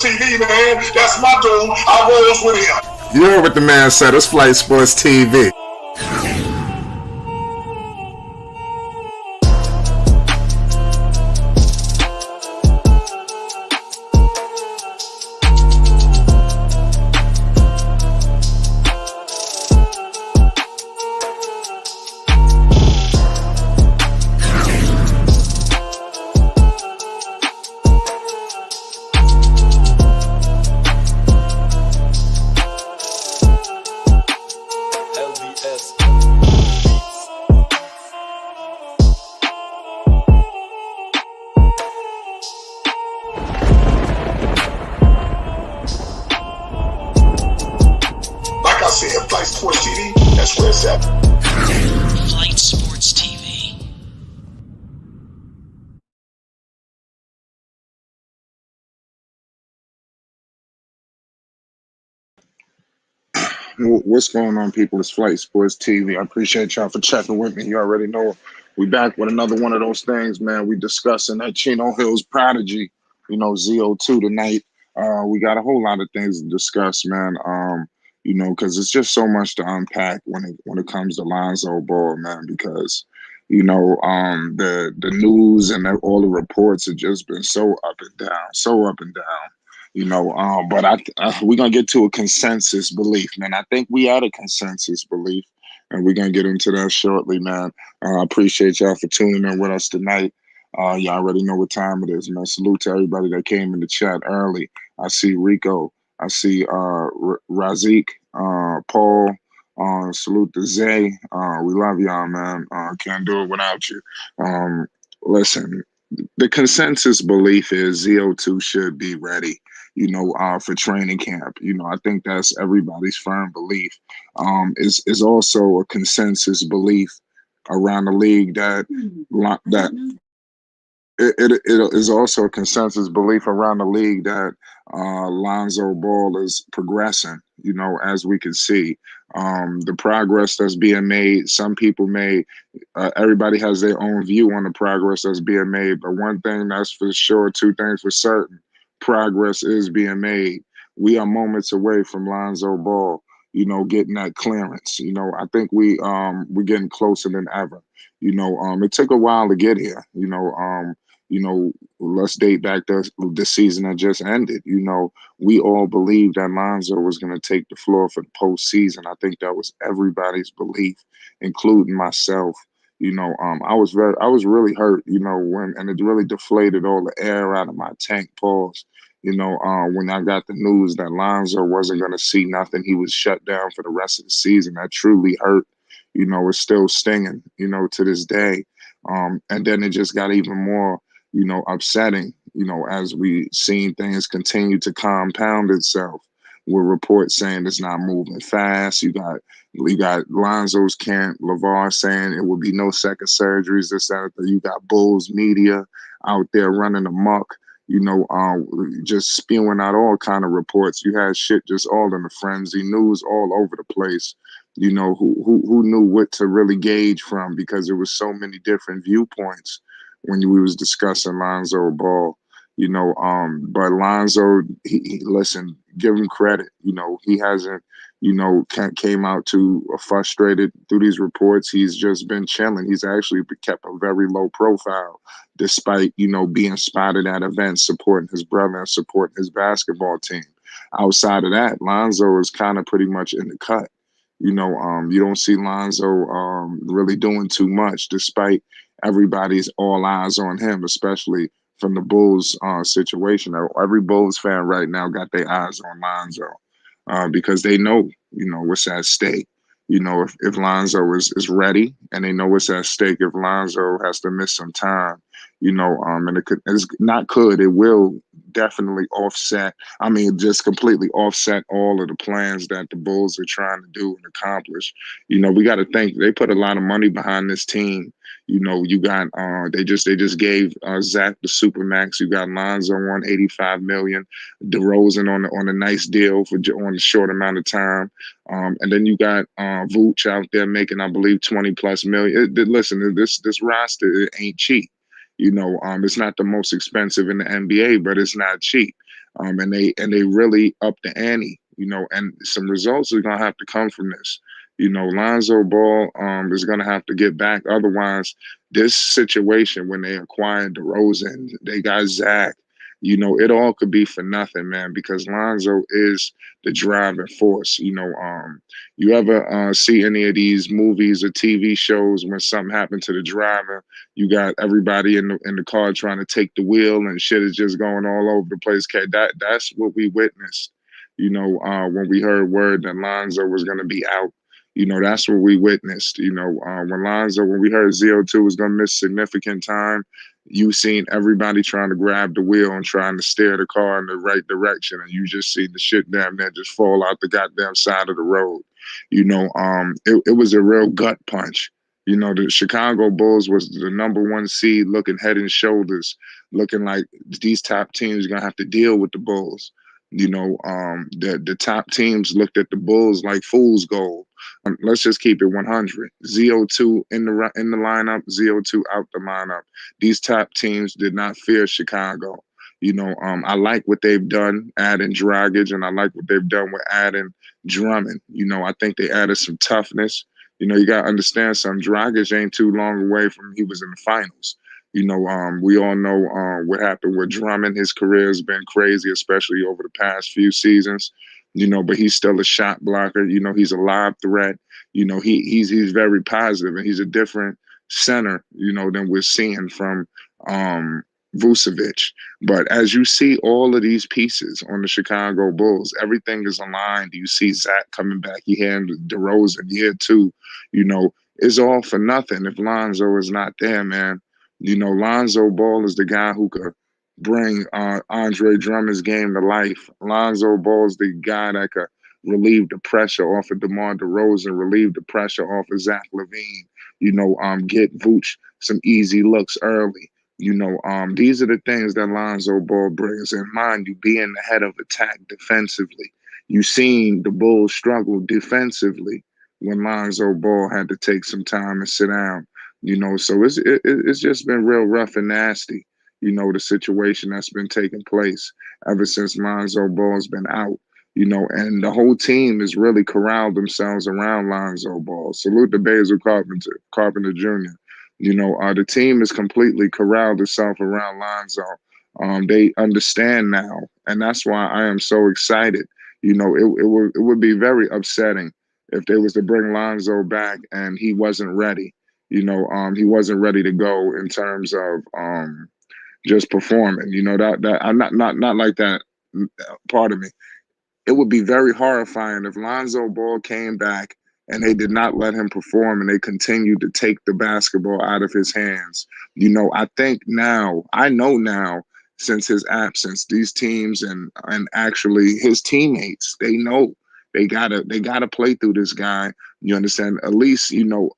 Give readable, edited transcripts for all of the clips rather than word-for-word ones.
TV, man. That's my dude. I rolls with him. You heard what the man said. It's Flight Sports TV. Flight Sports TV, that's where it's at. Flight Sports TV. What's going on, people? It's Flight Sports TV. I appreciate y'all for checking with me. You already know we back with another one of those things, man. We discussing that Chino Hills prodigy, ZO2 tonight. We got a whole lot of things to discuss, man. Because it's just so much to unpack when it comes to Lonzo Ball, man. Because the news and all the reports have just been so up and down. But we're gonna get to a consensus belief, man. I think we had a consensus belief, and we're gonna get into that shortly, man. I appreciate y'all for tuning in with us tonight. Y'all already know what time it is, man. Salute to everybody that came in the chat early. I see Rico. I see Razik, Paul, salute to Zay. We love y'all, man. Can't do it without you. Listen, the consensus belief is ZO2 should be ready, for training camp. I think that's everybody's firm belief. Is also a consensus belief around the league that it is also a consensus belief around the league that Lonzo Ball is progressing, as we can see. The progress that's being made, some people everybody has their own view on the progress that's being made, but one thing that's for sure, two things for certain, progress is being made. We are moments away from Lonzo Ball, getting that clearance. I think we're getting closer than ever. It took a while to get here, let's date back to the season that just ended. We all believed that Lonzo was going to take the floor for the postseason. I think that was everybody's belief, including myself. I was really hurt, and it really deflated all the air out of my tank. Pause. When I got the news that Lonzo wasn't going to see nothing, he was shut down for the rest of the season. That truly hurt. It's still stinging, to this day. And then it just got even more, upsetting, as we seen things continue to compound itself, with reports saying it's not moving fast. You got Lonzo's camp, LeVar saying it will be no second surgeries, this, that. You got Bulls media out there running amok, just spewing out all kind of reports. You had shit just all in the frenzy, news all over the place. Who knew what to really gauge from, because there was so many different viewpoints when we was discussing Lonzo Ball. But Lonzo, listen, give him credit. He hasn't, came out too frustrated through these reports. He's just been chilling. He's actually kept a very low profile, despite, being spotted at events, supporting his brother and supporting his basketball team. Outside of that, Lonzo is kind of pretty much in the cut. You don't see Lonzo really doing too much, despite everybody's all eyes on him, especially from the Bulls situation. Every Bulls fan right now got their eyes on Lonzo because they know, what's at stake. If Lonzo is ready, and they know what's at stake if Lonzo has to miss some time, and it will definitely offset. Just completely offset all of the plans that the Bulls are trying to do and accomplish. We got to think they put a lot of money behind this team. You got they just gave Zach the Supermax. You got Lonzo on $85 million, DeRozan on a nice deal on a short amount of time, and then you got Vooch out there making, I believe, $20+ million. Listen, this roster, it ain't cheap. It's not the most expensive in the NBA, but it's not cheap. And they really up the ante, and some results are gonna have to come from this. Lonzo Ball is gonna have to get back. Otherwise, this situation when they acquired DeRozan, they got Zach. It all could be for nothing, man, because Lonzo is the driving force. You ever see any of these movies or TV shows when something happened to the driver? You got everybody in the car trying to take the wheel, and shit is just going all over the place. Okay, that's what we witnessed. When we heard word that Lonzo was going to be out. That's what we witnessed. When we heard ZO2 was going to miss significant time, you seen everybody trying to grab the wheel and trying to steer the car in the right direction, and you just see the shit damn near just fall out the goddamn side of the road. It was a real gut punch. The Chicago Bulls was the number one seed, looking head and shoulders, looking like these top teams are gonna have to deal with the Bulls. The top teams looked at the Bulls like fool's gold. Let's just keep it 100. ZO2 in the lineup, ZO2 out the lineup. These top teams did not fear Chicago. I like what they've done adding Dragic, and I like what they've done with adding Drummond. I think they added some toughness. You got to understand something. Dragic ain't too long away from he was in the finals. We all know what happened with Drummond. His career has been crazy, especially over the past few seasons. But he's still a shot blocker. He's a live threat. He's very positive, and he's a different center, than we're seeing from Vucevic. But as you see all of these pieces on the Chicago Bulls, everything is aligned. You see Zach coming back. You hear DeRozan year two. It's all for nothing if Lonzo is not there, man. Lonzo Ball is the guy who could bring Andre Drummond's game to life. Lonzo Ball is the guy that could relieve the pressure off of DeMar DeRozan, relieve the pressure off of Zach LaVine. Get Vooch some easy looks early. These are the things that Lonzo Ball brings. And mind you, being the head of attack defensively. You've seen the Bulls struggle defensively when Lonzo Ball had to take some time and sit down. So it's just been real rough and nasty. The situation that's been taking place ever since Lonzo Ball's been out. And the whole team has really corralled themselves around Lonzo Ball. Salute to Basil Carpenter Jr. The team has completely corralled itself around Lonzo. They understand now, and that's why I am so excited. It would be very upsetting if they was to bring Lonzo back and he wasn't ready. He wasn't ready to go in terms of just performing. That I'm not like that. Pardon me. It would be very horrifying if Lonzo Ball came back and they did not let him perform and they continued to take the basketball out of his hands. I know now, since his absence, these teams and actually his teammates, they know they gotta play through this guy. You understand? At least,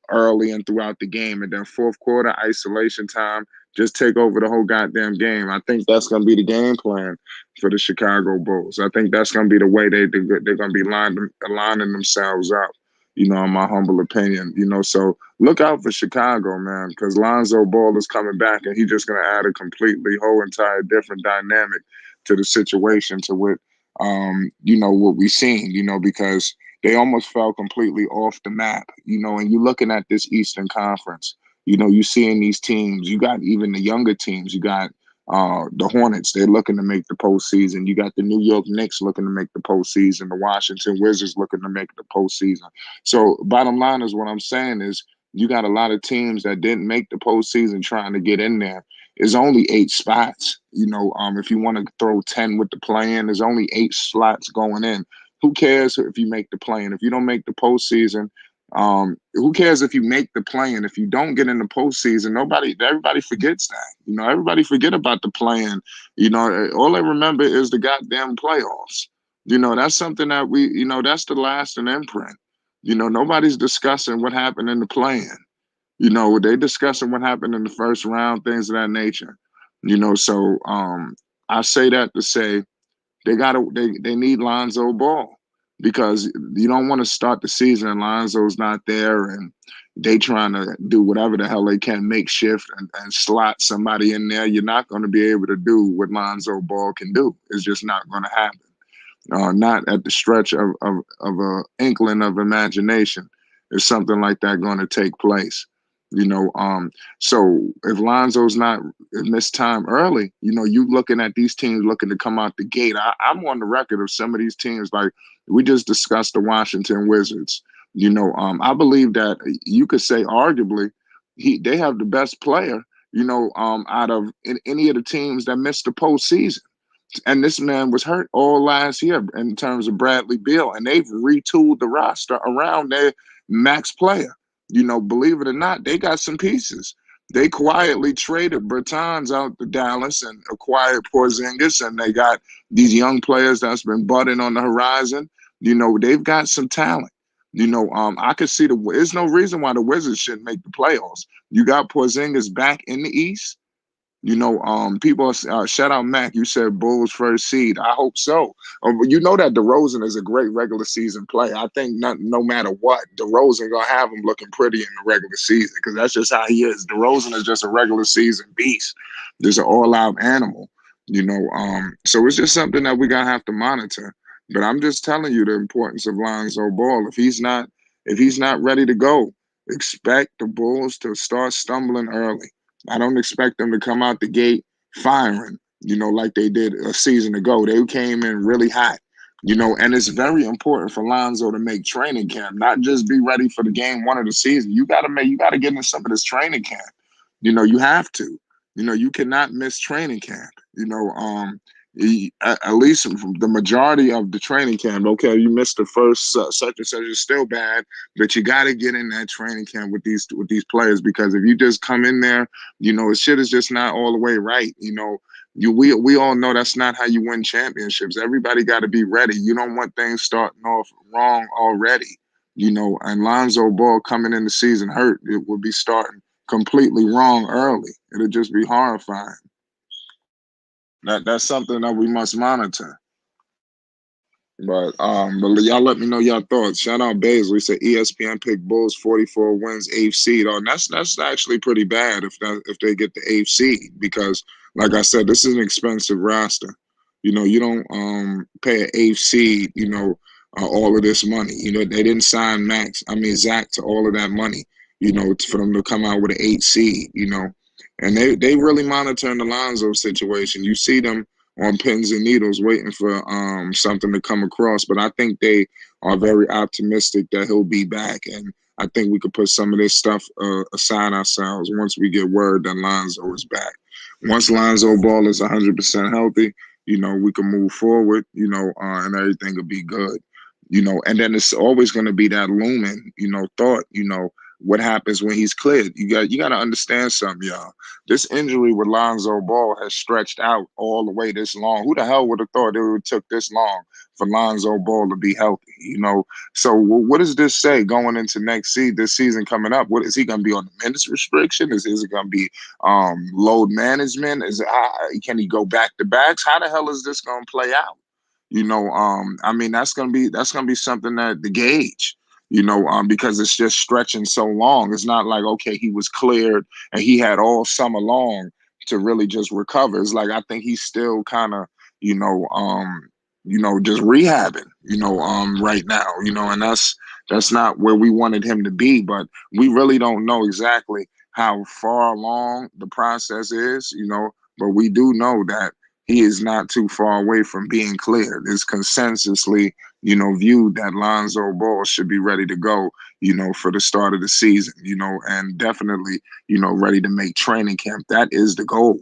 early and throughout the game. And then fourth quarter isolation time, just take over the whole goddamn game. I think that's gonna be the game plan for the Chicago Bulls. I think that's gonna be the way they're gonna be aligning themselves up. In my humble opinion. So look out for Chicago, man, because Lonzo Ball is coming back and he's just gonna add a completely whole entire different dynamic to the situation to what what we've seen, because they almost fell completely off the map, and you're looking at this Eastern Conference, you seeing these teams, you got even the younger teams, you got the Hornets, they're looking to make the postseason. You got the New York Knicks looking to make the postseason, the Washington Wizards looking to make the postseason. So bottom line is what I'm saying is you got a lot of teams that didn't make the postseason trying to get in there. There's only 8 spots. If you want to throw 10 with the play-in, there's only 8 slots going in. Who cares if you make the play-in? If you don't make the postseason, who cares if you make the play-in? If you don't get in the postseason, everybody forgets that. Everybody forget about the play-in. All they remember is the goddamn playoffs. That's something that that's the lasting imprint. Nobody's discussing what happened in the play-in. They discussing what happened in the first round, things of that nature. So I say that to say they need Lonzo Ball, because you don't want to start the season and Lonzo's not there, and they trying to do whatever the hell they can, make shift and slot somebody in there. You're not going to be able to do what Lonzo Ball can do. It's just not going to happen. Not at the stretch of a inkling of imagination is something like that going to take place. You know, so if Lonzo's not in this time early, you know, you looking at these teams looking to come out the gate. I'm on the record of some of these teams, like we just discussed the Washington Wizards. You know, I believe that you could say arguably they have the best player, you know, out of any of the teams that missed the postseason. And this man was hurt all last year in terms of Bradley Beal, and they've retooled the roster around their max player. You know, believe it or not, they got some pieces. They quietly traded Bertans out to Dallas and acquired Porzingis, and they got these young players that's been budding on the horizon. You know, they've got some talent. You know, I could see there's no reason why the Wizards shouldn't make the playoffs. You got Porzingis back in the East. You know, people shout out Mac. You said Bulls first seed. I hope so. You know that DeRozan is a great regular season player. I think no matter what, DeRozan gonna have him looking pretty in the regular season because that's just how he is. DeRozan is just a regular season beast. There's an all out animal. You know, so it's just something that we gotta have to monitor. But I'm just telling you the importance of Lonzo Ball. If he's not ready to go, expect the Bulls to start stumbling early. I don't expect them to come out the gate firing, you know, like they did a season ago. They came in really hot, you know, and it's very important for Lonzo to make training camp, not just be ready for the game one of the season. You gotta get in some of this training camp. You know, you have to. You know, you cannot miss training camp. You know, at least the majority of the training camp. Okay, you missed the first such and such is still bad, but you got to get in that training camp with these players because if you just come in there, you know, shit is just not all the way right. You know, we all know that's not how you win championships. Everybody got to be ready. You don't want things starting off wrong already. You know, and Lonzo Ball coming in the season hurt, it would be starting completely wrong early. It'll just be horrifying. That's something that we must monitor. But y'all let me know your thoughts. Shout out Basil. He said ESPN picked Bulls 44 wins, 8th seed. Oh, and that's actually pretty bad if they get the 8th seed because, like I said, this is an expensive roster. You know, you don't pay an 8th seed. You know, all of this money. You know, they didn't sign Zach to all of that money. You know, for them to come out with an 8th seed. You know, and they really monitoring the Lonzo situation. You see them on pins and needles waiting for something to come across. But I think they are very optimistic that he'll be back. And I think we could put some of this stuff aside ourselves once we get word that Lonzo is back. Once Lonzo Ball is 100% healthy, you know, we can move forward, you know, and everything will be good. You know, and then it's always going to be that looming, you know, thought, you know, what happens when he's cleared. You got to understand something, y'all. This injury with Lonzo Ball has stretched out all the way this long. Who the hell would have thought it would took this long for Lonzo Ball to be healthy? You know, so what does this say going into this season coming up? What is he going to be on the minutes restriction? Is it going to be load management? Can he go back to backs? How the hell is this going to play out? You know, I mean, that's gonna be something that the gauge, you know, because it's just stretching so long. It's not like, okay, he was cleared and he had all summer long to really just recover. It's like I think he's still kind of, just rehabbing, right now, and that's not where we wanted him to be. But we really don't know exactly how far along the process is, but we do know that he is not too far away from being cleared. It's consensusly, viewed that Lonzo Ball should be ready to go, for the start of the season, and definitely, ready to make training camp. That is the goal,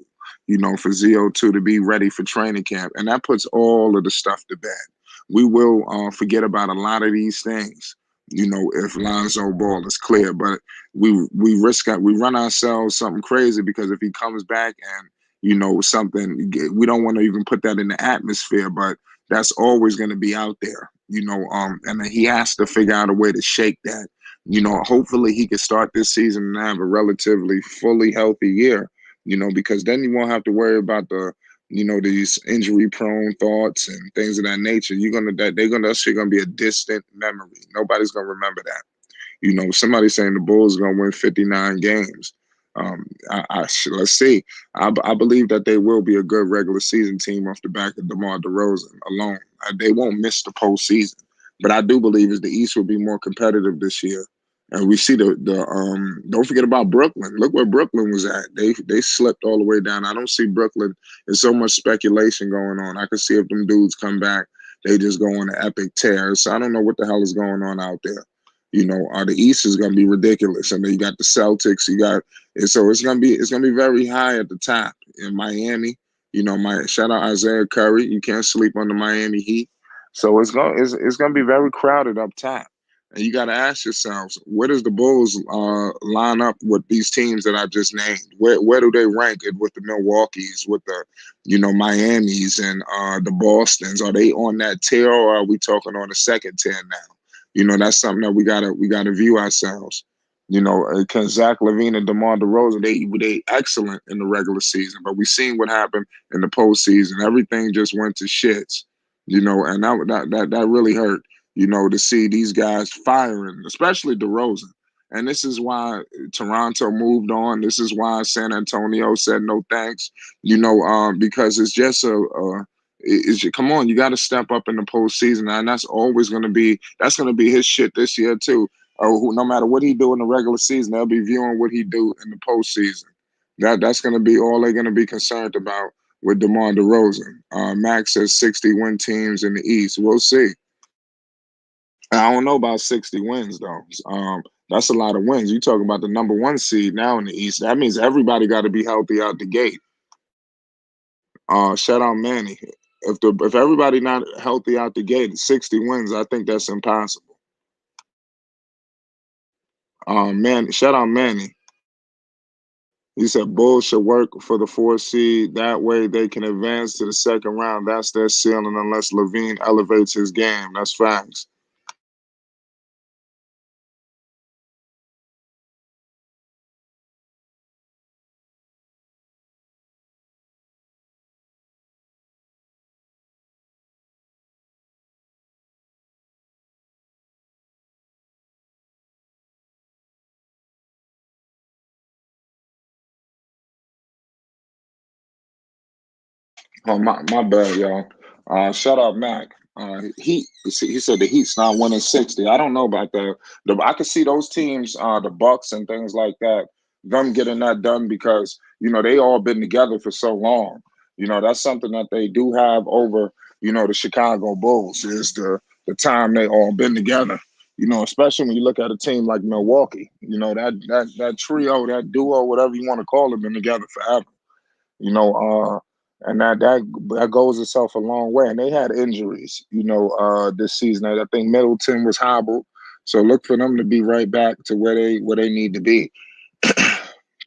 for ZO2 to be ready for training camp. And that puts all of the stuff to bed. We will forget about a lot of these things, if Lonzo Ball is clear. But we run ourselves something crazy, because if he comes back and something, we don't want to even put that in the atmosphere, but that's always going to be out there, and then he has to figure out a way to shake that. Hopefully he can start this season and have a relatively fully healthy year, because then you won't have to worry about these injury prone thoughts and things of that nature. That's gonna be a distant memory. Nobody's gonna remember that. Somebody's saying the Bulls are going to win 59 games. Let's see. I believe that they will be a good regular season team off the back of DeMar DeRozan alone. They won't miss the postseason, but I do believe is the East will be more competitive this year. And we see the don't forget about Brooklyn. Look where Brooklyn was at. They slipped all the way down. I don't see Brooklyn. There's so much speculation going on. I can see if them dudes come back, they just go on an epic tear. So I don't know what the hell is going on out there. The East is going to be ridiculous, and then you got the Celtics. And so it's gonna be very high at the top in Miami. My shout out Isaiah Curry. You can't sleep on the Miami Heat. So it's gonna be very crowded up top. And you got to ask yourselves, where does the Bulls line up with these teams that I just named? Where do they rank it with the Milwaukees, with the Miamis and the Bostons? Are they on that tier, or are we talking on the second tier now? That's something that we gotta view ourselves. Because Zach LaVine and DeMar DeRozan, they excellent in the regular season, but we seen what happened in the postseason. Everything just went to shits. And that really hurt. To see these guys firing, especially DeRozan. And this is why Toronto moved on. This is why San Antonio said no thanks. Because it's just come on, you got to step up in the postseason, and that's gonna be his shit this year too. No matter what he do in the regular season, they'll be viewing what he do in the postseason. That's gonna be all they're gonna be concerned about with DeMar DeRozan. Max says 60 win teams in the East. We'll see. I don't know about 60 wins though. That's a lot of wins. You talking about the number one seed now in the East. That means everybody got to be healthy out the gate. Shout out Manny. If everybody not healthy out the gate, 60 wins, I think that's impossible. Shout out Manny. He said Bulls should work for the 4 seed. That way they can advance to the second round. That's their ceiling unless LaVine elevates his game. That's facts. Oh my bad, y'all. Shout out Mac. He said the Heat's not winning 60. I don't know about that. I could see those teams, the Bucks and things like that, them getting that done because they all been together for so long. That's something that they do have over the Chicago Bulls is the time they all been together. Especially when you look at a team like Milwaukee. That trio, that duo, whatever you want to call it, been together forever. you know, uh, and that goes itself a long way. And they had injuries, this season. I think Middleton was hobbled, so look for them to be right back to where they need to be.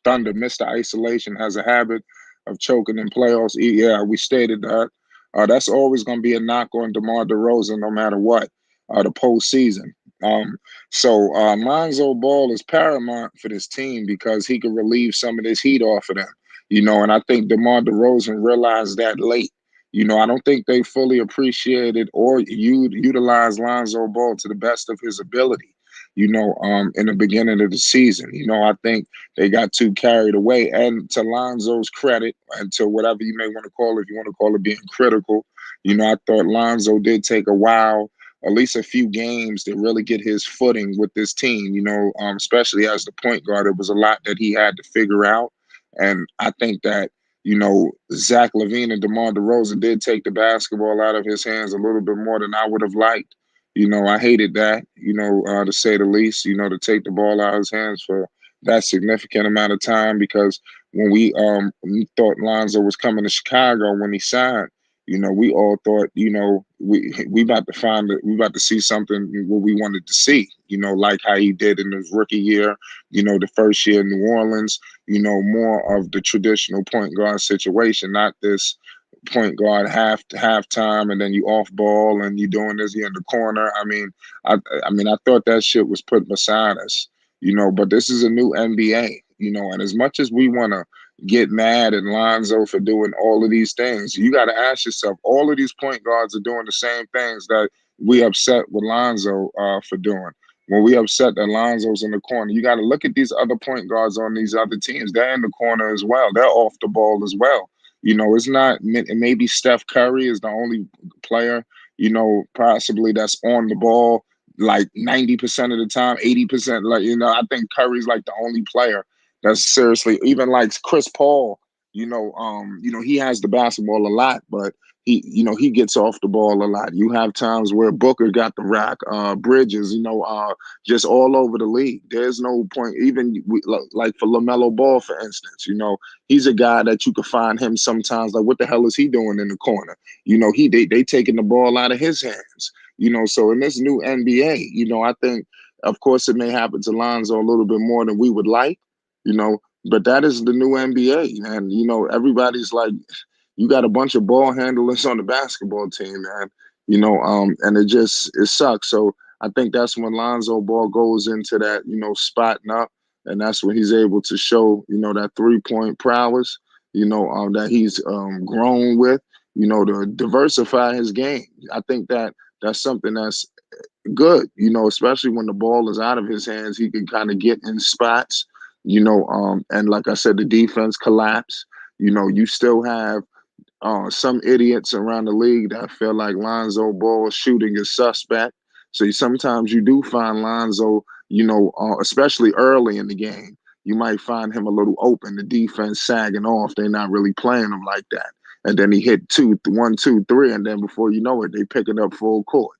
Thunder, Mr. Isolation, has a habit of choking in playoffs. Yeah, we stated that. That's always going to be a knock on DeMar DeRozan, no matter what. The postseason. Lonzo Ball is paramount for this team because he can relieve some of this heat off of them. And I think DeMar DeRozan realized that late. I don't think they fully appreciated or utilized Lonzo Ball to the best of his ability. In the beginning of the season, I think they got too carried away. And to Lonzo's credit, and to whatever you may want to call it, if you want to call it being critical, I thought Lonzo did take a while, at least a few games, to really get his footing with this team, especially as the point guard. It was a lot that he had to figure out. And I think that, Zach LaVine and DeMar DeRozan did take the basketball out of his hands a little bit more than I would have liked. I hated that, to say the least, to take the ball out of his hands for that significant amount of time, because when we thought Lonzo was coming to Chicago when he signed, we all thought, we about to we about to see something what we wanted to see, like how he did in his rookie year, the first year in New Orleans, more of the traditional point guard situation, not this point guard halftime and then you off ball and you doing this, you're in the corner. I thought that shit was put beside us, but this is a new NBA, and as much as we want to get mad at Lonzo for doing all of these things, you got to ask yourself, all of these point guards are doing the same things that we upset with Lonzo for doing. when we upset that Lonzo's in the corner. You got to look at these other point guards on these other teams. They're in the corner as well. They're off the ball as well. It's not, maybe Steph Curry is the only player, possibly that's on the ball like 90% of the time, 80%. Like, I think Curry's like the only player that's seriously, even like Chris Paul, he has the basketball a lot, but he gets off the ball a lot. You have times where Booker got the rack, Bridges, just all over the league. There's no point, even like for LaMelo Ball, for instance, he's a guy that you could find him sometimes, like, what the hell is he doing in the corner? They taking the ball out of his hands, so in this new NBA, I think, of course, it may happen to Lonzo a little bit more than we would like, you know, but that is the new NBA, and everybody's like, you got a bunch of ball handlers on the basketball team, man. And it sucks. So I think that's when Lonzo Ball goes into that, spotting up, and that's when he's able to show, that 3-point prowess, that he's grown with, to diversify his game. I think that's something that's good, especially when the ball is out of his hands. He can kind of get in spots, and like I said, the defense collapse. You still have some idiots around the league that feel like Lonzo Ball shooting is suspect. So sometimes you do find Lonzo, especially early in the game, you might find him a little open, the defense sagging off. They're not really playing him like that. And then he hit 1, 2, 3, and then before you know it, they pick it up full court.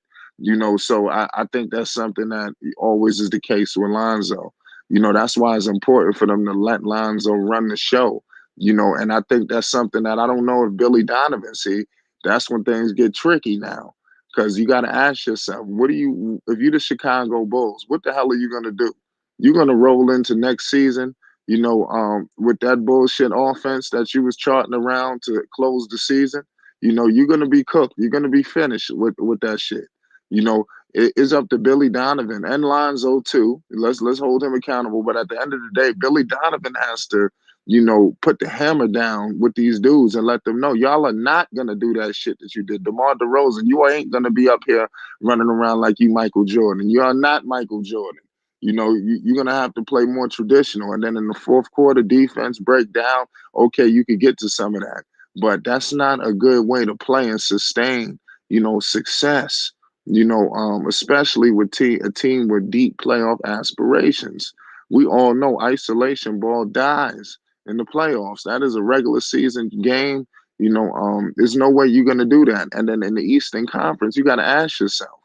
So I think that's something that always is the case with Lonzo. That's why it's important for them to let Lonzo run the show. And I think that's something that I don't know if Billy Donovan see. That's when things get tricky now, because you got to ask yourself, if you're the Chicago Bulls, what the hell are you going to do? You're going to roll into next season, with that bullshit offense that you was charting around to close the season. You're going to be cooked. You're going to be finished with that shit. It's up to Billy Donovan and Lonzo too. Let's hold him accountable. But at the end of the day, Billy Donovan has to, put the hammer down with these dudes and let them know y'all are not gonna do that shit that you did. DeMar DeRozan, you ain't gonna be up here running around like you Michael Jordan. You are not Michael Jordan. You're gonna have to play more traditional. And then in the fourth quarter, defense breakdown. Okay, you could get to some of that, but that's not a good way to play and sustain, success. Especially with a team with deep playoff aspirations. We all know isolation ball dies in the playoffs. That is a regular season game. There's no way you're going to do that. And then in the Eastern Conference, you got to ask yourself,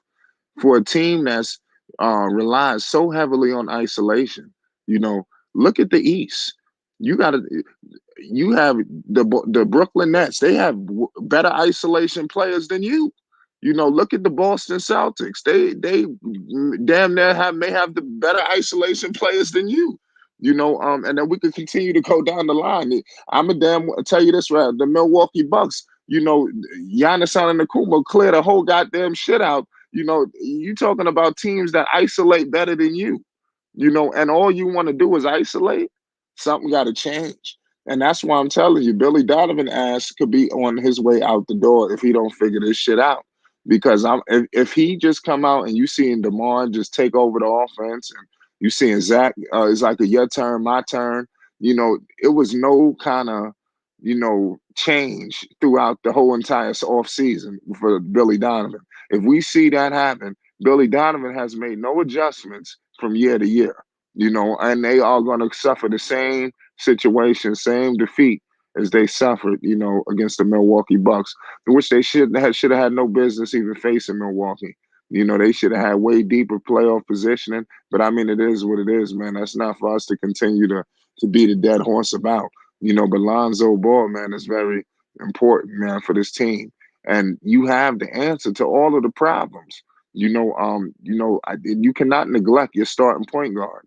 for a team that's relies so heavily on isolation, look at the East. You got to you have the Brooklyn Nets. They have better isolation players than you. Look at the Boston Celtics. They damn near may have the better isolation players than you. And then we could continue to go down the line. I'm a damn tell you this right. The Milwaukee Bucks. Giannis Antetokounmpo clear the whole goddamn shit out. You talking about teams that isolate better than you. And all you want to do is isolate. Something got to change. And that's why I'm telling you, Billy Donovan ass could be on his way out the door if he don't figure this shit out. Because if he just come out and you seeing DeMar just take over the offense, and you seeing Zach, it's like a your turn, my turn. It was no kind of, change throughout the whole entire off season for Billy Donovan. If we see that happen, Billy Donovan has made no adjustments from year to year. And they are going to suffer the same situation, same defeat as they suffered, against the Milwaukee Bucks, which they should have had no business even facing Milwaukee. They should have had way deeper playoff positioning. But I mean, it is what it is, man. That's not for us to continue to beat a dead horse about. But Lonzo Ball, man, is very important, man, for this team. And you have the answer to all of the problems. You cannot neglect your starting point guard.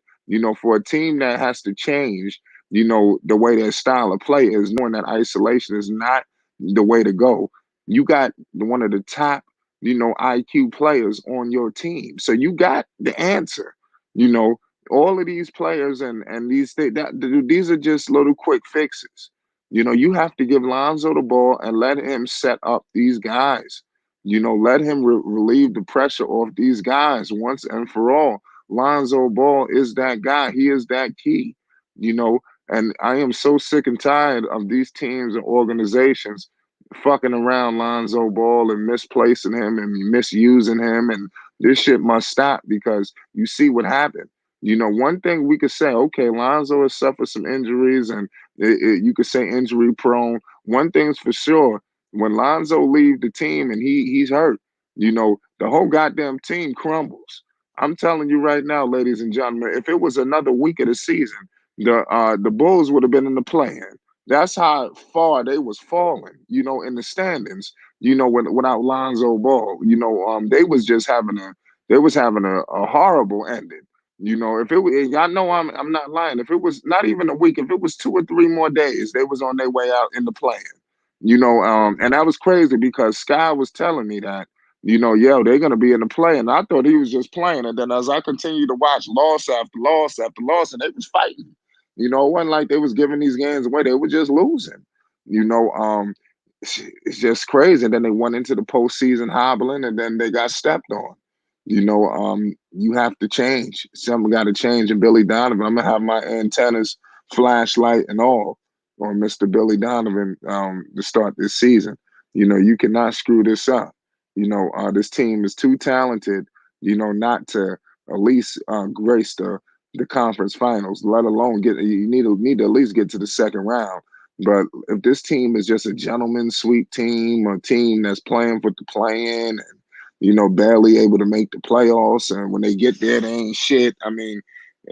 For a team that has to change, the way their style of play is, knowing that isolation is not the way to go. You got one of the top, IQ players on your team. So you got the answer. All of these players and these are just little quick fixes. You have to give Lonzo the ball and let him set up these guys. Let him relieve the pressure off these guys once and for all. Lonzo Ball is that guy. He is that key, you know. And I am so sick and tired of these teams and organizations fucking around Lonzo Ball and misplacing him and misusing him. And this shit must stop because you see what happened. You know, one thing we could say, okay, Lonzo has suffered some injuries and you could say injury prone. One thing's for sure, when Lonzo leaves the team and he's hurt, you know, the whole goddamn team crumbles. I'm telling you right now, ladies and gentlemen, if it was another week of the season, the Bulls would have been in the play-in. That's how far they was falling, you know, in the standings. You know, without Lonzo Ball, you know, they was having a horrible ending. You know, if it was, y'all know I'm not lying. If it was not even a week, if it was 2 or 3 more days, they was on their way out in the play-in. You know, and that was crazy because Sky was telling me that, you know, yo, they're gonna be in the play, and I thought he was just playing. And then as I continued to watch loss after loss after loss, and they was fighting. You know, it wasn't like they was giving these games away; they were just losing. You know, it's just crazy. And then they went into the postseason hobbling, and then they got stepped on. You know, you have to change. Something got to change. And Billy Donovan, I'm gonna have my antennas, flashlight, and all on Mr. Billy Donovan to start this season. You know, you cannot screw this up. You know, this team is too talented, you know, not to at least grace the conference finals, let alone get you need to at least get to the second round. But if this team is just a gentleman's sweep team, a team that's playing for the play-in and you know barely able to make the playoffs, and when they get there, they ain't shit. I mean,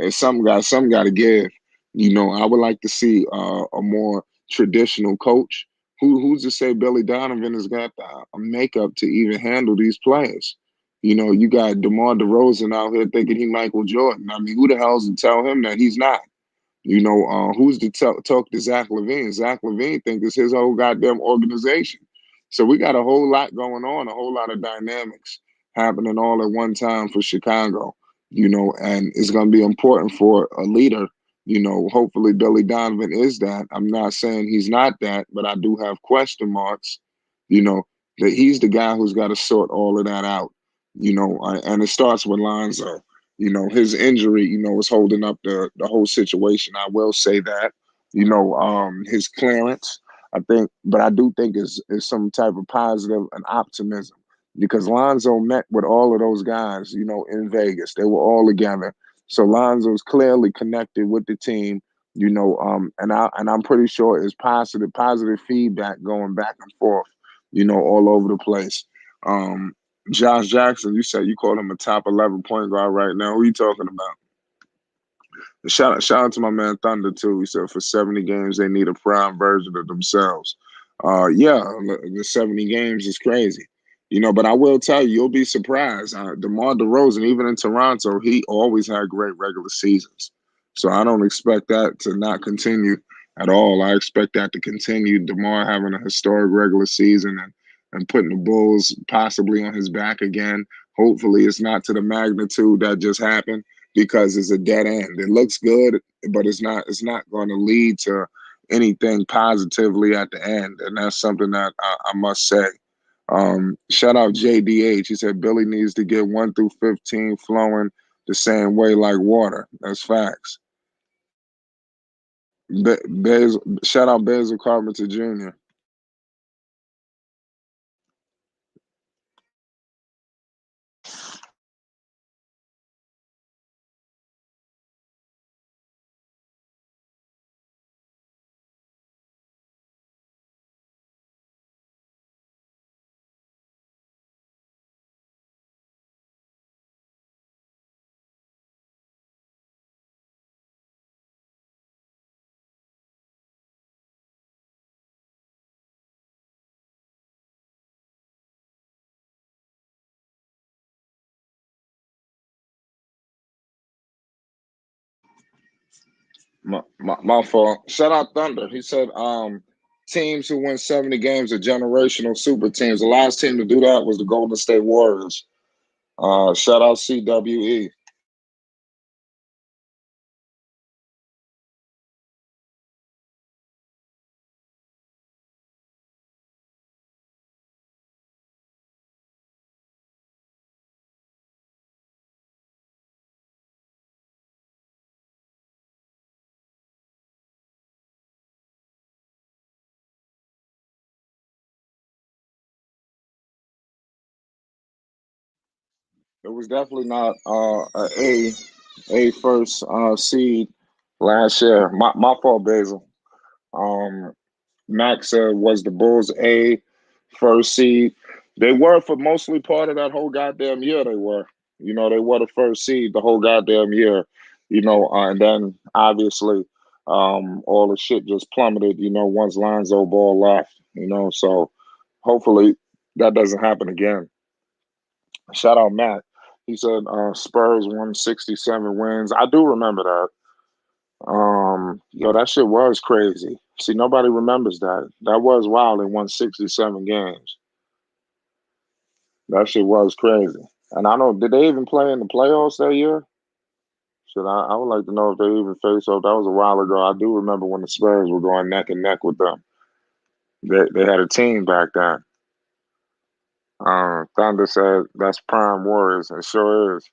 some got to give. You know, I would like to see a more traditional coach. Who's to say Billy Donovan has got the makeup to even handle these players? You know, you got DeMar DeRozan out here thinking he Michael Jordan. I mean, who the hell's to tell him that he's not? You know, who's to talk to Zach LaVine? Zach LaVine thinks it's his whole goddamn organization. So we got a whole lot going on, a whole lot of dynamics happening all at one time for Chicago. You know, and it's going to be important for a leader. You know, hopefully Billy Donovan is that. I'm not saying he's not that, but I do have question marks. You know, that he's the guy who's got to sort all of that out. You know, and it starts with Lonzo. You know, his injury, you know, is holding up the whole situation. I will say that. You know, his clearance, I think, but I do think is some type of positive and optimism because Lonzo met with all of those guys, you know, in Vegas. They were all together. So Lonzo's clearly connected with the team, you know, and I'm pretty sure it's positive feedback going back and forth, you know, all over the place. Um, Josh Jackson, you said you called him a top 11 point guard right now. Who are you talking about? Shout out to my man Thunder too. He said for 70 games they need a prime version of themselves. Yeah, the 70 games is crazy. You know, but I will tell you, you'll be surprised. DeMar DeRozan, even in Toronto, he always had great regular seasons. So I don't expect that to not continue at all. I expect that to continue. DeMar having a historic regular season and putting the Bulls possibly on his back again. Hopefully, it's not to the magnitude that just happened because it's a dead end. It looks good, but it's not. It's not going to lead to anything positively at the end, and that's something that I must say. Shout out JDH. He said Billy needs to get 1 through 15 flowing the same way like water. That's facts. Shout out Basil Carpenter Jr. My fault. Shout out Thunder. He said teams who win 70 games are generational super teams. The last team to do that was the Golden State Warriors. Shout out CWE. It was definitely not a first seed last year. My fault, Basil. Um, Max said was the Bulls a first seed. They were for mostly part of that whole goddamn year. They were, they were the first seed the whole goddamn year. And then obviously, all the shit just plummeted. Once Lonzo Ball left. So hopefully that doesn't happen again. Shout out Matt. He said Spurs won 67 wins. I do remember that. That shit was crazy. See, nobody remembers that. That was wild. They won 67 games. That shit was crazy. And I know, did they even play in the playoffs that year? Shit, I would like to know if they even faced off. That was a while ago. I do remember when the Spurs were going neck and neck with them. They had a team back then. Thunder said that's prime Warriors. It sure is.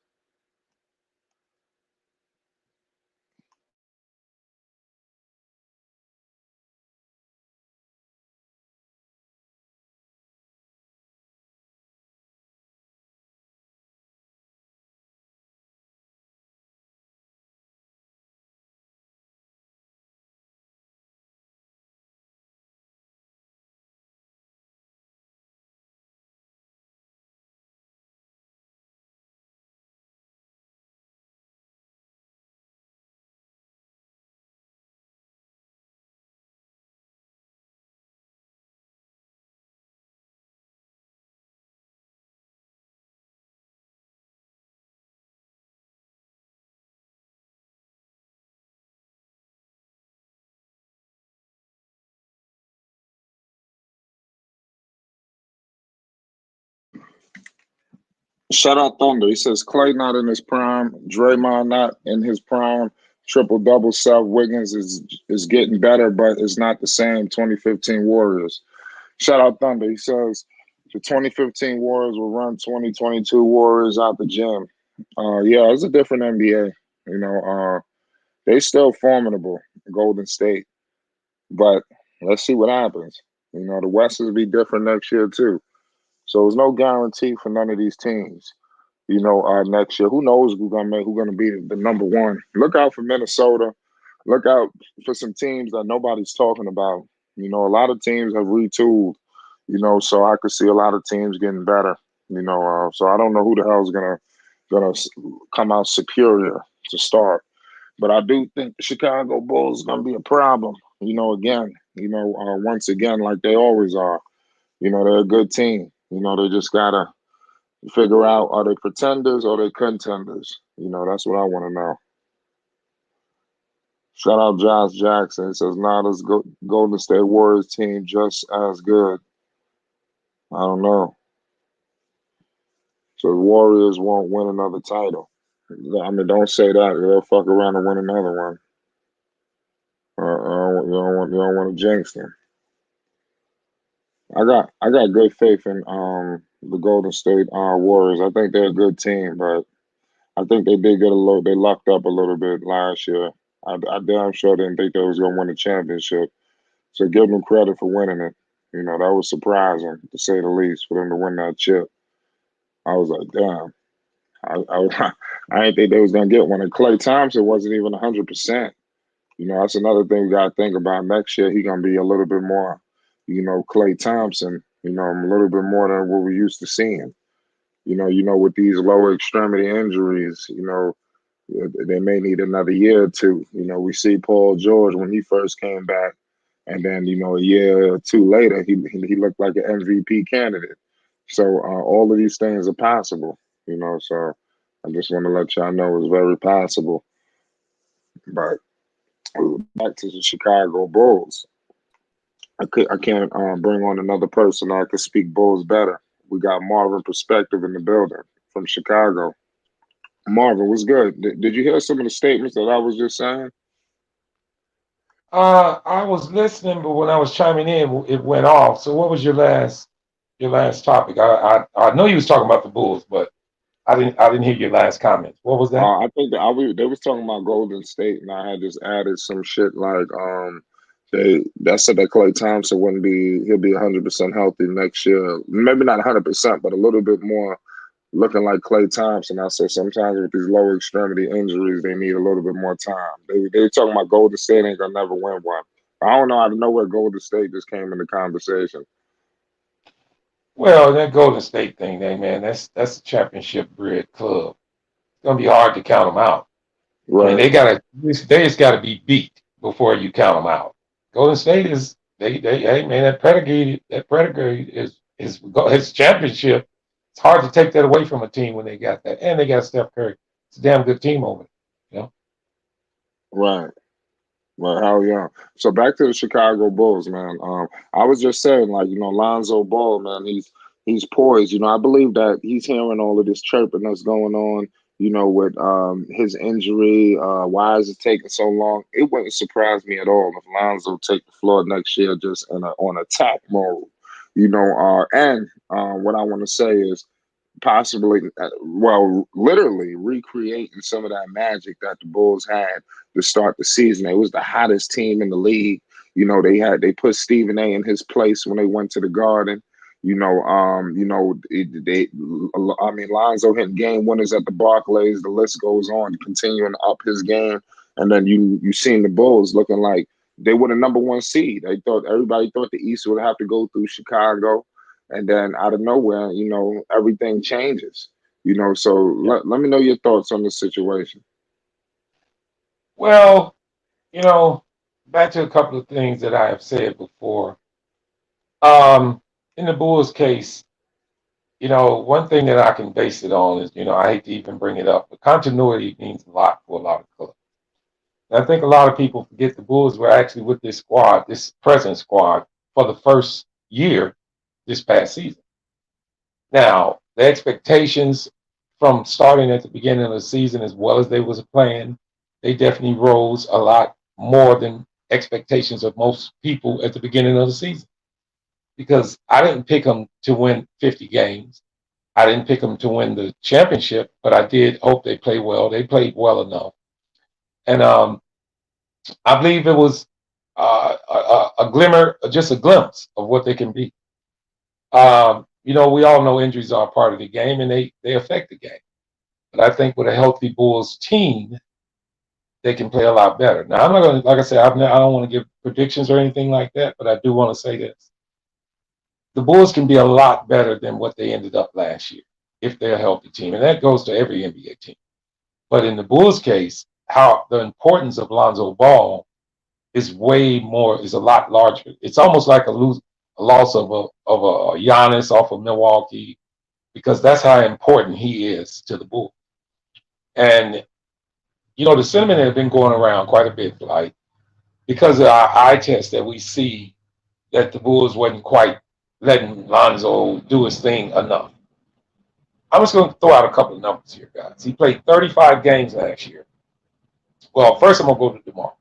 Shout out Thunder. He says Clay not in his prime, Draymond not in his prime. Triple double Seth Wiggins is getting better, but it's not the same 2015 Warriors. Shout out Thunder. He says the 2015 Warriors will run 2022 Warriors out the gym. Yeah, it's a different NBA. They still formidable, Golden State, but let's see what happens. The West will be different next year too. So there's no guarantee for none of these teams. Next year. Who knows who's gonna be the number one? Look out for Minnesota. Look out for some teams that nobody's talking about. A lot of teams have retooled. So I could see a lot of teams getting better. So I don't know who the hell is gonna come out superior to start. But I do think the Chicago Bulls is gonna be a problem. Again. Once again, like they always are. They're a good team. They just gotta figure out are they pretenders or they contenders. That's what I want to know. Shout out Josh Jackson. He says, "Nah, this Golden State Warriors team just as good." I don't know. So the Warriors won't win another title. I mean, don't say that. They'll fuck around and win another one. You don't want to jinx them. I got good faith in the Golden State Warriors. I think they're a good team, but I think they did get a little. They lucked up a little bit last year. I damn sure didn't think they was gonna win the championship. So give them credit for winning it. That was surprising to say the least for them to win that chip. I was like, damn. I I didn't think they was gonna get one. And Klay Thompson wasn't even 100%. That's another thing we gotta think about. Next year he gonna be a little bit more, Klay Thompson. A little bit more than what we used to seeing. With these lower extremity injuries, they may need another year or two. We see Paul George when he first came back, and then a year or two later, he looked like an MVP candidate. So all of these things are possible. So I just want to let y'all know it's very possible. But back to the Chicago Bulls, I can't bring on another person that could speak Bulls better. We got Marvin Perspective in the building from Chicago. Marvin, what's good? Did you hear some of the statements that I was just saying? I was listening, but when I was chiming in, it went off. So what was your last topic? I know you was talking about the Bulls, but I didn't hear your last comment. What was that? I think that they was talking about Golden State, and I had just added some shit like they said that Klay Thompson he'll be 100% healthy next year. Maybe not 100%, but a little bit more looking like Klay Thompson. I said sometimes with these lower extremity injuries, they need a little bit more time. They were talking about Golden State ain't gonna never win one. I don't know out of nowhere Golden State just came in the conversation. Well, that Golden State thing, man, that's a championship bred club. It's gonna be hard to count them out. I mean, Right, they just gotta be beat before you count them out. Golden State is they hey man, that pedigree is his championship. It's hard to take that away from a team when they got that, and they got Steph Curry. It's a damn good team over there. right. Well, hell yeah. So back to the Chicago Bulls, man. I was just saying, like, Lonzo Ball, man, he's poised. I believe that he's hearing all of this chirping that's going on, with his injury. Why is it taking so long? It wouldn't surprise me at all if Lonzo take the floor next year just on attack mode. And what I want to say is possibly, well, literally recreating some of that magic that the Bulls had to start the season. It was the hottest team in the league. They put Stephen A in his place when they went to the Garden. I mean, Lonzo hitting game winners at the Barclays. The list goes on, continuing up his game. And then you seen the Bulls looking like they were the number one seed. Everybody thought the East would have to go through Chicago, and then out of nowhere, everything changes. So Yeah. let me know your thoughts on this situation. Well, you know, back to a couple of things that I have said before. In the Bulls case, one thing that I can base it on is, I hate to even bring it up, but continuity means a lot for a lot of clubs. And I think a lot of people forget the Bulls were actually with this squad, this present squad, for the first year this past season. Now, the expectations from starting at the beginning of the season as well as they was playing, they definitely rose a lot more than expectations of most people at the beginning of the season. Because I didn't pick them to win 50 games. I didn't pick them to win the championship, but I did hope they play well. They played well enough. And I believe it was a glimmer, just a glimpse of what they can be. We all know injuries are a part of the game and they affect the game. But I think with a healthy Bulls team, they can play a lot better. Now, I'm not going to, like I said, I don't want to give predictions or anything like that, but I do want to say this. The Bulls can be a lot better than what they ended up last year if they're a healthy team. And that goes to every NBA team. But in the Bulls case, how the importance of Lonzo Ball is a lot larger. It's almost like a loss of a Giannis off of Milwaukee, because that's how important he is to the Bulls. And the sentiment has been going around quite a bit, like because of our eye test that we see that the Bulls wasn't quite letting Lonzo do his thing enough. I'm just going to throw out a couple of numbers here, guys. He played 35 games last year. Well, first I'm going to go to DeMar.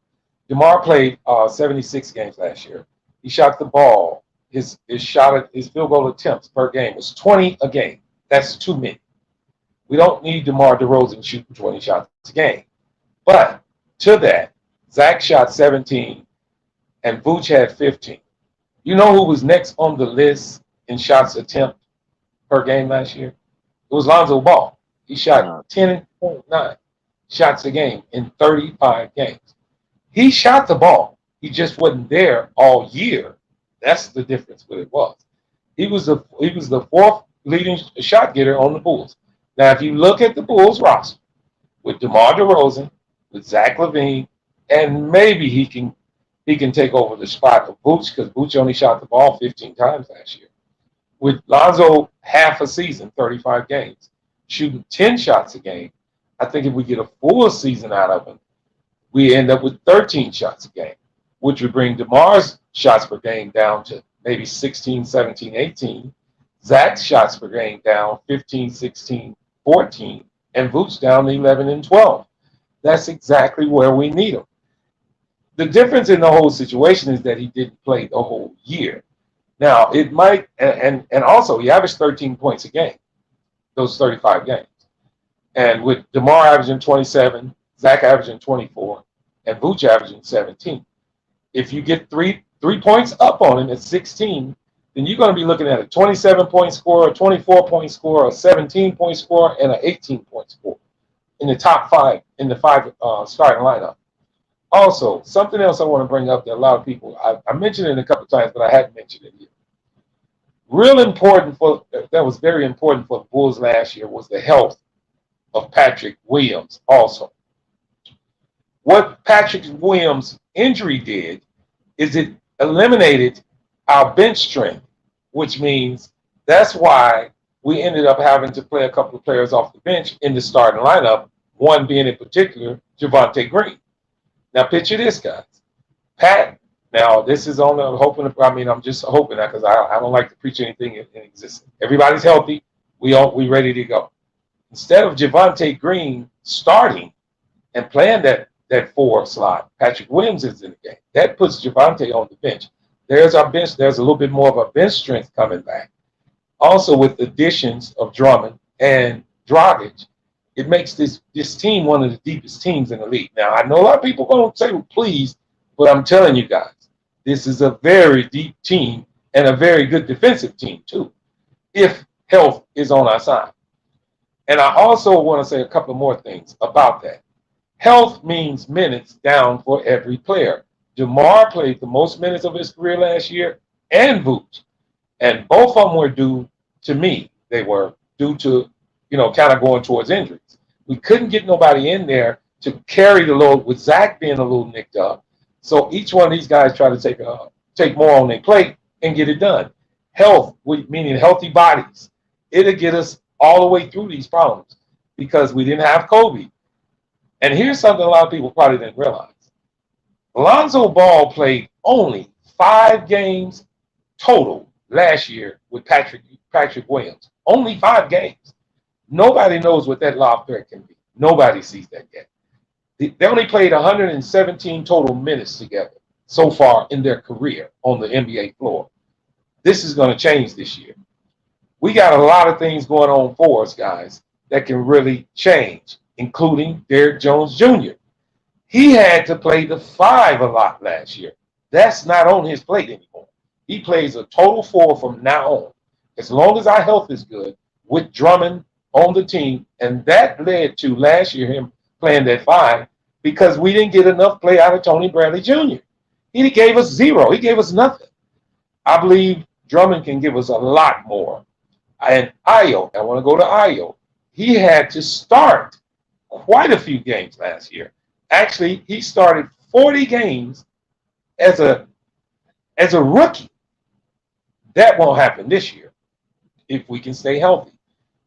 DeMar played 76 games last year. He shot the ball. His field goal attempts per game was 20 a game. That's too many. We don't need DeMar DeRozan shooting 20 shots a game. But to that, Zach shot 17 and Vooch had 15. You know who was next on the list in shots attempt per game last year? It was Lonzo Ball. He shot 10.9 shots a game in 35 games. He shot the ball. He just wasn't there all year. That's the difference what it was. He was the fourth leading shot getter on the Bulls. Now, if you look at the Bulls roster with DeMar DeRozan, with Zach LaVine, and maybe he can take over the spot of Vooch, because Vooch only shot the ball 15 times last year. With Lonzo half a season, 35 games, shooting 10 shots a game, I think if we get a full season out of him, we end up with 13 shots a game, which would bring DeMar's shots per game down to maybe 16, 17, 18. Zach's shots per game down 15, 16, 14, and Vooch down to 11 and 12. That's exactly where we need him. The difference in the whole situation is that he didn't play the whole year. Now, it might, and also he averaged 13 points a game, those 35 games. And with DeMar averaging 27, Zach averaging 24, and Vooch averaging 17. If you get three points up on him at 16, then you're going to be looking at a 27-point scorer, a 24-point scorer, a 17-point scorer, and an 18-point scorer in the top five in the starting lineup. Also, something else I want to bring up that a lot of people, I mentioned it a couple of times, but I hadn't mentioned it here. That was very important for the Bulls last year was the health of Patrick Williams also. What Patrick Williams' injury did is it eliminated our bench strength, which means that's why we ended up having to play a couple of players off the bench in the starting lineup, one being in particular, Javonte Green. Now picture this, guys. Pat, now this is on I'm just hoping that because I don't like to preach anything in existence. Everybody's healthy. We ready to go. Instead of Javonte Green starting and playing that 4 slot, Patrick Williams is in the game. That puts Javonte on the bench. There's our bench. There's a little bit more of a bench strength coming back. Also, with additions of Drummond and Dragic, it makes this team one of the deepest teams in the league. Now, I know a lot of people going to say, well, please, but I'm telling you guys, this is a very deep team and a very good defensive team, too, if health is on our side. And I also want to say a couple more things about that. Health means minutes down for every player. DeMar played the most minutes of his career last year, and Vooch. And both of them were due to me. They were due to, kind of going towards injuries. We couldn't get nobody in there to carry the load with Zach being a little nicked up. So each one of these guys tried to take more on their plate and get it done. Health, meaning healthy bodies. It'll get us all the way through these problems because we didn't have Kobe. And here's something a lot of people probably didn't realize. Lonzo Ball played only 5 games total last year with Patrick Williams. Only 5 games. Nobody knows what that lob threat can be. Nobody sees that yet. They only played 117 total minutes together so far in their career on the NBA floor. This is going to change this year. We got a lot of things going on for us, guys, that can really change, including Derrick Jones Jr. He had to play the 5 a lot last year. That's not on his plate anymore. He plays a total 4 from now on, as long as our health is good, with Drummond on the team. And that led to last year him playing that 5 because we didn't get enough play out of Tony Bradley Jr. He gave us 0. He gave us nothing. I believe Drummond can give us a lot more. And Ayo, I want to go to Ayo. He had to start quite a few games last year. Actually, he started 40 games as a rookie. That won't happen this year if we can stay healthy.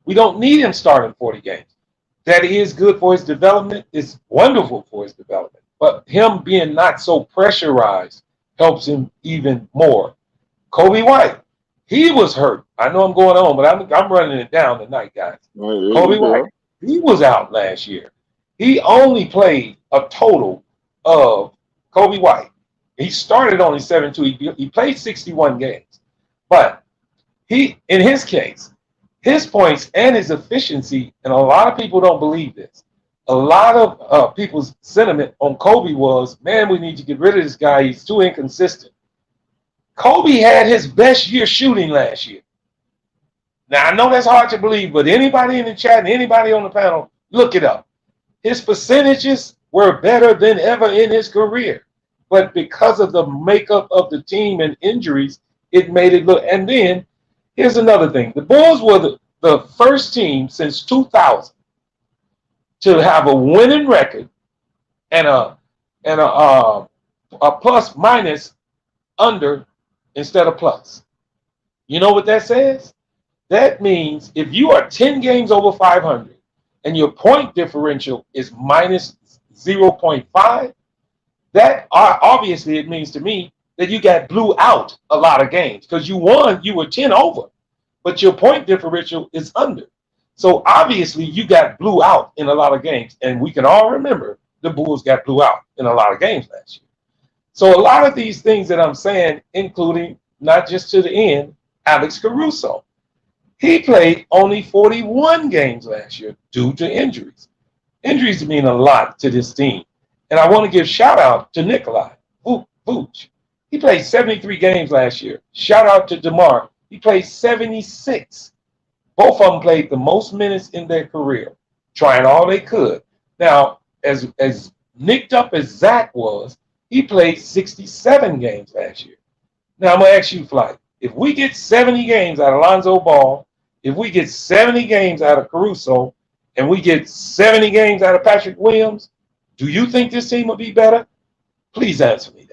We don't need him starting 40 games. That is good for his development. It's wonderful for his development. But him being not so pressurized helps him even more. Kobe White, he was hurt. I know I'm going on, but I'm running it down tonight, guys. Kobe White, he was out last year. He only played a total of Kobe White. He started only 7-2. He played 61 games. But in his case, his points and his efficiency, and a lot of people don't believe this. A lot of people's sentiment on Kobe was, man, we need to get rid of this guy. He's too inconsistent. Kobe had his best year shooting last year. Now, I know that's hard to believe, but anybody in the chat and anybody on the panel, look it up. His percentages were better than ever in his career. But because of the makeup of the team and injuries, it made it look. And then, here's another thing. The Bulls were the first team since 2000 to have a winning record and a plus minus under instead of plus. You know what that says? That means if you are 10 games over 500 and your point differential is minus 0.5, that obviously it means to me that you got blew out a lot of games because you were 10 over, but your point differential is under. So obviously you got blew out in a lot of games, and we can all remember the Bulls got blew out in a lot of games last year. So a lot of these things that I'm saying, including not just to the end, Alex Caruso. He played only 41 games last year due to injuries. Injuries mean a lot to this team. And I want to give shout out to Nikolai Vooch. He played 73 games last year. Shout out to DeMar. He played 76. Both of them played the most minutes in their career, trying all they could. Now, as nicked up as Zach was, he played 67 games last year. Now, I'm going to ask you, Flight, if we get 70 games out of Lonzo Ball, if we get 70 games out of Caruso, and we get 70 games out of Patrick Williams, do you think this team will be better? Please answer me that.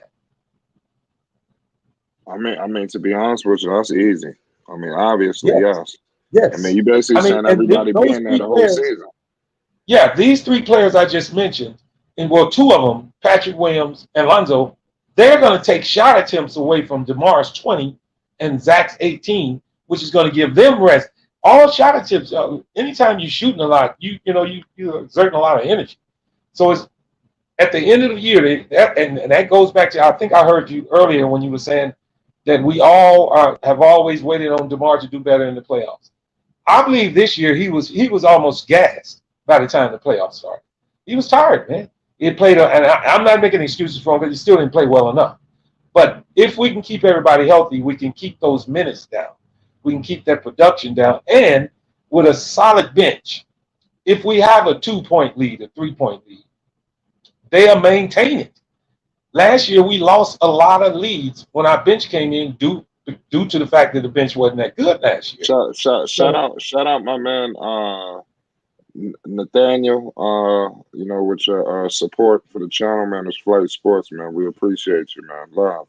I mean, to be honest with you, that's easy. I mean, obviously, Yes. yes. Yes. I mean, you basically saying everybody those being there the whole season. Yeah, these three players I just mentioned, and well, two of them, Patrick Williams and Lonzo, they're going to take shot attempts away from DeMar's 20 and Zach's 18, which is going to give them rest. All shot attempts, anytime you're shooting a lot, you're exerting a lot of energy. So it's at the end of the year, and that goes back to, I think I heard you earlier when you were saying that we all have always waited on DeMar to do better in the playoffs. I believe this year he was almost gassed by the time the playoffs started. He was tired, man. He had played, and I'm not making excuses for him because he still didn't play well enough. But if we can keep everybody healthy, we can keep those minutes down. We can keep that production down. And with a solid bench, if we have a 2-point lead, a 3-point lead, they'll maintain it. Last year, we lost a lot of leads when our bench came in due to the fact that the bench wasn't that good last year. Shout out my man Nathaniel, with your support for the channel, man. It's Flight Sports, man. We appreciate you, man. Love.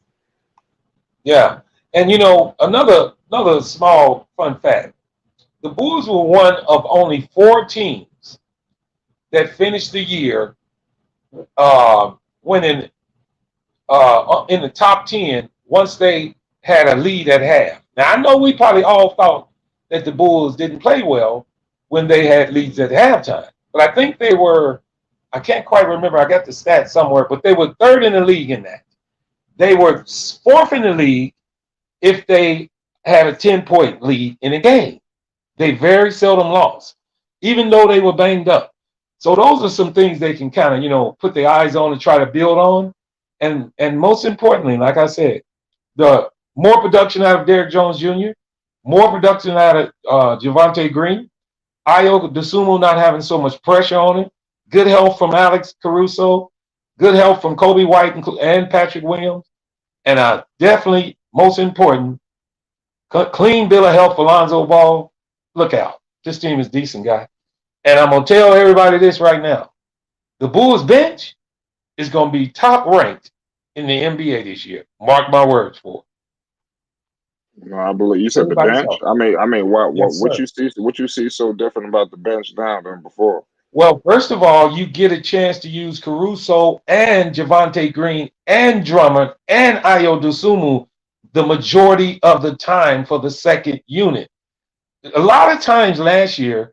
Yeah. And another small fun fact. The Bulls were one of only 4 teams that finished the year winning in the top 10 once they had a lead at half. Now, I know we probably all thought that the Bulls didn't play well when they had leads at halftime. But I think they were, I can't quite remember, I got the stats somewhere, but they were 3rd in the league in that. They were 4th in the league if they had a 10-point lead in a game. They very seldom lost, even though they were banged up. So those are some things they can kind of, put their eyes on and try to build on. And most importantly, like I said, the more production out of Derrick Jones Jr., more production out of Javonte Green, Ayo Dosunmu not having so much pressure on him, good help from Alex Caruso, good help from Kobe White and Patrick Williams, and definitely, most important, clean bill of health for Lonzo Ball. Look out. This team is decent, guy. And I'm going to tell everybody this right now. The Bulls bench is going to be top ranked in the NBA this year. Mark my words for it. No, I believe you said the bench. I mean, what you see so different about the bench now than before? Well, first of all, you get a chance to use Caruso and Javonte Green and Drummond and Ayo Dosunmu the majority of the time for the second unit. A lot of times last year,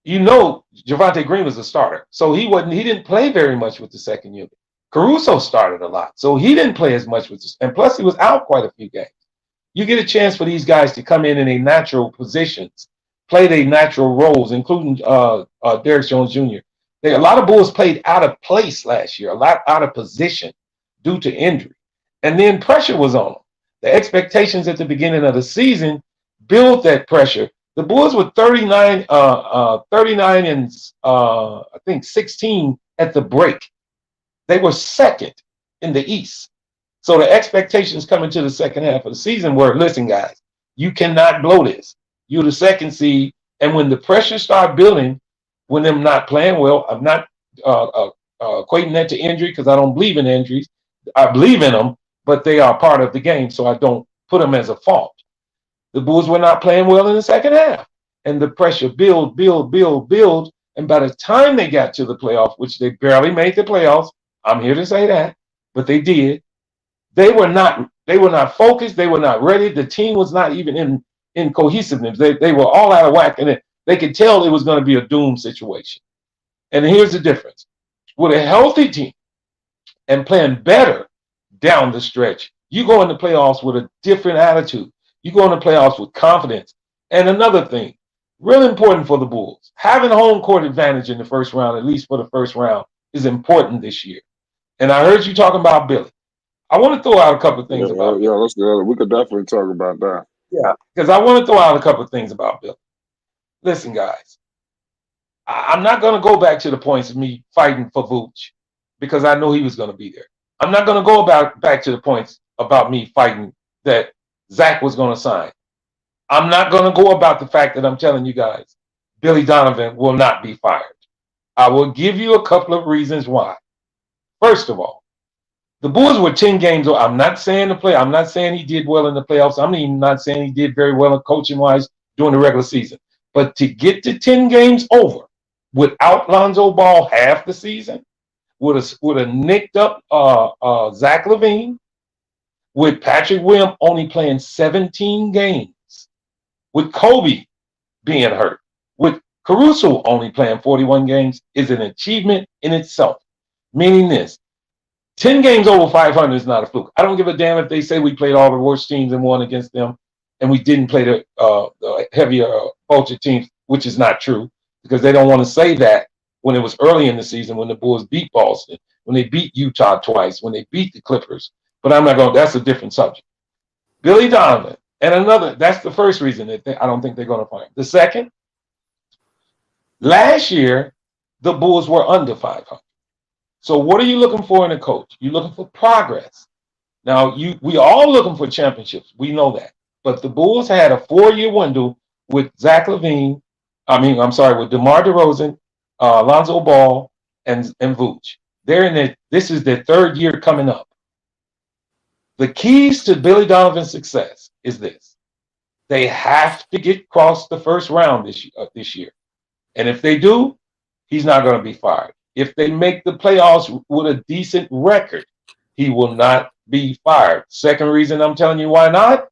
Javonte Green was a starter, so he didn't play very much with the second unit. Caruso started a lot, so he didn't play as much with this, and plus he was out quite a few games. You get a chance for these guys to come in their natural positions, play their natural roles, including Derrick Jones Jr. A lot of Bulls played out of place last year, a lot out of position due to injury. And then pressure was on them. The expectations at the beginning of the season built that pressure. The Bulls were 39 and I think 16 at the break. They were second in the East. So the expectations coming to the second half of the season were, listen, guys, you cannot blow this. You're the second seed. And when the pressure started building, when them not playing well, I'm not equating that to injury because I don't believe in injuries. I believe in them, but they are part of the game, so I don't put them as a fault. The Bulls were not playing well in the second half. And the pressure build. And by the time they got to the playoffs, which they barely made the playoffs, I'm here to say that, but they did. They were not focused. They were not ready. The team was not even in cohesiveness. They were all out of whack, and they could tell it was going to be a doom situation. And here's the difference. With a healthy team and playing better down the stretch, you go into playoffs with a different attitude. You go into playoffs with confidence. And another thing, really important for the Bulls, having home court advantage in the first round, at least for the first round, is important this year. And I heard you talking about Billy. I want to throw out a couple of Yeah, things about yeah. Billy. Let's go. We could definitely talk about that. Yeah, because I want to throw out a couple of things about Billy. Listen, guys, I'm not going to go back to the points of me fighting for Vooch because I know he was going to be there. I'm not going to go back to the points about me fighting that Zach was going to sign. I'm not going to go about the fact that I'm telling you guys Billy Donovan will not be fired. I will give you a couple of reasons why. First of all, the Bulls were 10 games. I'm not saying I'm not saying he did well in the playoffs. I'm even not saying he did very well in coaching wise during the regular season. But to get to 10 games over without Lonzo Ball half the season, with a nicked up Zach LaVine, with Patrick Williams only playing 17 games, with Kobe being hurt, with Caruso only playing 41 games, is an achievement in itself. Meaning this, 10 games over 500 is not a fluke. I don't give a damn if they say we played all the worst teams and won against them, and we didn't play the heavier vulture teams, which is not true, because they don't want to say that when it was early in the season, when the Bulls beat Boston, when they beat Utah twice, when they beat the Clippers. But I'm not going, that's a different subject. Billy Donovan, and another, that's the first reason that I don't think they're going to fire him. The second, last year, the Bulls were under 500. So what are you looking for in a coach? You're looking for progress. Now, we all looking for championships. We know that. But the Bulls had a 4-year window with Zach LaVine. With DeMar DeRozan, Lonzo Ball, and Vooch. This is their third year coming up. The keys to Billy Donovan's success is this. They have to get across the first round this year. And if they do, he's not going to be fired. If they make the playoffs with a decent record, he will not be fired. Second reason I'm telling you why not.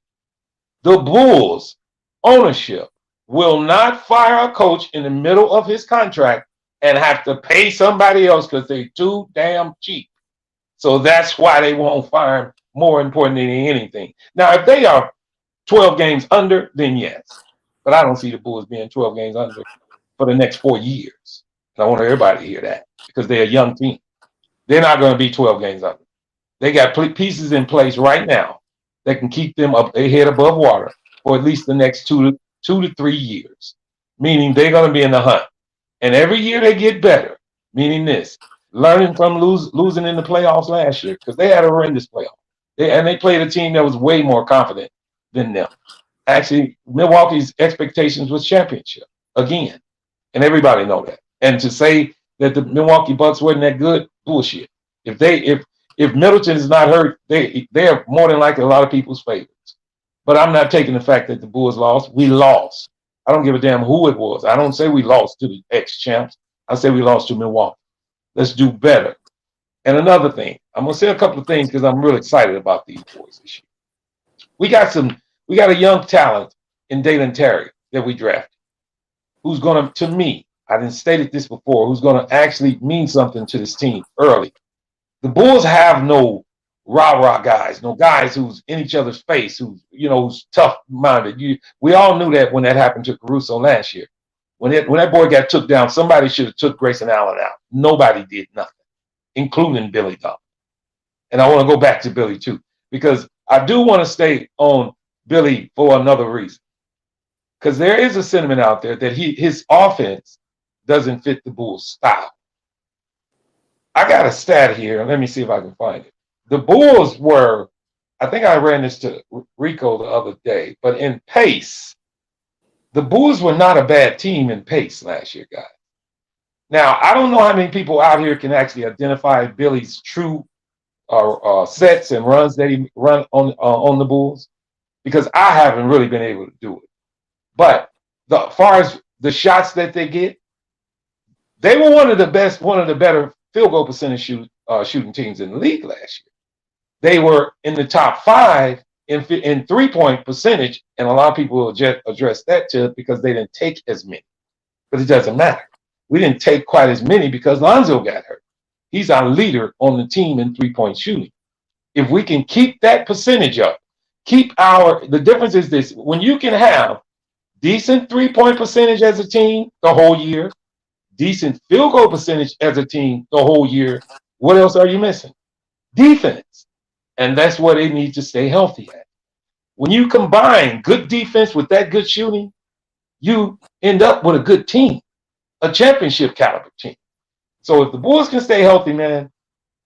The Bulls ownership will not fire a coach in the middle of his contract and have to pay somebody else because they're too damn cheap. So that's why they won't fire him, more important than anything. Now, if they are 12 games under, then yes. But I don't see the Bulls being 12 games under for the next 4 years. And I want everybody to hear that because they're a young team. They're not going to be 12 games under. They got pieces in place right now that can keep them up their head above water for at least the next 2 to 3 years, meaning they're going to be in the hunt. And every year they get better, meaning this, learning from losing in the playoffs last year because they had a horrendous playoff. They played a team that was way more confident than them. Actually, Milwaukee's expectations was championship again, and everybody know that. And to say that the Milwaukee Bucks wasn't that good, bullshit. If Middleton is not hurt, they're more than likely a lot of people's favorites. But I'm not taking the fact that the Bulls lost. We lost. I don't give a damn who it was. I don't say we lost to the ex-champs. I say we lost to Milwaukee. Let's do better. And another thing, I'm gonna say a couple of things because I'm really excited about these boys this year. We got a young talent in Dalen Terry that we drafted, who's gonna, to me, I didn't stated this before, who's gonna actually mean something to this team early. The Bulls have no rah-rah guys, no guys who's in each other's face, who's tough-minded. We all knew that when that happened to Caruso last year. When that boy got took down, somebody should have took Grayson Allen out. Nobody did nothing, including Billy Donovan. And I want to go back to Billy too, because I do want to stay on Billy for another reason. Because there is a sentiment out there that his offense doesn't fit the Bulls' style. I got a stat here. Let me see if I can find it. The Bulls were, I think I ran this to Rico the other day, but in pace, the Bulls were not a bad team in pace last year, guys. Now, I don't know how many people out here can actually identify Billy's true sets and runs that he run on the Bulls, because I haven't really been able to do it. But as far as the shots that they get, they were one of the better field goal percentage shooting teams in the league last year. They were in the top 5 in three-point percentage, and a lot of people will address that too because they didn't take as many. But it doesn't matter. We didn't take quite as many because Lonzo got hurt. He's our leader on the team in three-point shooting. If we can keep that percentage up, the difference is this: when you can have decent three-point percentage as a team the whole year, decent field goal percentage as a team the whole year, what else are you missing? Defense. And that's where they need to stay healthy at. When you combine good defense with that good shooting, you end up with a good team, a championship caliber team. So if the Bulls can stay healthy, man,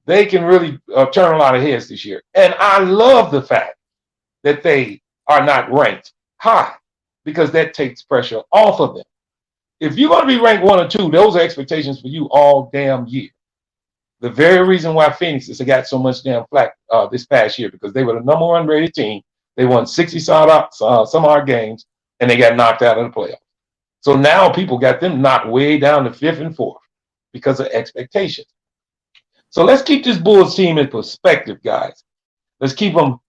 they can really turn a lot of heads this year. And I love the fact that they are not ranked high because that takes pressure off of them. If you're going to be ranked 1 or 2, those are expectations for you all damn year. The very reason why Phoenix has got so much damn flack this past year, because they were the number 1 rated team. They won 60 some odd games, and they got knocked out of the playoffs. So now people got them knocked way down to 5th and 4th because of expectations. So let's keep this Bulls team in perspective, guys. Let's keep them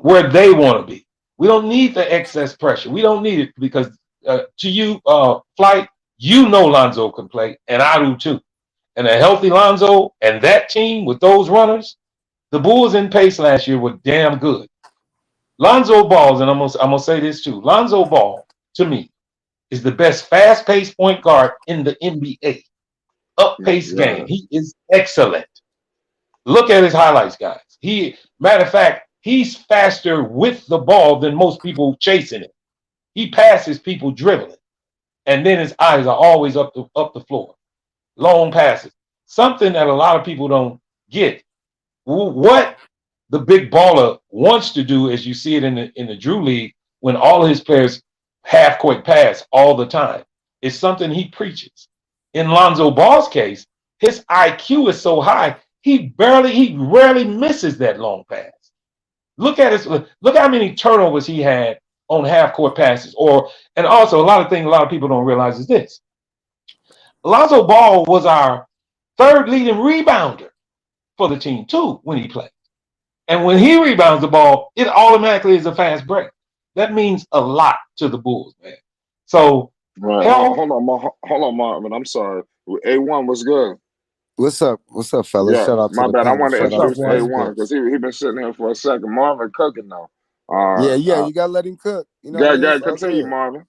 where they want to be. We don't need the excess pressure. We don't need it because to you, Flight, you know Lonzo can play, and I do too. And a healthy Lonzo and that team with those runners, the Bulls in pace last year were damn good. Lonzo Ball, and I'm gonna say this too. Lonzo Ball, to me, is the best fast-paced point guard in the NBA. Up-paced game. He is excellent. Look at his highlights, guys. Matter of fact, he's faster with the ball than most people chasing it. He passes people dribbling, and then his eyes are always up the floor. Long passes, something that a lot of people don't get. What the big baller wants to do, as you see it in the Drew League, when all of his players half-court pass all the time, is something he preaches. In Lonzo Ball's case, his IQ is so high, he rarely misses that long pass. Look how many turnovers he had on half-court passes. And also a lot of people don't realize is this. Lonzo Ball was our 3rd leading rebounder for the team too when he played. And when he rebounds the ball, it automatically is a fast break. That means a lot to the Bulls, man. So right. Hold on, Marvin. I'm sorry. A1 was good. What's up, fellas? Yeah, shout out my to bad. the I want to introduce panel. A1 because he been sitting here for a second. Marvin cooking now. Yeah, you gotta let him cook. You know, gotta continue, Marvin.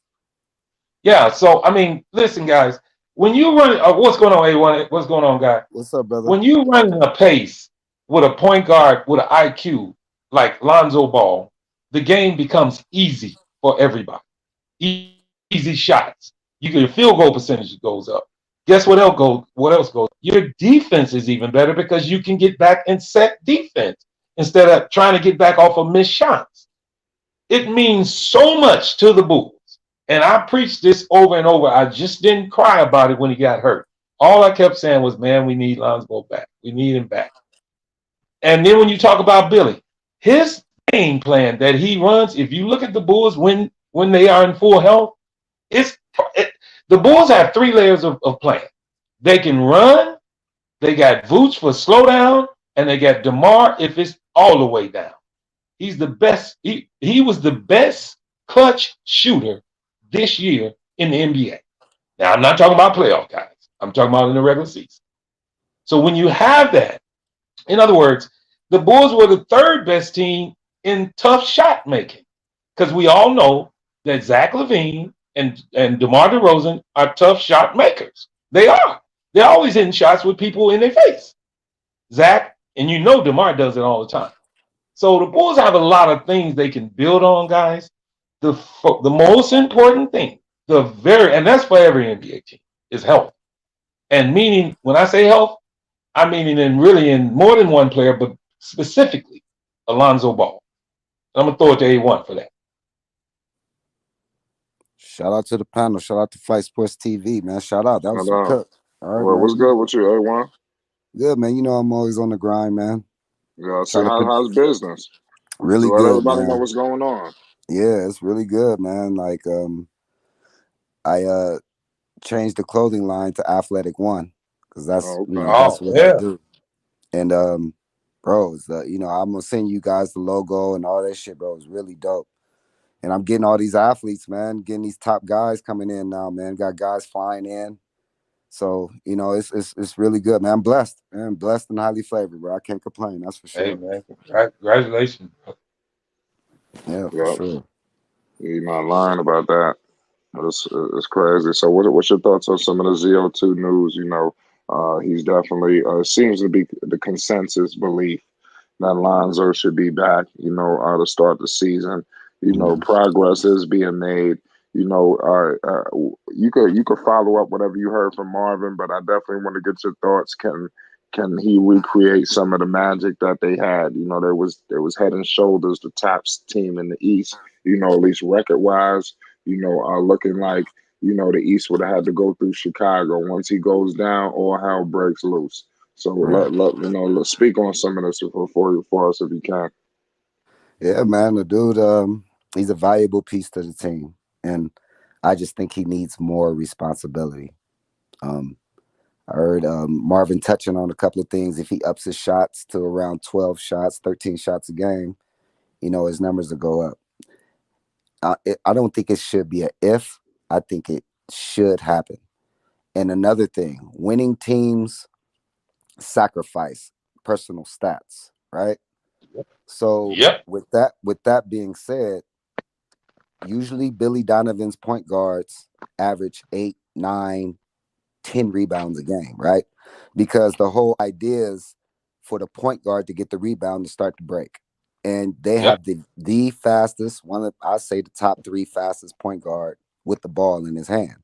Yeah, so I mean, listen, guys. When you run, what's going on, A1? What's going on, guy? What's up, brother? When you run a pace with a point guard with an IQ like Lonzo Ball, the game becomes easy for everybody. Easy shots. Your field goal percentage goes up. Guess what else goes? Your defense is even better because you can get back and set defense instead of trying to get back off of missed shots. It means so much to the Bulls. And I preached this over and over. I just didn't cry about it when he got hurt. All I kept saying was, man, we need Lonzo back. We need him back. And then when you talk about Billy, his game plan that he runs, if you look at the Bulls when they are in full health, the Bulls have 3 layers of plan. They can run, they got Vooch for slowdown, and they got DeMar if it's all the way down. He's the best. He was the best clutch shooter this year in the NBA. Now, I'm not talking about playoff guys. I'm talking about in the regular season. So when you have that, in other words, the Bulls were the 3rd best team in tough shot making because we all know that Zach LaVine and DeMar DeRozan are tough shot makers. They are. They're always hitting shots with people in their face. Zach, and you know DeMar does it all the time. So the Bulls have a lot of things they can build on, guys. The most important thing, and that's for every NBA team, is health. And meaning, when I say health, I mean in more than one player, but specifically Lonzo Ball. I'm going to throw it to A1 for that. Shout out to the panel. Shout out to Fight Sports TV, man. Shout out. That was some cook. All right, what's good with you, A1? Good, man. You know I'm always on the grind, man. Yeah, so how's business? Really good, everybody man. know what's going on. Yeah, it's really good, man. Like, I changed the clothing line to Athletic One because that's that's what I do. And bro, it's I'm gonna send you guys the logo and all that shit, bro. It's really dope. And I'm getting all these athletes, man, getting these top guys coming in now, man. Got guys flying in. So, it's really good, man. I'm blessed, man. Blessed and highly flavored, bro. I can't complain. That's for sure. Hey, man. Congratulations, bro. Yeah, for sure. You're not lying about that. It's crazy. So what's your thoughts on some of the ZO2 news? He's definitely seems to be the consensus belief that Lonzo should be back, to start the season. Mm-hmm. Progress is being made. You could follow up whatever you heard from Marvin, but I definitely want to get your thoughts. Can he recreate some of the magic that they had? There was head and shoulders the top team in the East. At least record wise. Looking like the East would have had to go through Chicago. Once he goes down, all hell breaks loose. So Right. let's speak on some of this for us if you can. Yeah, man. The dude, he's a valuable piece to the team, and I just think he needs more responsibility. Um, I heard Marvin touching on a couple of things. If he ups his shots to around 12 shots, 13 shots a game, his numbers will go up. I don't think it should be a if. I think it should happen. And another thing, winning teams sacrifice personal stats, right? So Yep. with that being said, usually Billy Donovan's point guards average 8, 9, 10 rebounds a game, right? Because the whole idea is for the point guard to get the rebound to start the break. And they Yep. have the fastest, one of I say the top 3 fastest point guard with the ball in his hand.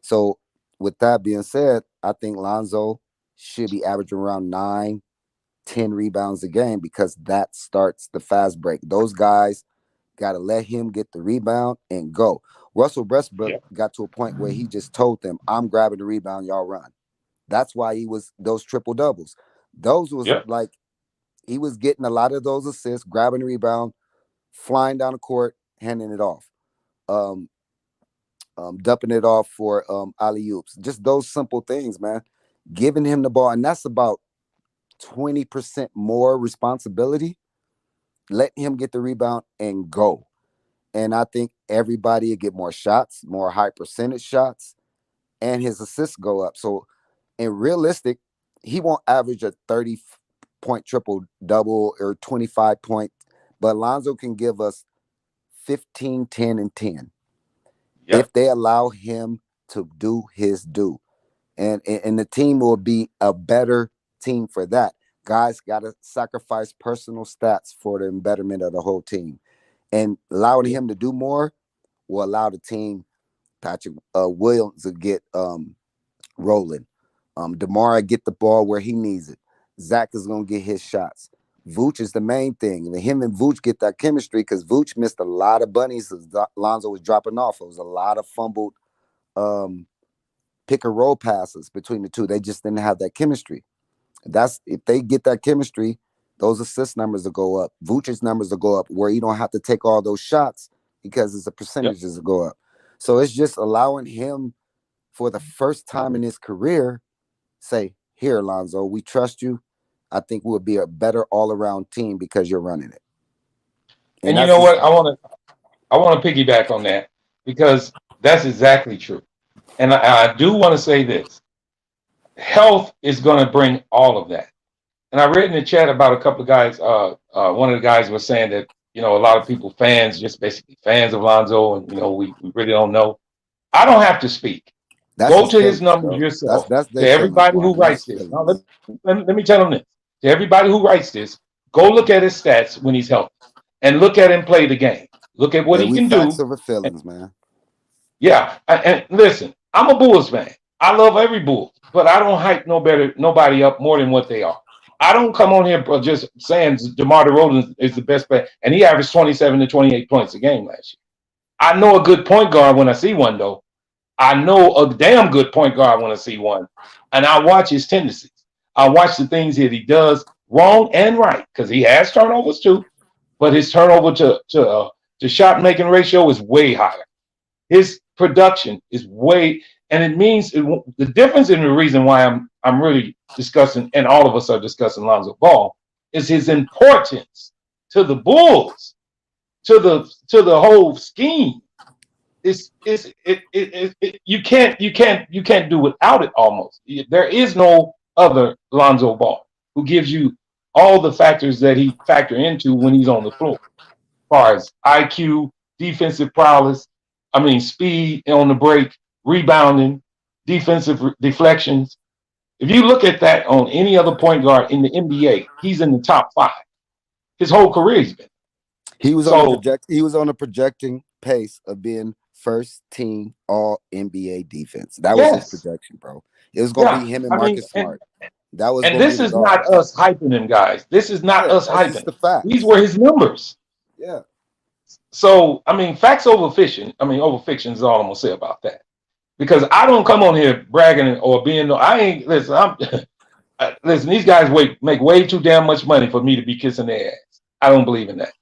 So with that being said, I think Lonzo should be averaging around 9, 10 rebounds a game because that starts the fast break. Those guys got to let him get the rebound and go. Russell Westbrook Yep. got to a point where he just told them, I'm grabbing the rebound, y'all run. That's why he was those triple doubles. Those was Yep. like he was getting a lot of those assists, grabbing the rebound, flying down the court, handing it off, um, dumping it off for alley oops. Just those simple things, man. Giving him the ball, and that's about 20% more responsibility. Let him get the rebound and go. And I think everybody will get more shots, more high percentage shots, and his assists go up. So, in realistic, he won't average a 30-point triple double or 25 point, but Lonzo can give us 15, 10, and 10 Yep. if they allow him to do his due. And the team will be a better team for that. Guys got to sacrifice personal stats for the betterment of the whole team. And allowing him to do more will allow the team, Patrick Williams, to get rolling. DeMar get the ball where he needs it. Zach is going to get his shots. Vooch is the main thing. And him and Vooch get that chemistry because Vooch missed a lot of bunnies as Lonzo was dropping off. It was a lot of fumbled pick and roll passes between the two. They just didn't have that chemistry. That's if they get that chemistry, those assist numbers will go up. Vooch's numbers will go up where you don't have to take all those shots because the percentages will go up. So it's just allowing him for the first time in his career, say, here, Lonzo, we trust you. I think we'll be a better all-around team because you're running it. And you know what? I want to piggyback on that because that's exactly true. And I do want to say this. Health is going to bring all of that. And I read in the chat about a couple of guys. One of the guys was saying that, a lot of people, fans, just basically fans of Lonzo, and, we really don't know. I don't have to speak. Go to his numbers yourself. That's to everybody who writes this. Now, let me tell them this. To everybody who writes this, go look at his stats when he's healthy and look at him play the game. Look at what he can do. Facts over feelings, man. Yeah. And listen, I'm a Bulls fan. I love every Bulls, but I don't hype nobody up more than what they are. I don't come on here just saying DeMar DeRozan is the best player, and he averaged 27 to 28 points a game last year. I know a good point guard when I see one, though. I know a damn good point guard when I see one, and I watch his tendencies. I watch the things that he does wrong and right because he has turnovers too, but his turnover to shot making ratio is way higher. His production is way, and it means the difference in the reason why I'm really discussing, and all of us are discussing Lonzo Ball, is his importance to the Bulls, to the whole scheme. You can't do without it almost. There is no other Lonzo Ball who gives you all the factors that he factor into when he's on the floor, as far as IQ, defensive prowess, speed on the break, rebounding, defensive deflections. If you look at that on any other point guard in the NBA, he's in the top 5. his whole career he's been. He was on a projecting pace of being first team All NBA defense. That was his projection, bro. It was gonna be him and Marcus Smart. That was. And this is not us hyping him, guys. This is not us hyping. Just the facts. These were his numbers. Yeah. So I mean, facts over fiction. I mean, over fiction is all I'm gonna say about that. Because I don't come on here bragging or being. I ain't listen. Listen. These guys make way too damn much money for me to be kissing their ass. I don't believe in that.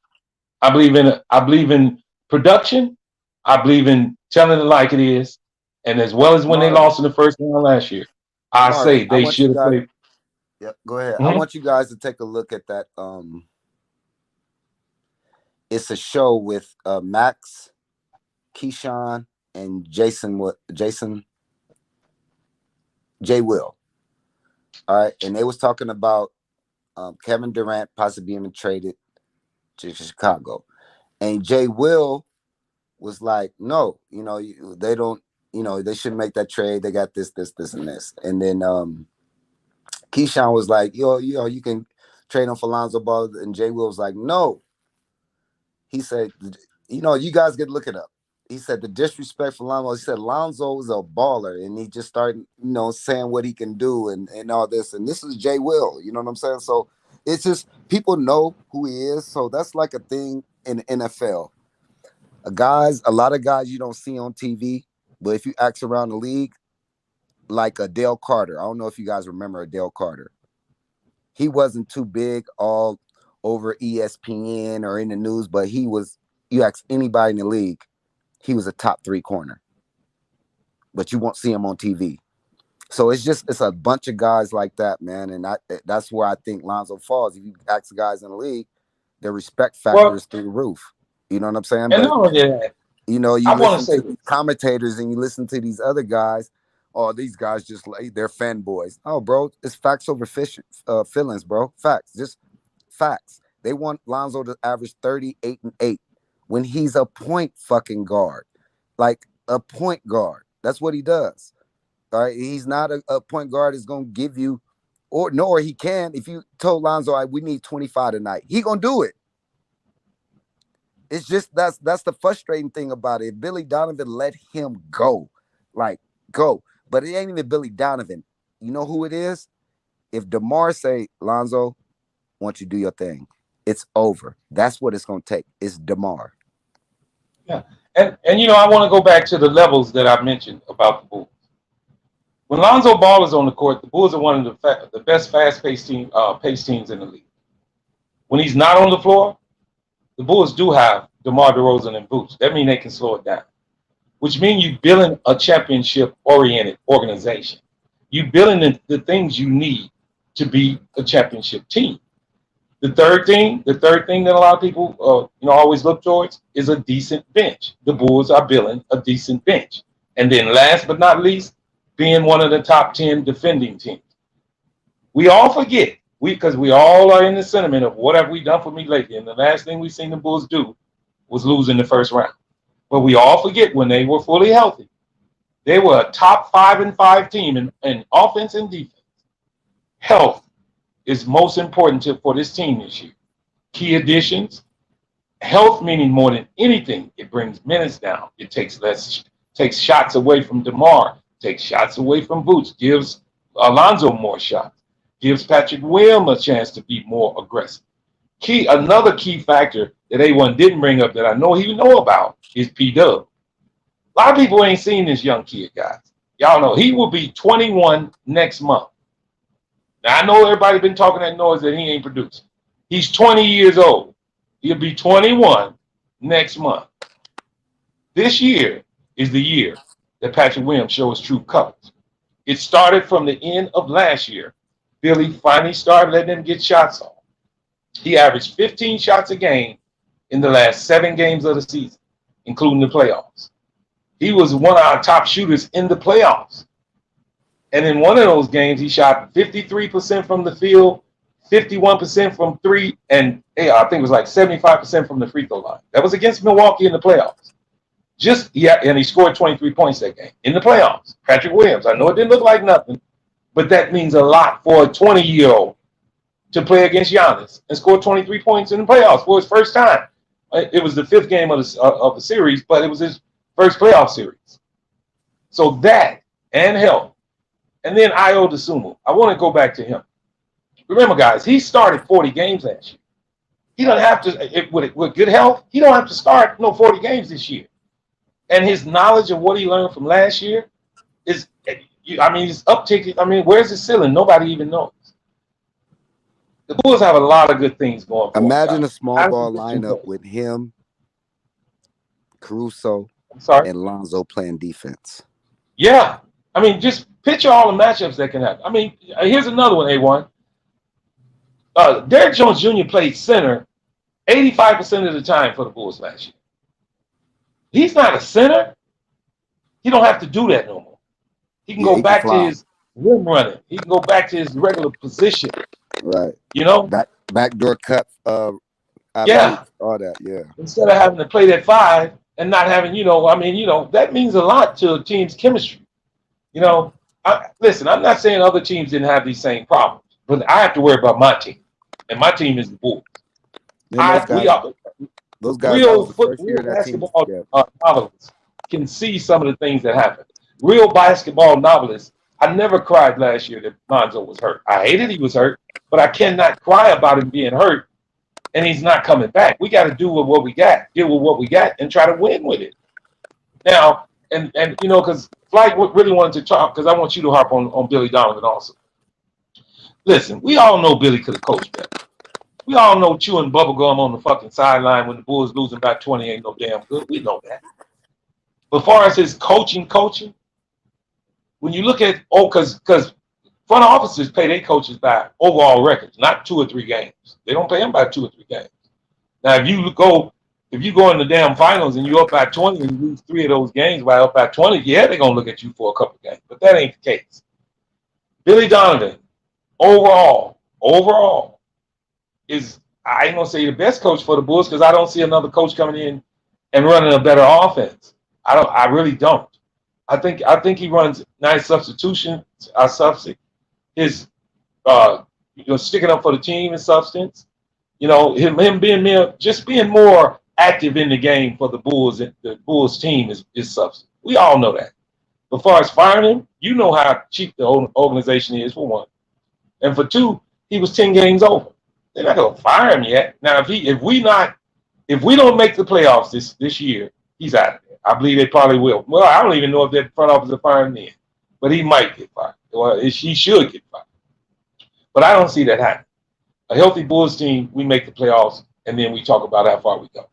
I believe in production. I believe in telling it like it is. And as well as when they lost in the first round last year, I say they should have played. Yep, go ahead. I want you guys to take a look at that. It's a show with Max, Keyshawn, and Jay Will. All right. And they was talking about Kevin Durant possibly being traded to Chicago. And Jay Will was like, no, they don't, they shouldn't make that trade. They got this, and this. And then Keyshawn was like, you can trade him for Lonzo Ball. And Jay Will was like, no. He said, you guys get look it up. He said the disrespect for Lonzo. He said Lonzo is a baller, and he just started, saying what he can do and all this. And this is Jay Will. You know what I'm saying? So it's just people know who he is. So that's like a thing in the NFL. A lot of guys you don't see on TV, but if you ask around the league, like a Dale Carter. I don't know if you guys remember a Dale Carter. He wasn't too big all over ESPN or in the news, but he was, you ask anybody in the league, he was a top 3 corner. But you won't see him on TV. So it's a bunch of guys like that, man. And that's where I think Lonzo falls. If you ask the guys in the league, their respect factor is through the roof. You know what I'm saying? You listen to commentators and you listen to these other guys. Oh, these guys they're fanboys. Oh, bro, it's facts over feelings, bro. Facts, just facts. They want Lonzo to average 38 and 8 when he's a point fucking guard, like a point guard. That's what he does. All right, he's not a point guard is gonna give you, nor he can. If you told Lonzo, we need 25 tonight, he gonna do it. It's just that's the frustrating thing about it. If Billy Donovan let him go. But it ain't even Billy Donovan. You know who it is? If DeMar say, Lonzo, I want you to do your thing, it's over. That's what it's going to take. It's DeMar. Yeah. And I want to go back to the levels that I mentioned about the Bulls. When Lonzo Ball is on the court, the Bulls are one of the best fast-paced teams in the league. When he's not on the floor, the Bulls do have DeMar DeRozan and Boots. That means they can slow it down, which means you're building a championship-oriented organization. You're building the things you need to be a championship team. The third thing that a lot of people always look towards is a decent bench. The Bulls are building a decent bench. And then last but not least, being one of the top 10 defending teams. We all forget, because we all are in the sentiment of what have we done for me lately. And the last thing we've seen the Bulls do was lose in the first round. But we all forget when they were fully healthy, they were a top 5-5 team in offense and defense. Health is most important for this team this year. Key additions, health meaning more than anything, it brings minutes down. It takes shots away from DeMar, takes shots away from Boots, gives Alonzo more shots, gives Patrick Williams a chance to be more aggressive. Another key factor that A1 didn't bring up that I know he know about is P-Dub. A lot of people ain't seen this young kid, guys. Y'all know he will be 21 next month. Now, I know everybody been talking that noise that he ain't producing. He's 20 years old. He'll be 21 next month. This year is the year that Patrick Williams shows true colors. It started from the end of last year. Billy finally started letting him get shots off. He averaged 15 shots a game in the last 7 games of the season, including the playoffs. He was one of our top shooters in the playoffs. And in one of those games, he shot 53% from the field, 51% from 3, and I think it was like 75% from the free throw line. That was against Milwaukee in the playoffs. And he scored 23 points that game in the playoffs. Patrick Williams. I know it didn't look like nothing, but that means a lot for a 20-year-old to play against Giannis and score 23 points in the playoffs for his first time. It was the 5th game of the series, but it was his first playoff series. So that and health. And then Ayo DeSumo. I want to go back to him. Remember, guys, he started 40 games last year. He doesn't have to, with good health, he don't have to start 40 games this year. And his knowledge of what he learned from last year is, he's upticking. Where's his ceiling? Nobody even knows. The Bulls have a lot of good things going for Imagine them, a small ball lineup with him, Caruso, and Lonzo playing defense. Yeah. Just picture all the matchups that can happen. Here's another one, A1. Derrick Jones Jr. played center 85% of the time for the Bulls last year. He's not a center. He don't have to do that no more. He can go back to his rim running. He can go back to his regular position. Right. Backdoor cut. All that. Yeah. Instead of having to play that 5 and not having, that means a lot to a team's chemistry. Listen, I'm not saying other teams didn't have these same problems, but I have to worry about my team, and my team is the Bulls. Those guys, real basketball novelists can see some of the things that happen. Real basketball novelists. I never cried last year that Lonzo was hurt. I hated he was hurt, but I cannot cry about him being hurt and he's not coming back. We got to do with what we got, deal with what we got, and try to win with it. Now, and because Flight really wanted to talk, because I want you to harp on Billy Donovan also. Listen, we all know Billy could have coached better. We all know chewing bubblegum on the fucking sideline when the Bulls losing by 20 ain't no damn good. We know that. But as far as his coaching, when you look at, because front offices pay their coaches by overall records, not 2 or 3 games. They don't pay them by 2 or 3 games. Now, if you go in the damn finals and you're up by 20 and you lose 3 of those games by up by 20, yeah, they're going to look at you for a couple games. But that ain't the case. Billy Donovan, overall, is, I ain't going to say the best coach for the Bulls because I don't see another coach coming in and running a better offense. I really don't. I think he runs nice substitution. His sticking up for the team is substance. Him being more active in the game for the Bulls. The Bulls team is substance. We all know that. But as far as firing him, you know how cheap the organization is, for one, and for 2, he was 10 games over. They're not gonna fire him yet. Now, if we don't make the playoffs this year, he's out of there. I believe they probably will. Well, I don't even know if that front office will fire him then, but he might get fired. Well, he should get fired. But I don't see that happening. A healthy Bulls team, we make the playoffs, and then we talk about how far we go.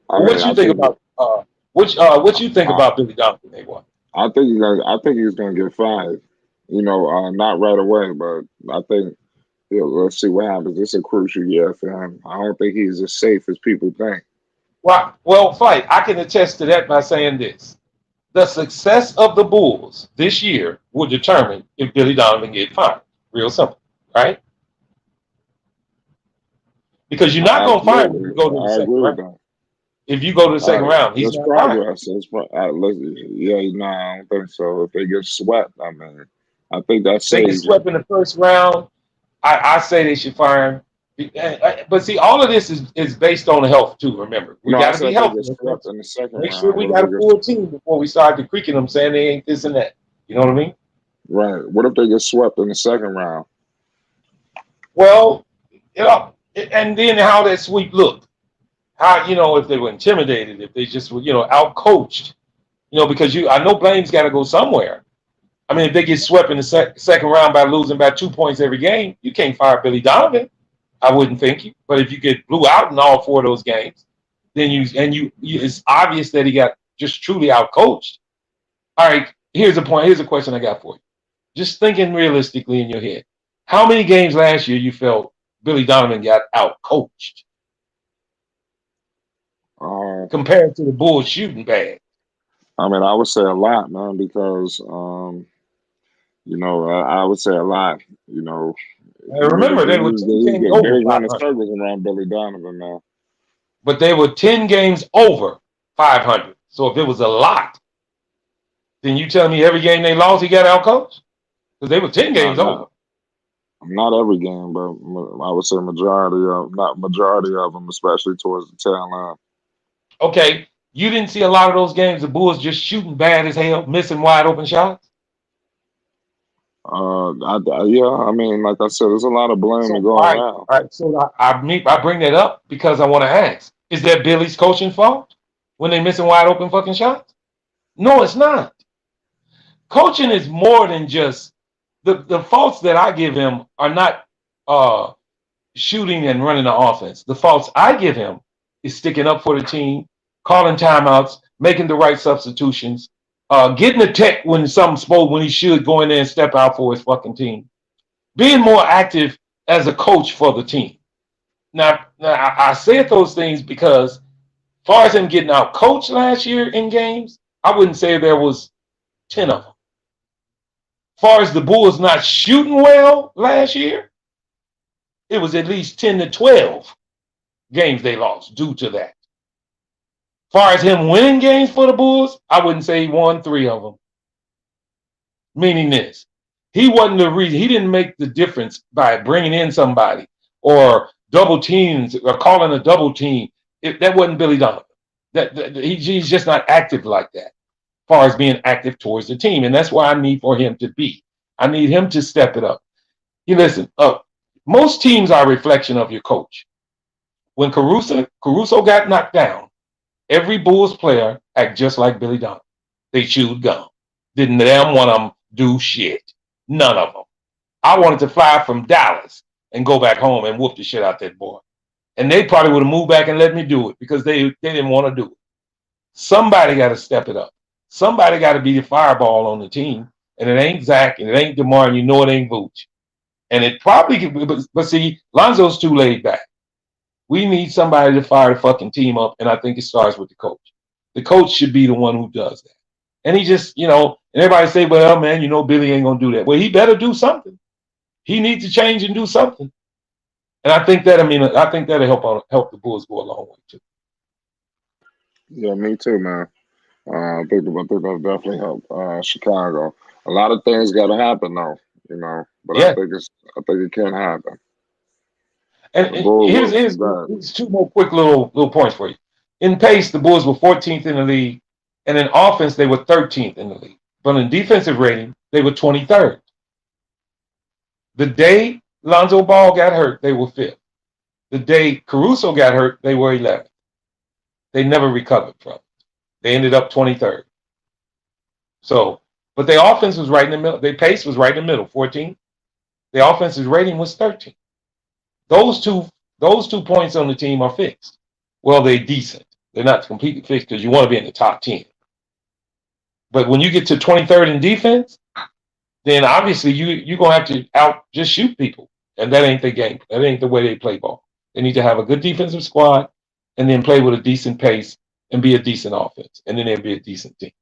What you think about Billy Donovan? I think he's gonna get fired. Not right away, but I think let's see what happens. It's a crucial year for him. I don't think he's as safe as people think. Well, Fight, I can attest to that by saying this. The success of the Bulls this year will determine if Billy Donovan gets fired. Real simple, right? Because you're not going to fire him if you go to the second round. If you go to the second round, he's not progress. I don't think so. If they get swept, I think that's they get swept in the first round. I say they should fire him. But see, all of this is based on the health too. Remember, we got to be healthy. Make sure we got a full team before we start to creaking them, saying they ain't this and that. You know what I mean? Right. What if they get swept in the second round? Well, and then how that sweep looked. How if they were intimidated, if they just were out coached, because I know blame's got to go somewhere. If they get swept in the second round by losing by 2 points every game, you can't fire Billy Donovan. I wouldn't think you. But if you get blew out in all 4 of those games, then it's obvious that he got just truly out coached. All right, here's a point. Here's a question I got for you. Just thinking realistically in your head, how many games last year you felt Billy Donovan got out coached compared to the Bulls shooting bad? I would say a lot, man, because I would say a lot. Remember, they were 10 games over 500. Circles around Billy Donovan now. But they were 10 games over 500. So if it was a lot, then you tell me every game they lost, he got out coached? Because they were 10 games over. Not every game, but I would say not majority of them, especially towards the tail end. Okay, you didn't see a lot of those games. The Bulls just shooting bad as hell, missing wide open shots. Yeah, I mean, like I said, there's a lot of blame to So go all around. right. So I bring that up because I want to ask: is that Billy's coaching fault when they missing wide open fucking shots? No, it's not. Coaching is more than just the faults that I give him are not uh shooting and running the offense. The faults I give him is sticking up for the team, calling timeouts, making the right substitutions, getting the tech when something's supposed when he should go in there and step out for his fucking team, being more active as a coach for the team. Now I said those things because, as far as him getting out coached last year in games, I wouldn't say there was 10 of them. As far as the Bulls not shooting well last year, it was at least 10 to 12 games they lost due to that. As far as him winning games for the Bulls, I wouldn't say he won 3 of them. Meaning this, he wasn't the reason. He didn't make the difference by bringing in somebody or double teams or calling a double team. That wasn't Billy Donovan. He's just not active like that. As far as being active towards the team, and that's why I need for him to be. I need him to step it up. You listen. Most teams are a reflection of your coach. When Caruso got knocked down, every Bulls player act just like Billy Donovan. They chewed gum. Didn't them want them do shit. None of them. I wanted to fly from Dallas and go back home and whoop the shit out that boy. And they probably would have moved back and let me do it because they didn't want to do it. Somebody got to step it up. Somebody got to be the fireball on the team. And it ain't Zach and it ain't DeMar and you know it ain't Vooch. And it probably, but see, Lonzo's too laid back. We need somebody to fire the fucking team up, and I think it starts with the coach. The coach should be the one who does that. And he just, and everybody say, well, man, Billy ain't going to do that. Well, he better do something. He needs to change and do something. And I think that'll help the Bulls go a long way, too. Yeah, me too, man. I think that'll definitely help Chicago. A lot of things got to happen, though, but Yeah. I think it can happen. And here's 2 more quick little points for you. In pace, the Bulls were 14th in the league, and in offense, they were 13th in the league. But in defensive rating, they were 23rd. The day Lonzo Ball got hurt, they were 5th. The day Caruso got hurt, they were 11th. They never recovered from it. They ended up 23rd. So, but their offense was right in the middle. Their pace was right in the middle, 14th. Their offensive rating was 13th. Those two points on the team are fixed. Well, they're decent. They're not completely fixed because you want to be in the top 10. But when you get to 23rd in defense, then obviously you're going to have to just shoot people. And that ain't the game. That ain't the way they play ball. They need to have a good defensive squad and then play with a decent pace and be a decent offense. And then they'll be a decent team.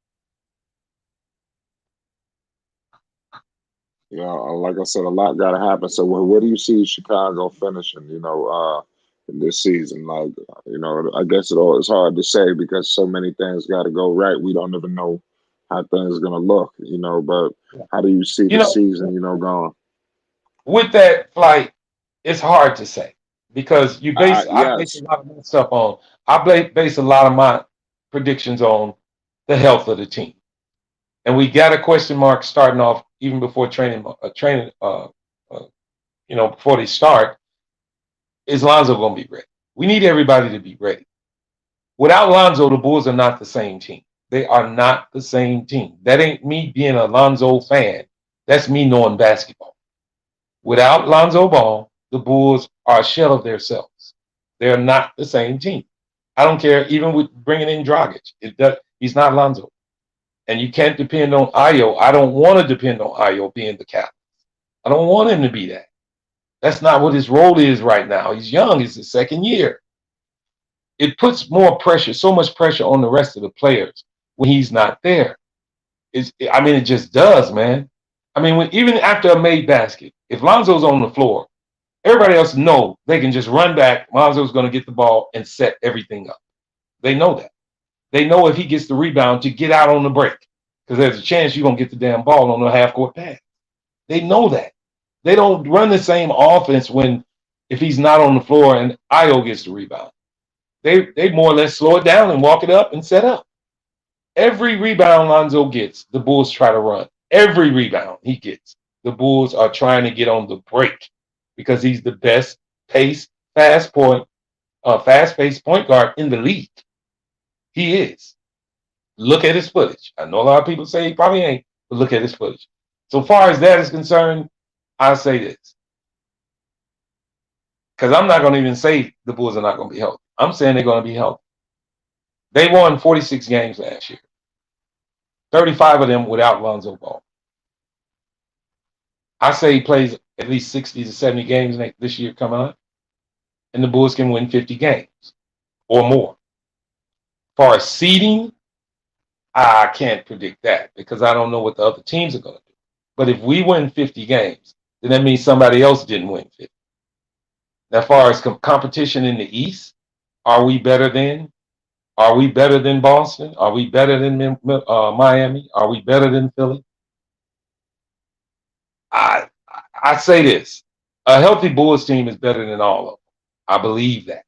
Yeah, like I said, a lot got to happen. So where do you see Chicago finishing, in this season? Like, I guess it's hard to say because so many things got to go right. We don't even know how things are going to look, but how do you see the season, going? With that, it's hard to say because I base a lot of my stuff on, base a lot of my predictions on the health of the team. And we got a question mark starting off even before training, before they start. Is Lonzo going to be ready? We need everybody to be ready. Without Lonzo, the Bulls are not the same team. They are not the same team. That ain't me being a Lonzo fan. That's me knowing basketball. Without Lonzo Ball, the Bulls are a shell of themselves. They're not the same team. I don't care, even with bringing in Dragic. He's not Lonzo. And you can't depend on Ayo. I don't want to depend on Ayo being the captain. I don't want him to be that. That's not what his role is right now. He's young. It's his 2nd year. It puts more pressure, so much pressure on the rest of the players when he's not there. It just does, man. Even after a made basket, if Lonzo's on the floor, everybody else knows they can just run back. Lonzo's going to get the ball and set everything up. They know that. They know if he gets the rebound to get out on the break because there's a chance you're going to get the damn ball on the half-court pass. They know that. They don't run the same offense if he's not on the floor and Io gets the rebound. They more or less slow it down and walk it up and set up. Every rebound Lonzo gets, the Bulls try to run. Every rebound he gets, the Bulls are trying to get on the break because he's the best pace, fast-paced point guard in the league. He is. Look at his footage. I know a lot of people say he probably ain't, but look at his footage. So far as that is concerned, I'll say this. Because I'm not going to even say the Bulls are not going to be healthy. I'm saying they're going to be healthy. They won 46 games last year. 35 of them without Lonzo Ball. I say he plays at least 60 to 70 games this year coming up, and the Bulls can win 50 games or more. As far as seeding, I can't predict that because I don't know what the other teams are going to do. But if we win 50 games, then that means somebody else didn't win 50. Now, as far as competition in the East, are we better than? Are we better than Boston? Are we better than Miami? Are we better than Philly? I say this. A healthy Bulls team is better than all of them. I believe that.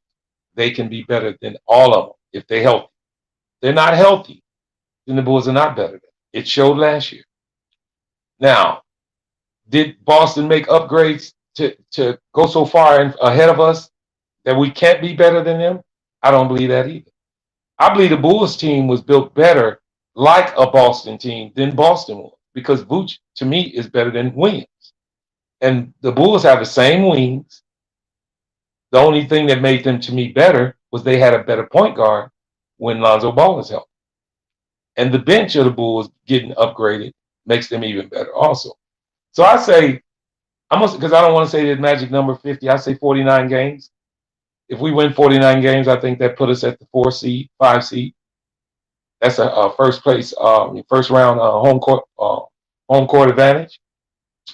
They can be better than all of them if they're healthy. They're not healthy, then the Bulls are not better than them. It showed last year. Now, did Boston make upgrades to go so far ahead of us that we can't be better than them? I don't believe that either. I believe the Bulls team was built better like a Boston team than Boston was because Vooch, to me, is better than Williams. And the Bulls have the same wings. The only thing that made them, to me, better was they had a better point guard when Lonzo Ball was healthy. And the bench of the Bulls getting upgraded makes them even better also. So I say, because I don't want to say that magic number 50, I say 49 games. If we win 49 games, I think that put us at the 5 seed. That's a first place, first round home court advantage.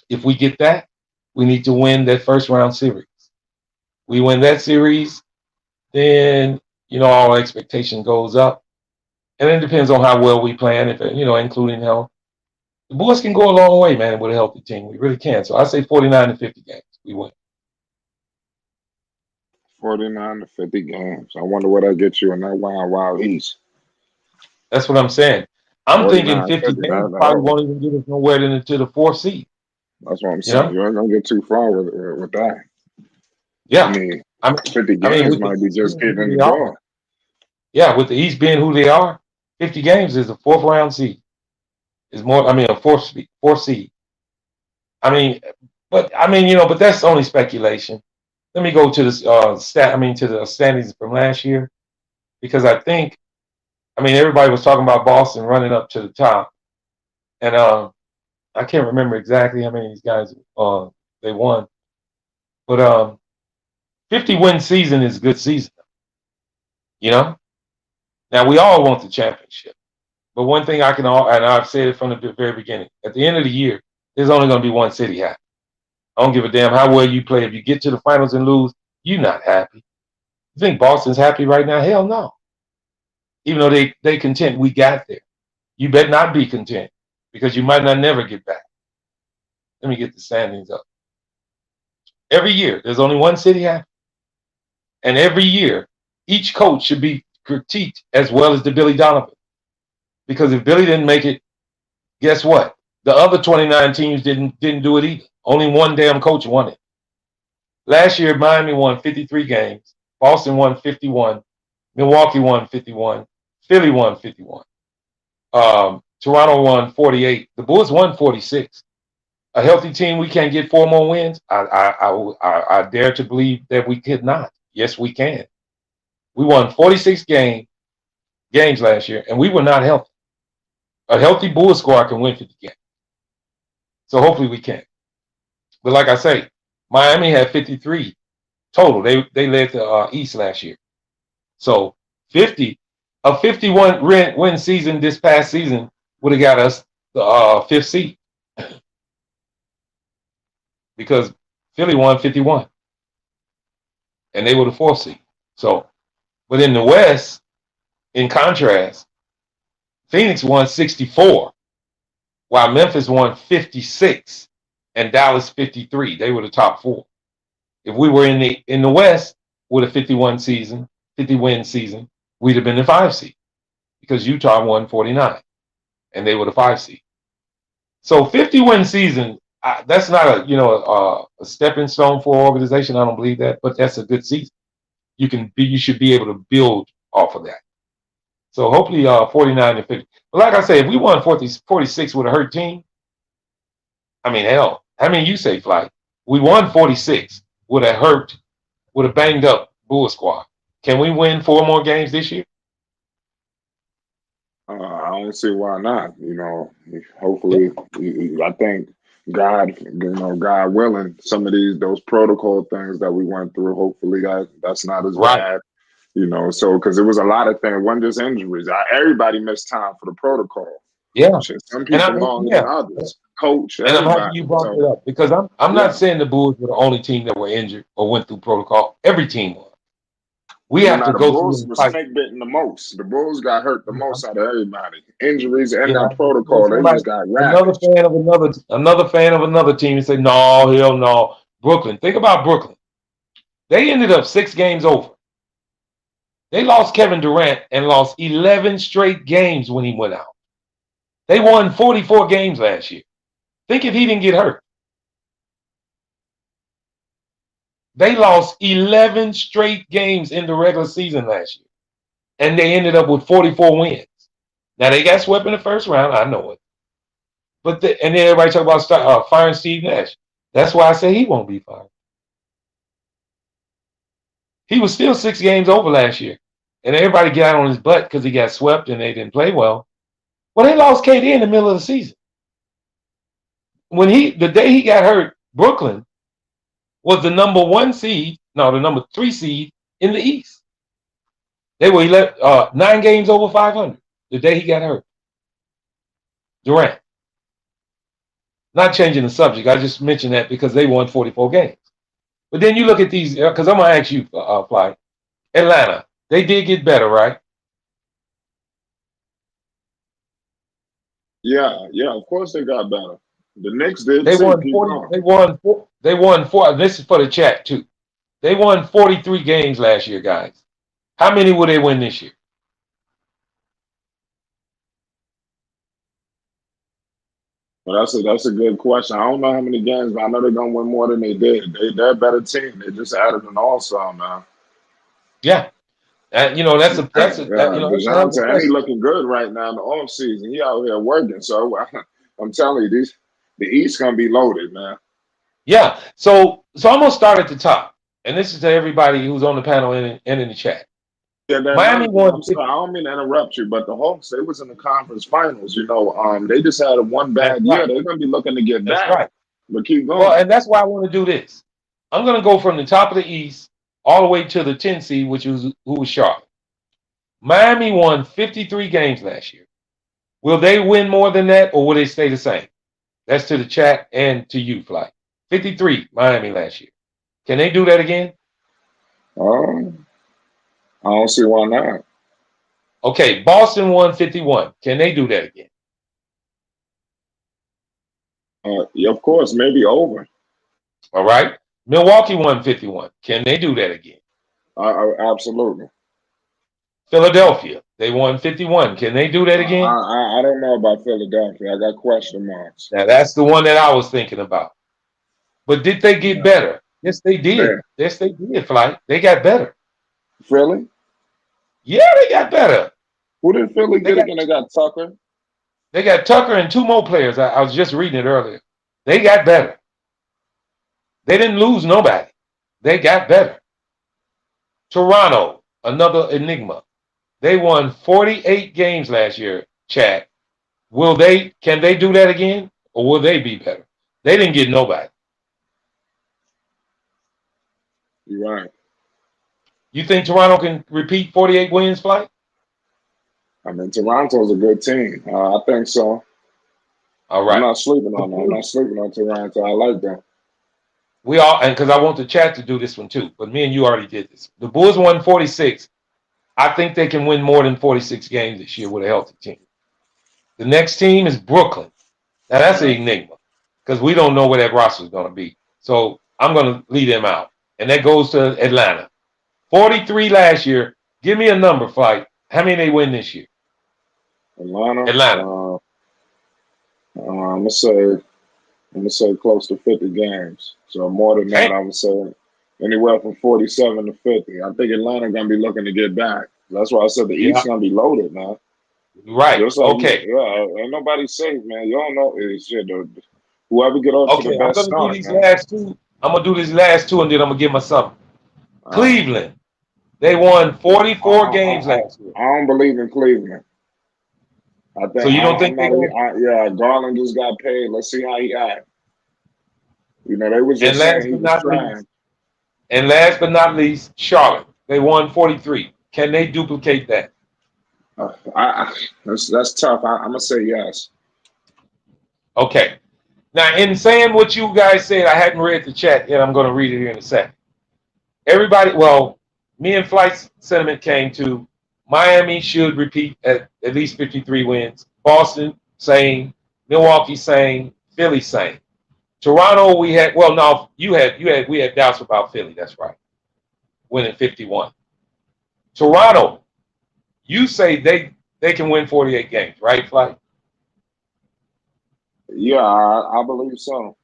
If we get that, we need to win that first round series. We win that series, then our expectation goes up, and it depends on how well we plan. If including health, the Bulls can go a long way, man, with a healthy team. We really can. So I say 49 to 50 games, we win. 49 to 50 games. I wonder what that gets you in that wild East. That's what I'm saying. I'm thinking 50 games probably won't even get us nowhere into the 4th seed. That's what I'm saying. You ain't gonna get too far with that. Yeah, 50 games might be just getting in the door. Yeah, with the East being who they are, 50 games is a 4th round seed. Is more. A 4th seed. But that's only speculation. Let me go to the to the standings from last year, because I think, everybody was talking about Boston running up to the top, and I can't remember exactly how many of these guys they won, but 50-win season is a good season. Now we all want the championship, but one thing and I've said it from the very beginning, at the end of the year, there's only going to be one city happy. I don't give a damn how well you play. If you get to the finals and lose, you're not happy. You think Boston's happy right now? Hell no. Even though they content we got there. You better not be content, because you might not never get back. Let me get the standings up. Every year, there's only one city happy. And every year, each coach should be critiqued as well as the Billy Donovan. Because if Billy didn't make it, guess what? The other 29 teams didn't do it either. Only one damn coach won it. Last year, Miami won 53 games. Boston won 51. Milwaukee won 51. Philly won 51. Toronto won 48. The Bulls won 46. A healthy team, we can't get 4 more wins. I dare to believe that we could not. Yes, we can. We won 46 games last year, and we were not healthy. A healthy Bulls squad can win 50 games. So hopefully we can. But like I say, Miami had 53 total. They led the East last year. So a 51-win season this past season would have got us the 5th seed. Because Philly won 51. And they were the 4th seed. So, but in the West, in contrast, Phoenix won 64, while Memphis won 56. and Dallas 53. They were the top 4. If we were in the West with a 51 season, 50 win season, we'd have been the 5 seed because Utah won 49 and they were the 5 seed. So 50 win season, that's not a stepping stone for an organization. I don't believe that, but that's a good season. You should be able to build off of that. So hopefully 49 and 50. But like I say, if we won 46 with a hurt team, I mean, hell, how many you say, Flight? We won 46 with a banged up Bull squad. Can we win 4 more games this year? I don't see why not. Hopefully, I think God willing, some of those protocol things that we went through, hopefully that's not as bad. So because it was a lot of things, it wasn't just injuries. Everybody missed time for the protocol. Yeah, some people longer than others. Coach, and I'm happy you brought it up because I'm not saying the Bulls were the only team that were injured or went through protocol. Every team was. We have to go through. The Bulls were snake bitten the most. The Bulls got hurt the most out of everybody. Injuries and that protocol, they just got ravaged. Another fan of another team and say, no, hell no. Brooklyn. Think about Brooklyn. They ended up 6 games over. They lost Kevin Durant and lost 11 straight games when he went out. They won 44 games last year. Think if he didn't get hurt. They lost 11 straight games in the regular season last year. And they ended up with 44 wins. Now, they got swept in the first round. I know it. And then everybody talk about firing Steve Nash. That's why I say he won't be fired. He was still 6 games over last year. And everybody got on his butt because he got swept and they didn't play well. Well, they lost KD in the middle of the season. The day he got hurt, Brooklyn was the number 3 seed in the East. They were 9 games over 500 the day he got hurt. Durant. Not changing the subject. I just mentioned that because they won 44 games. But then you look at these, because I'm going to ask you, Fly. Atlanta, they did get better, right? Yeah, of course they got better. The Knicks did. They won 40. They won 4. This is for the chat too. They won 43 games last year, guys. How many will they win this year? Well, that's a good question. I don't know how many games, but I know they're gonna win more than they did. They're a better team. They just added an all-star now. Yeah, and that's a and he looking good right now in the off season. He out here working. So I'm telling you, the East gonna be loaded, man. Yeah. So I'm gonna start at the top, and this is to everybody who's on the panel and in the chat. Yeah, Miami won. I don't mean to interrupt you, but the Hawks, they was in the conference finals. They just had one bad year. They're going to be looking to get back. Right. But keep going. Well, and that's why I want to do this. I'm going to go from the top of the East all the way to the 10 seed, who was Charlotte. Miami won 53 games last year. Will they win more than that, or will they stay the same? That's to the chat and to you, Fly. 53 Miami last year. Can they do that again? I don't see why not. Okay, Boston won 51. Can they do that again? Yeah, of course, maybe over. All right. Milwaukee won 51. Can they do that again? Absolutely. Philadelphia, they won 51. Can they do that again? I don't know about Philadelphia. I got question marks. Now, that's the one that I was thinking about. But did they get better? Yes, they did. Yeah. Yes, they did, Flight. They got better. Philly? Yeah, they got better. Who did Philly get again? They got Tucker. They got Tucker and 2 more players. I was just reading it earlier. They got better. They didn't lose nobody. They got better. Toronto, another enigma. They won 48 games last year, Chad. Can they do that again? Or will they be better? They didn't get nobody. You're right. You think Toronto can repeat 48 wins, Flight? I mean, Toronto's a good team. I think so. All right. I'm not sleeping on them. I'm not sleeping on Toronto. I like them. And because I want the chat to do this one too, but me and you already did this. The Bulls won 46. I think they can win more than 46 games this year with a healthy team. The next team is Brooklyn. Now, that's an enigma. because we don't know where that roster is going to be. So I'm going to leave them out. And that goes to Atlanta. 43 last year. Give me a number, Flight. How many they win this year? Atlanta. I'm gonna say close to 50 games. So more than that, I would say anywhere from 47 to 50. I think Atlanta gonna be looking to get back. That's why I said the East gonna be loaded, man. Right. Just like, okay. Yeah, ain't nobody safe, man. You don't know. Shit, whoever get off to the best I'm gonna start, do these man. last two. I'm gonna do these last two, and then I'm gonna give my something. Cleveland. They won 44 games last year. I don't believe in Cleveland. I think so. You don't think Garland just got paid. Let's see how he act. You know, they was just saying he was trying. And last but not least, Charlotte. They won 43. Can they duplicate that? That's tough. I'm gonna say yes. Okay. Now, in saying what you guys said, I hadn't read the chat yet. I'm going to read it here in a second. Everybody, well, me and Flight's sentiment came to Miami should repeat at least 53 wins. Boston, same. Milwaukee, same. Philly, same. Toronto, we had, well, no, we had doubts about Philly. That's right. Winning 51. Toronto, you say they can win 48 games, right, Flight? Yeah, I believe so.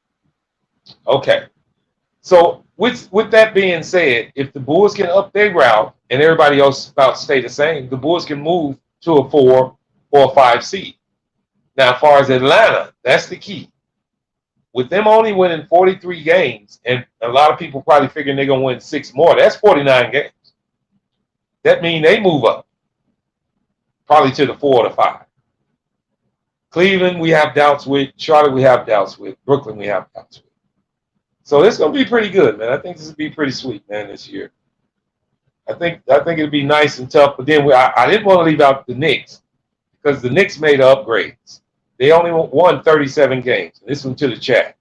Okay. So with that being said, if the Bulls can up their route and everybody else about stay the same, the Bulls can move to a 4 or a 5 seed. Now, as far as Atlanta, that's the key. With them only winning 43 games, and a lot of people probably figuring they're going to win 6 more, that's 49 games. That means they move up, probably to the 4 or the 5. Cleveland, we have doubts with. Charlotte, we have doubts with. Brooklyn, we have doubts with. So it's going to be pretty good, man. I think this will be pretty sweet, man, this year. I think it'll be nice and tough. But then I didn't want to leave out the Knicks because the Knicks made upgrades. They only won 37 games. This one to the chat.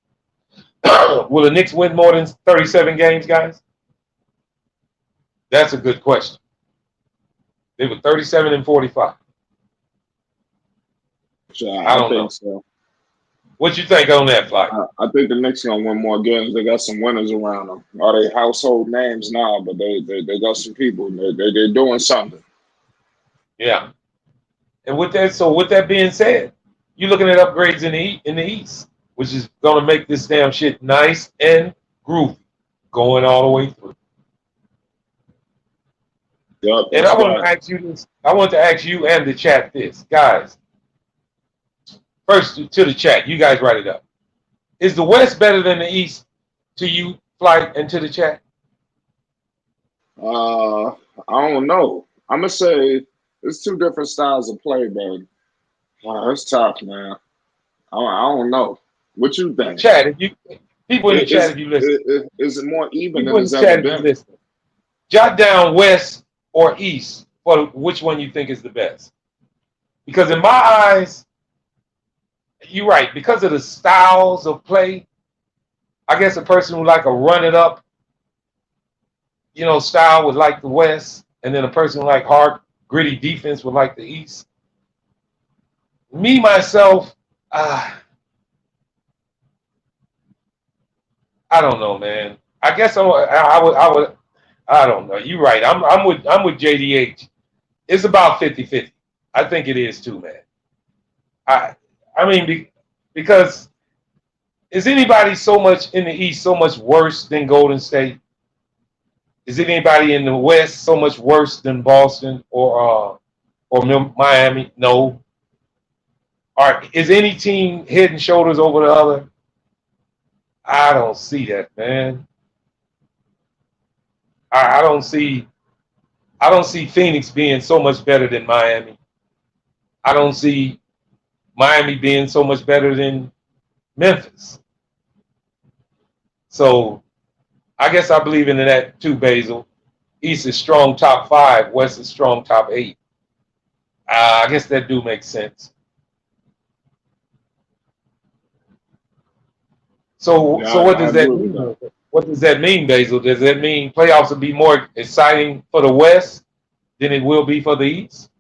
Will the Knicks win more than 37 games, guys? That's a good question. They were 37 and 45. I don't think so. What you think on that, Flight? I think the Knicks gonna win more games. They got some winners around them. Are they household names now? But they got some people. They're doing something. Yeah. And with that being said, you're looking at upgrades in the East, which is gonna make this damn shit nice and groovy going all the way through. Yep, and I want to ask you this. I want to ask you and the chat this, guys. First to the chat, you guys write it up. Is the West better than the East to you, Flight, and to the chat? I don't know. I'm gonna say it's two different styles of play, baby. That's tough, man. I don't know. What you think? Chat, if you people in the chat, if you listen, is it more even people than it's ever been? Jot down West or East for which one you think is the best. Because in my eyes, you're right. Because of the styles of play, I guess a person who like a run it up, style would like the West, and then a person who like hard, gritty defense would like the East. Me, myself, I don't know, man. I guess I would. I don't know. You're right. I'm with JDH. It's about 50-50. I think it is too, man. I mean, because is anybody so much in the East so much worse than Golden State? Is anybody in the West so much worse than Boston or Miami? No. Is any team head and shoulders over the other? I don't see that, man. I don't see Phoenix being so much better than Miami. I don't see Miami being so much better than Memphis. So I guess I believe in that too, Basil. East is strong top 5, West is strong top 8. I guess that do make sense. So what does that mean? What does that mean, Basil? Does that mean playoffs will be more exciting for the West than it will be for the East?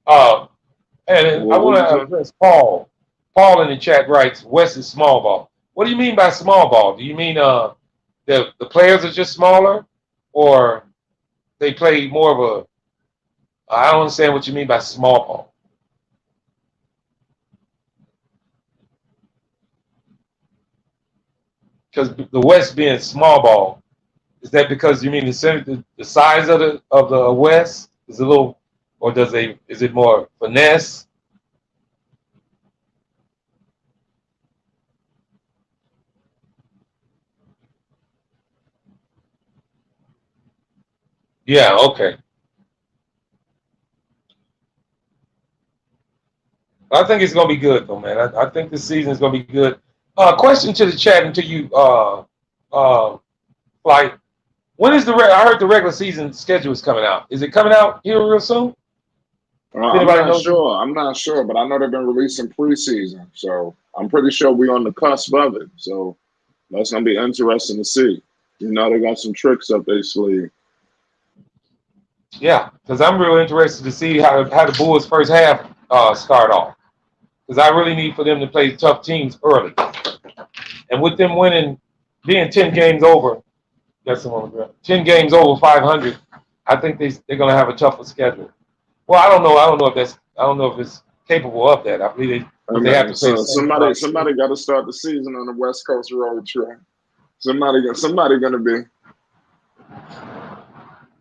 And I want to address Paul. Paul in the chat writes, West is small ball. What do you mean by small ball? Do you mean the players are just smaller, or they play more of a? I don't understand what you mean by small ball. Because the West being small ball, is that because you mean the size of the West is a little, or is it more finesse? Yeah, okay. I think it's gonna be good though, man. I think this season is gonna be good. Question to the chat and to you, Flight. When is I heard the regular season schedule is coming out. Is it coming out here real soon? I'm not sure, but I know they've been releasing preseason, so I'm pretty sure we're on the cusp of it. So that's gonna be interesting to see. You know, they got some tricks up their sleeve. Yeah, because I'm real interested to see how the Bulls first half start off. Because I really need for them to play tough teams early, and with them being 10 games over, 10 games over 500, I think they're gonna have a tougher schedule. Well, I don't know if it's capable of that. I believe they have to play. Somebody got to start the season on the West Coast road trip. Somebody gonna be.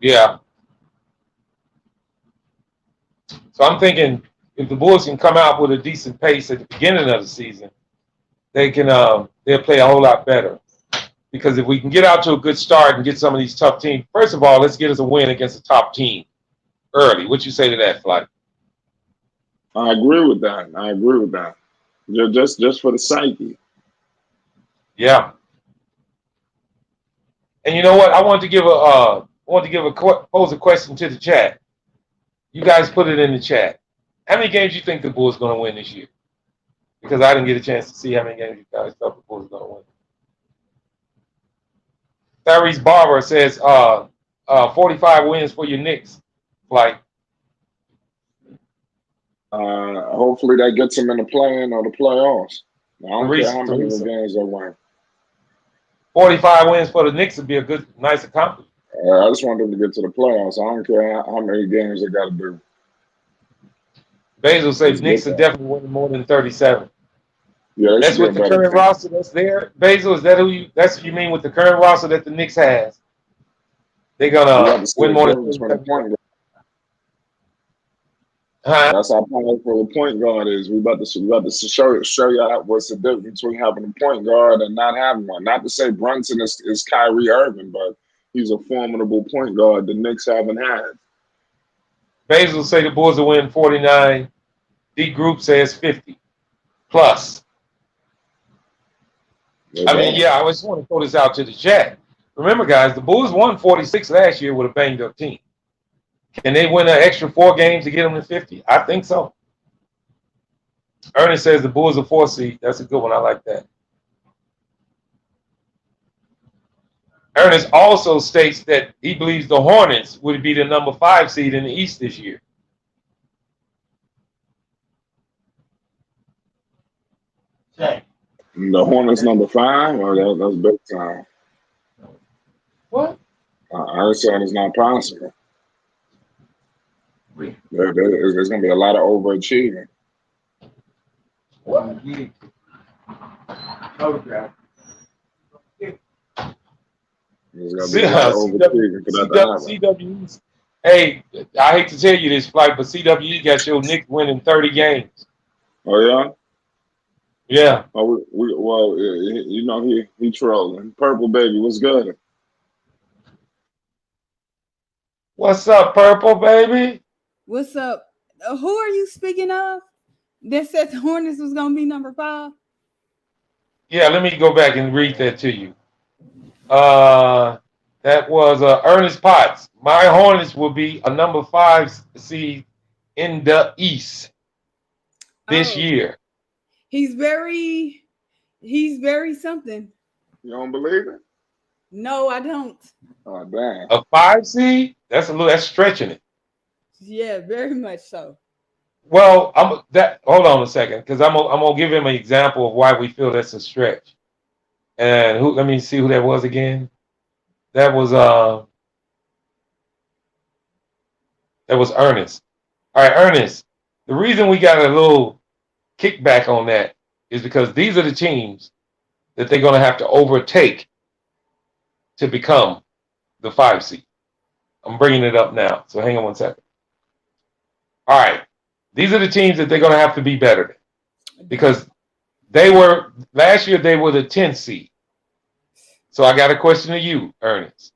Yeah. So I'm thinking if the Bulls can come out with a decent pace at the beginning of the season, they'll play a whole lot better. Because if we can get out to a good start and get some of these tough teams, first of all, let's get us a win against a top team early. What you say to that, Flight? I agree with that. Just for the psyche. Yeah. And you know what? I want to pose a question to the chat. You guys put it in the chat. How many games you think the Bulls going to win this year? Because I didn't get a chance to see how many games you guys thought the Bulls going to win. Tyrese Barber says 45 wins for your Knicks. Like, hopefully that gets them in the play-in or the playoffs. I don't care how many games they win. 45 wins for the Knicks would be a nice accomplishment. I just want them to get to the playoffs. I don't care how many games they got to do. Basil says Knicks are definitely winning more than 37. Yeah, that's with the current roster that's there. Basil, is that that's what you mean with the current roster that the Knicks has? They're gonna win more than 37. That's our point for the point guard is. We about to show you what's the difference between having a point guard and not having one. Not to say Brunson is Kyrie Irving, but he's a formidable point guard the Knicks haven't had. Basil say the Bulls will win 49. D Group says 50 plus. I mean, I just want to throw this out to the chat. Remember, guys, the Bulls won 46 last year with a banged up team. Can they win an extra 4 games to get them to 50? I think so. Ernest says the Bulls are 4 seed. That's a good one. I like that. Ernest also states that he believes the Hornets would be the number 5 seed in the East this year. Okay. The Hornets number 5? Or that's big time. What? I said it's not possible. There's going to be a lot of overachieving. What? CWE. Hey, I hate to tell you this, Flight, but CWE got your Knicks winning 30 games. Oh, yeah? Yeah. Oh, well, you know, he trolling. Purple Baby, what's good? What's up, Purple Baby? What's up? Who are you speaking of? That said the Hornets was going to be number 5? Yeah, let me go back and read that to you. That was Ernest Potts. My Hornets will be a number 5 seed in the East this year. He's very something. You don't believe it? No, I don't. Oh, damn. A 5 seed? That's stretching it. Yeah, very much so. Well, hold on a second, because I'm gonna give him an example of why we feel that's a stretch. And let me see who that was again. That was Ernest. All right, Ernest. The reason we got a little kickback on that is because these are the teams that they're gonna have to overtake to become the 5 seed. I'm bringing it up now, so hang on one second. All right, these are the teams that they're gonna have to be better than, because last year they were the 10th seed. So I got a question to you, Ernest.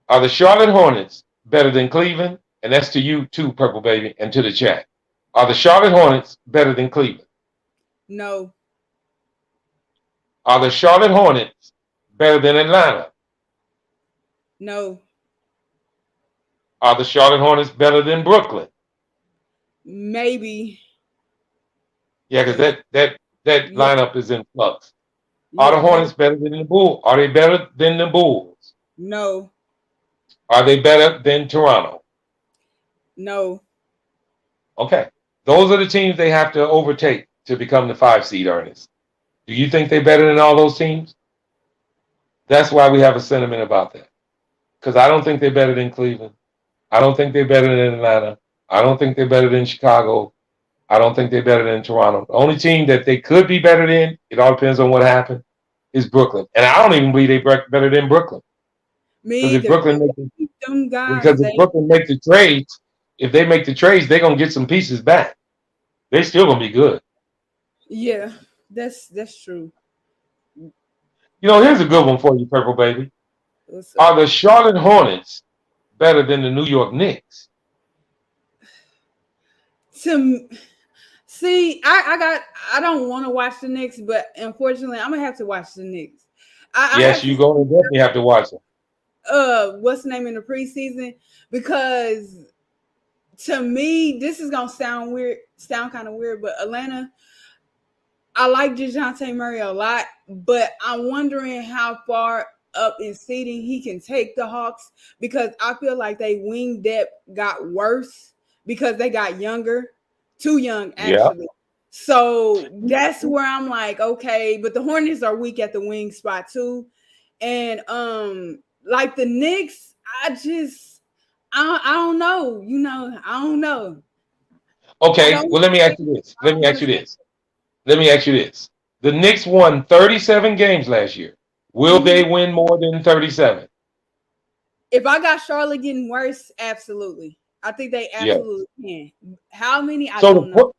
Are the Charlotte Hornets better than Cleveland? And that's to you too, Purple Baby, and to the chat. Are the Charlotte Hornets better than Cleveland? No. Are the Charlotte Hornets better than Atlanta? No. Are the Charlotte Hornets better than Brooklyn? Maybe. Yeah, because that lineup is in flux. Yeah, Are the Hornets better than the Bulls? Are they better than the Bulls? No. Are they better than Toronto? No. Okay. Those are the teams they have to overtake to become the 5 seed, Ernest. Do you think they're better than all those teams? That's why we have a sentiment about that. Because I don't think they're better than Cleveland. I don't think they're better than Atlanta. I don't think they're better than Chicago. I don't think they're better than Toronto. The only team that they could be better than, it all depends on what happened, is Brooklyn. And I don't even believe they're better than Brooklyn. Me either. Because if Brooklyn make the trades, if they make the trades, they're gonna get some pieces back. They're still gonna be good. Yeah, that's true. You know, here's a good one for you, Purple Baby. Are the Charlotte Hornets better than the New York Knicks? See, I don't want to watch the Knicks, but unfortunately, I'm gonna have to watch the Knicks. Yes, you're gonna definitely have to watch them. What's the name in the preseason? Because to me, this is gonna sound kind of weird, but Atlanta, I like DeJounte Murray a lot, but I'm wondering how far up in seeding he can take the Hawks, because I feel like they wing depth got worse because they got younger, too young actually. Yeah. So that's where I'm like, okay, but the Hornets are weak at the wing spot too. And like the Knicks, I don't know. You know, I don't know. Okay, well, let me ask you this. Let me ask you this. The Knicks won 37 games last year. Will they win more than 37? If I got Charlotte getting worse, absolutely. I think they absolutely can. How many? I don't know.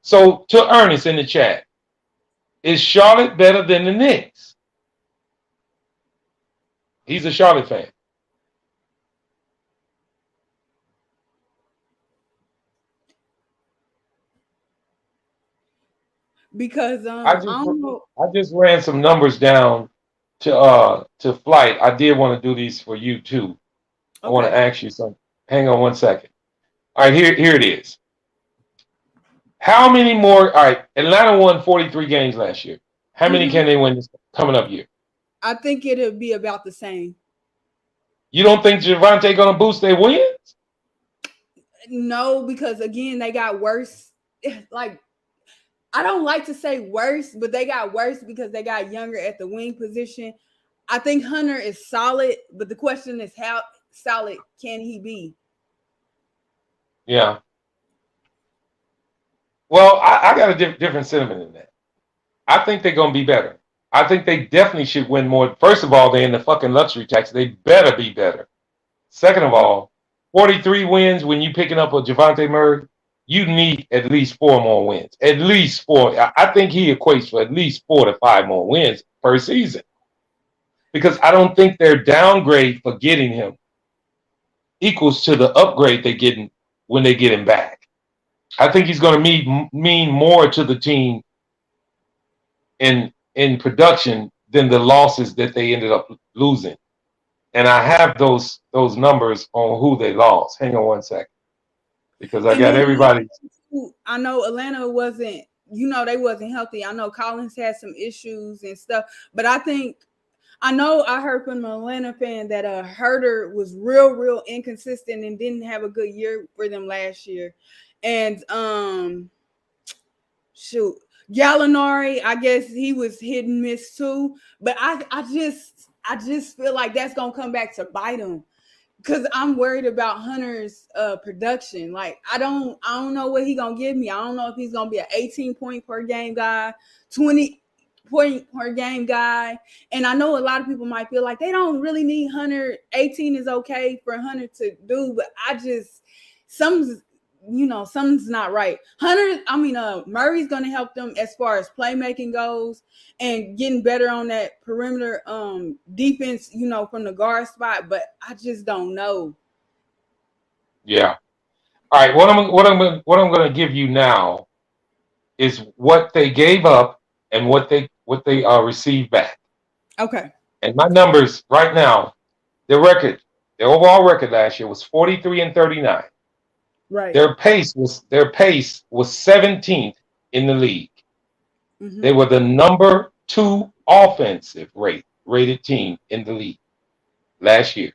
So to Ernest in the chat, is Charlotte better than the Knicks? He's a Charlotte fan. Because I just ran some numbers down to Flight. I did want to do these for you too. Okay. I want to ask you something. Hang on one second. All right, here it is. How many more? All right, Atlanta won 43 games last year. How many can they win this coming up year? I think it'll be about the same. You don't think Javonte gonna boost their wins? No, because again, they got worse. Like, I don't like to say worse, but they got worse because they got younger at the wing position. I think Hunter is solid, but the question is how solid can he be? Yeah. Well, I got a different sentiment in that. I think they're going to be better. I think they definitely should win more. First of all, they're in the fucking luxury tax. They better be better. Second of all, 43 wins when you picking up a Javonte Murray, you need at least 4 more wins. At least 4. I think he equates for at least 4 to 5 more wins per season. Because I don't think their downgrade for getting him equals to the upgrade they're getting when they get him back. I think he's going to mean more to the team in production than the losses that they ended up losing. And I have those numbers on who they lost. Hang on one second. Because I got everybody. I know Atlanta wasn't, they wasn't healthy. I know Collins had some issues and stuff. But I heard from an Atlanta fan that Herter was real inconsistent and didn't have a good year for them last year. And shoot, Gallinari, I guess he was hit and miss too. But I just feel like that's gonna come back to bite him. Cause I'm worried about Hunter's production. Like I don't know what he gonna give me. I don't know if he's gonna be an 18-point per game guy, 20-point per game guy. And I know a lot of people might feel like they don't really need Hunter. 18 is okay for Hunter to do, but something's not right. Murray's gonna help them as far as playmaking goes and getting better on that perimeter defense, from the guard spot, but I just don't know. Yeah. All right, what I'm going to give you now is what they gave up and what they received back. Okay. And my numbers right now, their overall record last year was 43-39. Right. Their pace was 17th in the league. Mm-hmm. They were the number 2 offensive rated team in the league last year.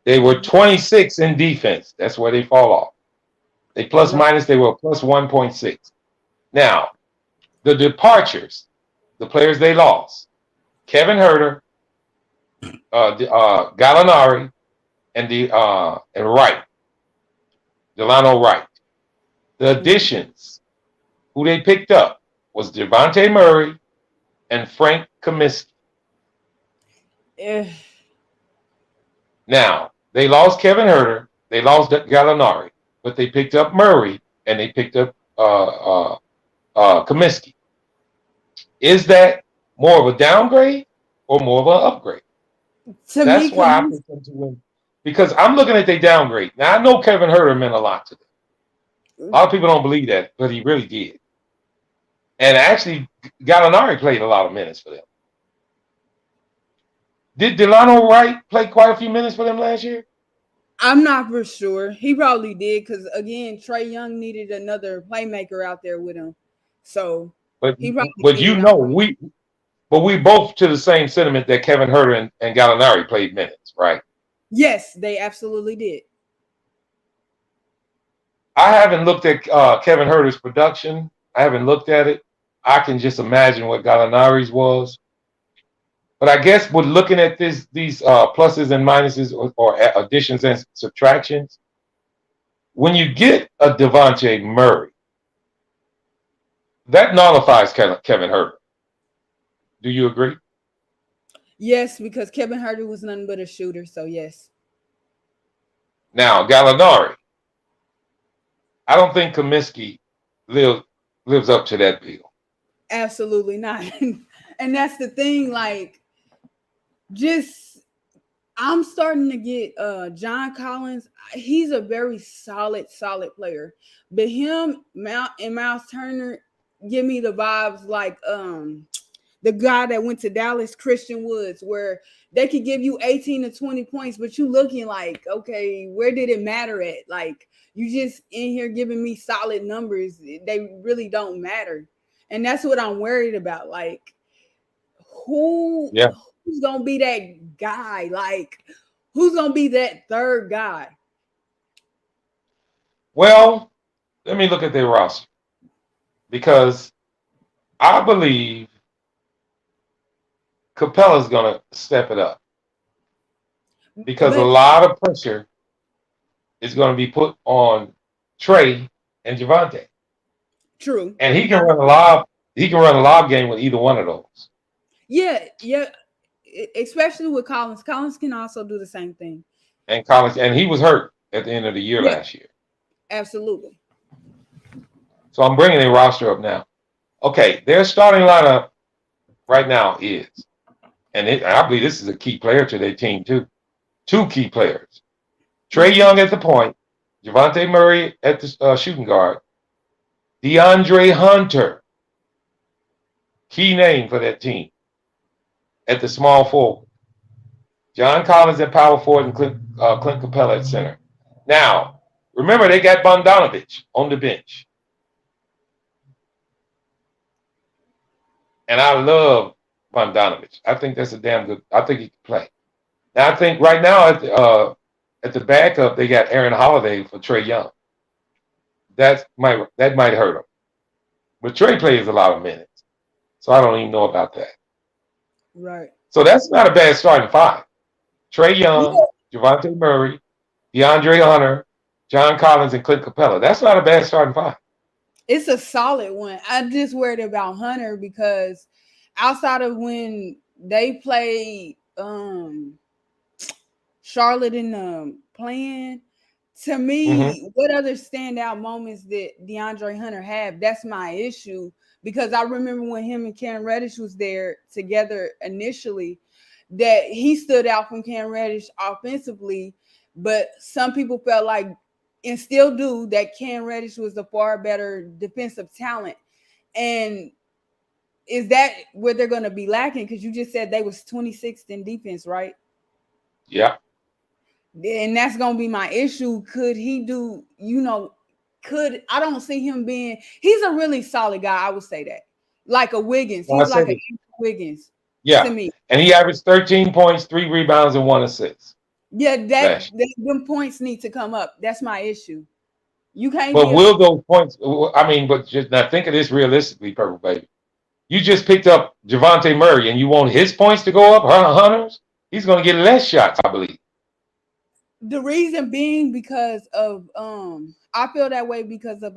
They were 26 in defense. That's where they fall off. They minus, they were plus 1.6. Now, the departures, the players they lost, Kevin Huerter, Gallinari, and Wright, Delano Wright. The additions, who they picked up, was Devontae Murray and Frank Kaminsky. Now, they lost Kevin Huerter, they lost Gallinari, but they picked up Murray and they picked up Kaminsky. Is that more of a downgrade or more of an upgrade? That's why I picked them to win. Because I'm looking at their downgrade. Now, I know Kevin Huerter meant a lot to them. A lot of people don't believe that, but he really did. And actually, Gallinari played a lot of minutes for them. Did Delano Wright play quite a few minutes for them last year? I'm not for sure. He probably did because, again, Trae Young needed another playmaker out there with him. So, he probably we both to the same sentiment that Kevin Huerter and Gallinari played minutes, right? Yes, they absolutely did. I haven't looked at Kevin Huerter's production. I haven't looked at it. I can just imagine what Gallinari's was. But I guess with looking at these pluses and minuses or additions and subtractions, when you get a Devontae Murray, that nullifies Kevin Huerter. Do you agree? Yes, because Kevin Huerter was nothing but a shooter, so yes. Now, Gallinari, I don't think Kaminsky lives up to that bill. Absolutely not. And that's the thing, like, I'm starting to get John Collins. He's a very solid player. But him, Miles Turner give me the vibes like the guy that went to Dallas, Christian Woods, where they could give you 18 to 20 points, but you looking like, okay, where did it matter at? Like, you just in here giving me solid numbers. They really don't matter. And that's what I'm worried about. Like, who's going to be that guy? Like, who's going to be that third guy? Well, let me look at their roster. Because I believe Capella's going to step it up. Because a lot of pressure is going to be put on Trae and Javonte. True. And he can run a lob game with either one of those. Yeah. Especially with Collins. Collins can also do the same thing. And he was hurt at the end of the year last year. Absolutely. So I'm bringing their roster up now. Okay, their starting lineup right now is, and I believe this is a key player to their team too. 2 key players. Trae Young at the point, Devontae Murray at the shooting guard, DeAndre Hunter, key name for that team, at the small forward. John Collins at power forward and Clint Capella at center. Now, remember they got Bogdanovich on the bench. And I love Bogdanovich. I think that's a damn good. I think he can play. Now I think right now at the backup they got Aaron Holiday for Trae Young. that might hurt him. But Trey plays a lot of minutes, so I don't even know about that. Right. So that's not a bad starting five. Trae Yeah. Young, Javante Murray, DeAndre Hunter, John Collins, and Clint Capella. That's not a bad starting five. It's a solid one. I'm just worried about Hunter because outside of when they played Charlotte in the plan, to me, what other standout moments did DeAndre Hunter have? That's my issue because I remember when him and Cam Reddish was there together initially, that he stood out from Cam Reddish offensively, but some people felt like, and still do, that Cam Reddish was a far better defensive talent. And is that where they're going to be lacking? Because you just said they was 26th in defense, right? Yeah. And that's gonna be my issue. Could he do, I don't see him being, he's a really solid guy. I would say that. Like a Wiggins. Well, he's like a Wiggins yeah. to me. And he averaged 13 points, 3 rebounds, and 1 assist. Yeah, them points need to come up. That's my issue. You can't But will those points, but just now think of this realistically, Purple Baby. You just picked up Javante Murray and you want his points to go up, Hunter's? He's gonna get less shots, I believe. The reason being because of I feel that way because of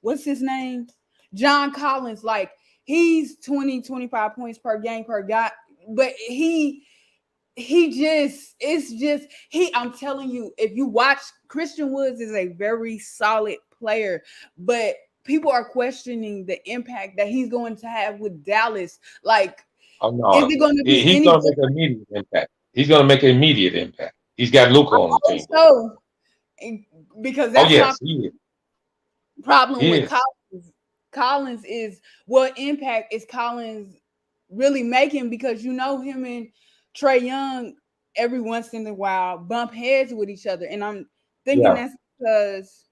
what's his name? John Collins. Like he's 20-25 points per game per guy, but I'm telling you, if you watch, Christian Woods is a very solid player, but people are questioning the impact that he's going to have with Dallas. Like, is it going to be he's going to make an immediate impact. He's going to make an immediate impact. He's got Luka on the team. So, because that's my problem with Collins. Collins is what impact is Collins really making, because him and Trae Young every once in a while bump heads with each other, and I'm thinking that's because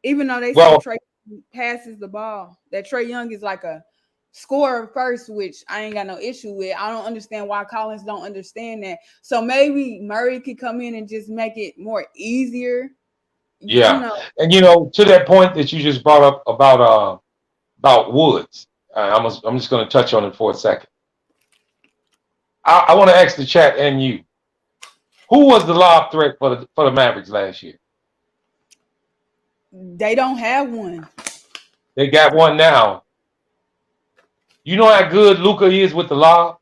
even though they say Trae passes the ball, that Trae Young is like a scorer first, which I ain't got no issue with. I don't understand why Collins don't understand that. So maybe Murray could come in and just make it more easier. Yeah, and to that point that you just brought up about Woods, I'm just going to touch on it for a second. I want to ask the chat and you, who was the lob threat for the Mavericks last year? They don't have one. They got one now. You know how good Luka is with the lob?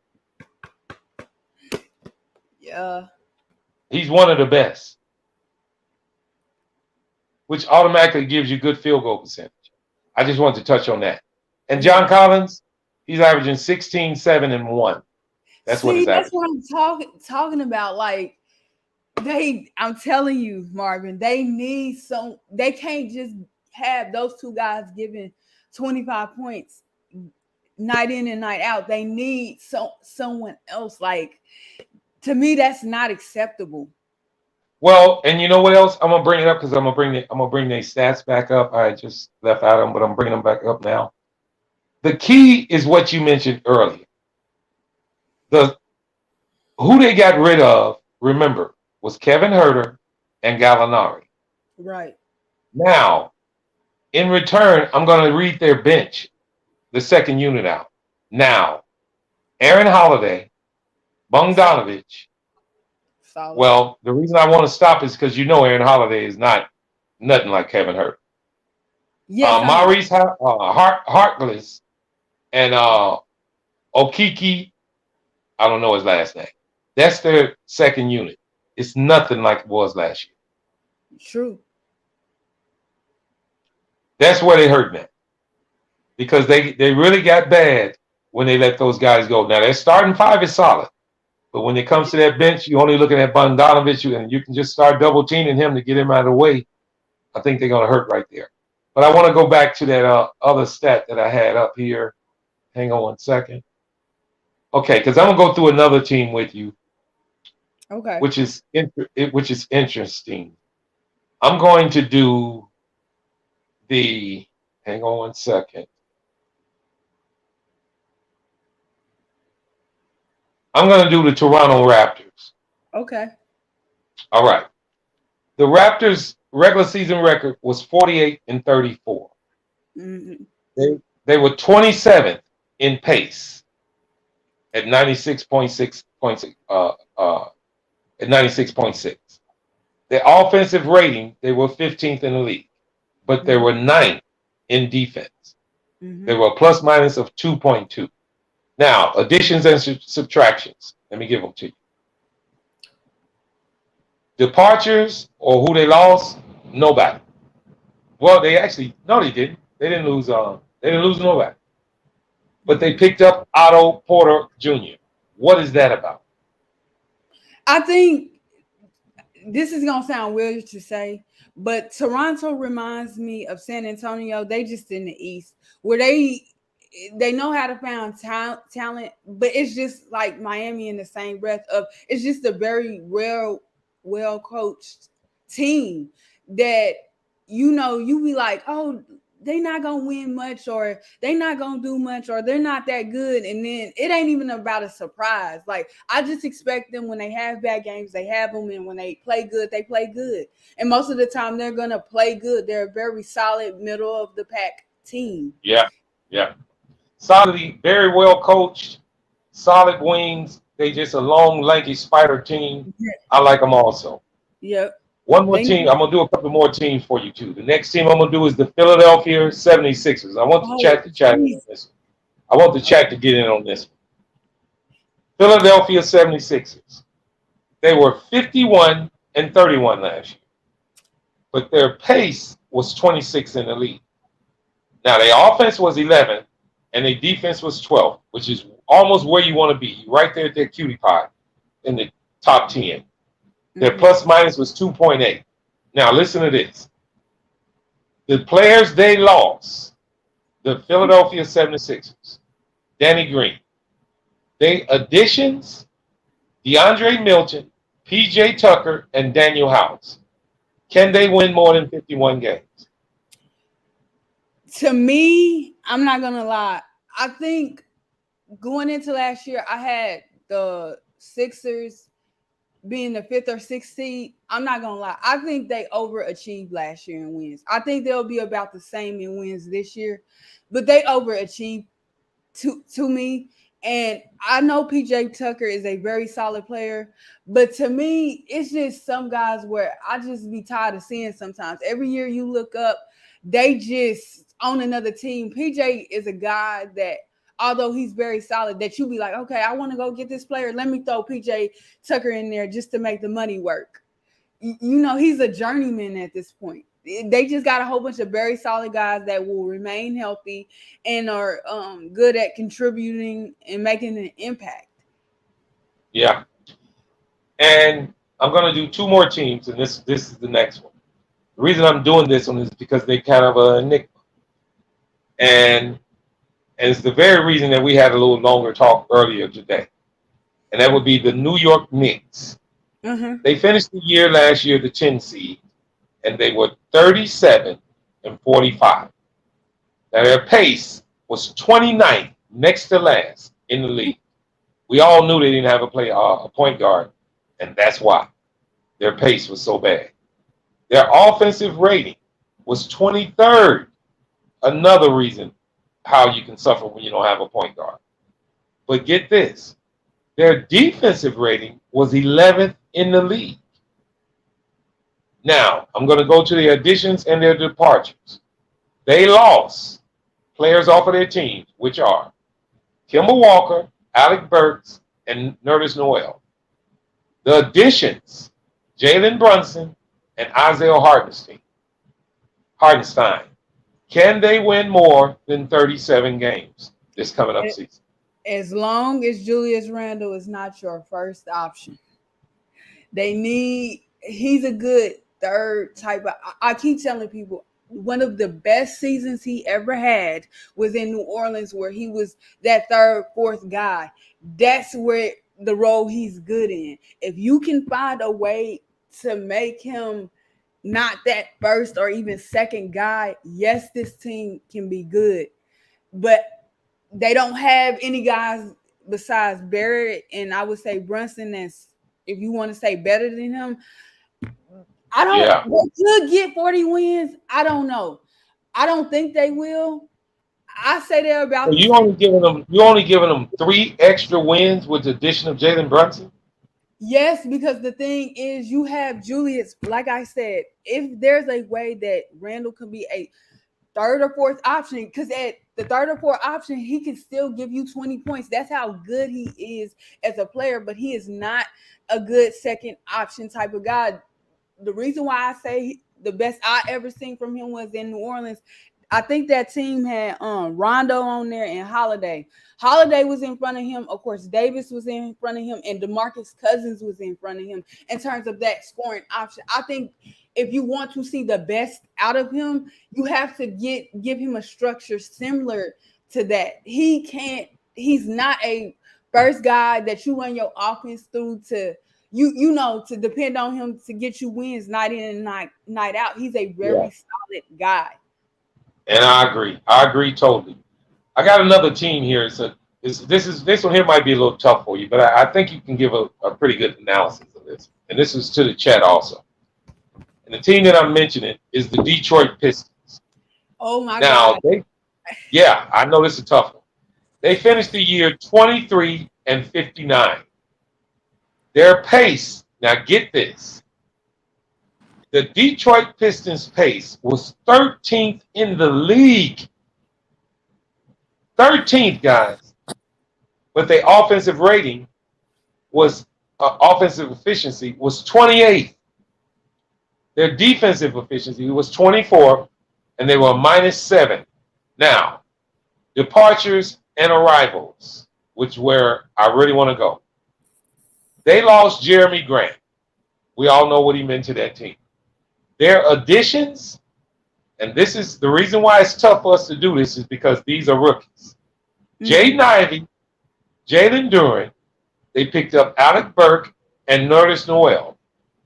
Yeah. He's one of the best, which automatically gives you good field goal percentage. I just wanted to touch on that. And John Collins, he's averaging 16, 7, and 1. That's what I'm talking about. Like, I'm telling you, Marvin, they can't just have those two guys giving 25 points night in and night out. They need someone else. Like, to me, that's not acceptable. Well, and you know what else? I'm gonna bring it up because I'm gonna bring their stats back up. I just left out them, but I'm bringing them back up now. The key is what you mentioned earlier. Who they got rid of, remember, was Kevin Huerter and Gallinari. Right. Now, in return, I'm going to read their bench, the second unit out. Now, Aaron Holiday, Bogdanovich. Solid. Well, the reason I want to stop is because Aaron Holiday is nothing like Kevin Huerter. Yes, Maurice Harkless and Okiki, I don't know his last name. That's their second unit. It's nothing like it was last year. True. That's where they hurt me. Because they really got bad when they let those guys go. Now, their starting five is solid. But when it comes to that bench, you're only looking at Bogdanovich, and you can just start double-teaming him to get him out of the way. I think they're going to hurt right there. But I want to go back to that other stat that I had up here. Hang on one second. Okay, because I'm going to go through another team with you. Okay. Which is interesting. I'm going to do hang on one second. I'm going to do the Toronto Raptors. Okay. All right. The Raptors' regular season record was 48-34. Mm-hmm. They were 27th in pace at 96.6 points. At 96.6. Their offensive rating, they were 15th in the league, but they were 9th in defense. They were a plus minus of 2.2. Now, additions and subtractions. Let me give them to you. Departures or who they lost, nobody. Well, they actually no, they didn't. They didn't lose. They didn't lose nobody. But they picked up Otto Porter Jr. What is that about? I think this is gonna sound weird to say, but Toronto reminds me of San Antonio. They just in the East where they know how to find talent, but it's just like Miami in the same breath of it's just a very well coached team that you be like, oh, they not gonna win much, or they not gonna do much, or they're not that good, and then it ain't even about a surprise. Like I just expect them when they have bad games, they have them, and when they play good, they play good. And most of the time, they're gonna play good. They're a very solid middle of the pack team. Yeah. Solidly, very well coached, solid wings. They just a long, lanky spider team. I like them also. Yep. One more team. I'm going to do a couple more teams for you, too. The next team I'm going to do is the Philadelphia 76ers. I want the chat to chat in on this one. I want the chat to get in on this one. Philadelphia 76ers. They were 51-31 last year, but their pace was 26th in the league. Now, their offense was 11th, and their defense was 12th, which is almost where you want to be. You're right there at that cutie pie in the top 10. Their plus minus was 2.8. Now, listen to this. The players they lost, the Philadelphia 76ers, Danny Green, they additions, DeAndre Milton, P.J. Tucker, and Daniel House. Can they win more than 51 games? To me, I'm not going to lie. I think going into last year, I had the Sixers being the 5th or 6th seed. I'm not gonna lie. I think they overachieved last year in wins. I think they'll be about the same in wins this year, but they overachieved to me. And I know PJ Tucker is a very solid player, but to me, it's just some guys where I just be tired of seeing sometimes. Every year you look up, they just on another team. PJ is a guy that although he's very solid, that you be like, okay, I want to go get this player. Let me throw PJ Tucker in there just to make the money work. He's a journeyman at this point. They just got a whole bunch of very solid guys that will remain healthy and are good at contributing and making an impact. Yeah. And I'm going to do two more teams, and this is the next one. The reason I'm doing this one is because they kind of a enigma. And it's the very reason that we had a little longer talk earlier today. And that would be the New York Knicks. They finished the year last year, the 10 seed, and they were 37-45. Now, their pace was 29th, next to last in the league. We all knew they didn't have a point guard, and that's why their pace was so bad. Their offensive rating was 23rd. Another reason how you can suffer when you don't have a point guard. But get this. Their defensive rating was 11th in the league. Now, I'm going to go to their additions and their departures. They lost players off of their team, which are Kemba Walker, Alec Burks, and Nerlens Noel. The additions, Jalen Brunson and Isaiah Hartenstein. Can they win more than 37 games this coming up season? As long as Julius Randle is not your first option. He's a good third type of, I keep telling people, one of the best seasons he ever had was in New Orleans, where he was that third, fourth guy. That's where the role he's good in. If you can find a way to make him not that first or even second guy, yes, this team can be good. But they don't have any guys besides Barrett and I would say Brunson that's, if you want to say better than him. I don't. They could get 40 wins. I don't know. I don't think they will. I say they're about. So you only giving them 3 extra wins with the addition of Jalen Brunson. Yes, because the thing is, you have Julius. Like I said, if there's a way that Randall can be a third or fourth option, because at the third or fourth option, he can still give you 20 points. That's how good he is as a player, but he is not a good second option type of guy. The reason why I say the best I ever seen from him was in New Orleans. I think that team had Rondo on there and Holiday. Holiday was in front of him. Of course, Davis was in front of him, and DeMarcus Cousins was in front of him in terms of that scoring option. I think if you want to see the best out of him, you have to give him a structure similar to that. He's not a first guy that you run your offense through to to depend on him to get you wins night in and night out. He's a very solid guy. And I agree. I agree totally. I got another team here. This one here might be a little tough for you, but I think you can give a pretty good analysis of this. And this is to the chat also. And the team that I'm mentioning is the Detroit Pistons. Oh my God. I know this is a tough one. They finished the year 23-59. Their pace, now get this. The Detroit Pistons pace was 13th in the league. 13th, guys. But their offensive rating was, offensive efficiency was 28th. Their defensive efficiency was 24th, and they were -7. Now, departures and arrivals, which where I really want to go. They lost Jeremy Grant. We all know what he meant to that team. Their additions, and this is the reason why it's tough for us to do this, is because these are rookies. Jaden Ivey, Jalen Duren, they picked up Alec Burke and Nerlens Noel.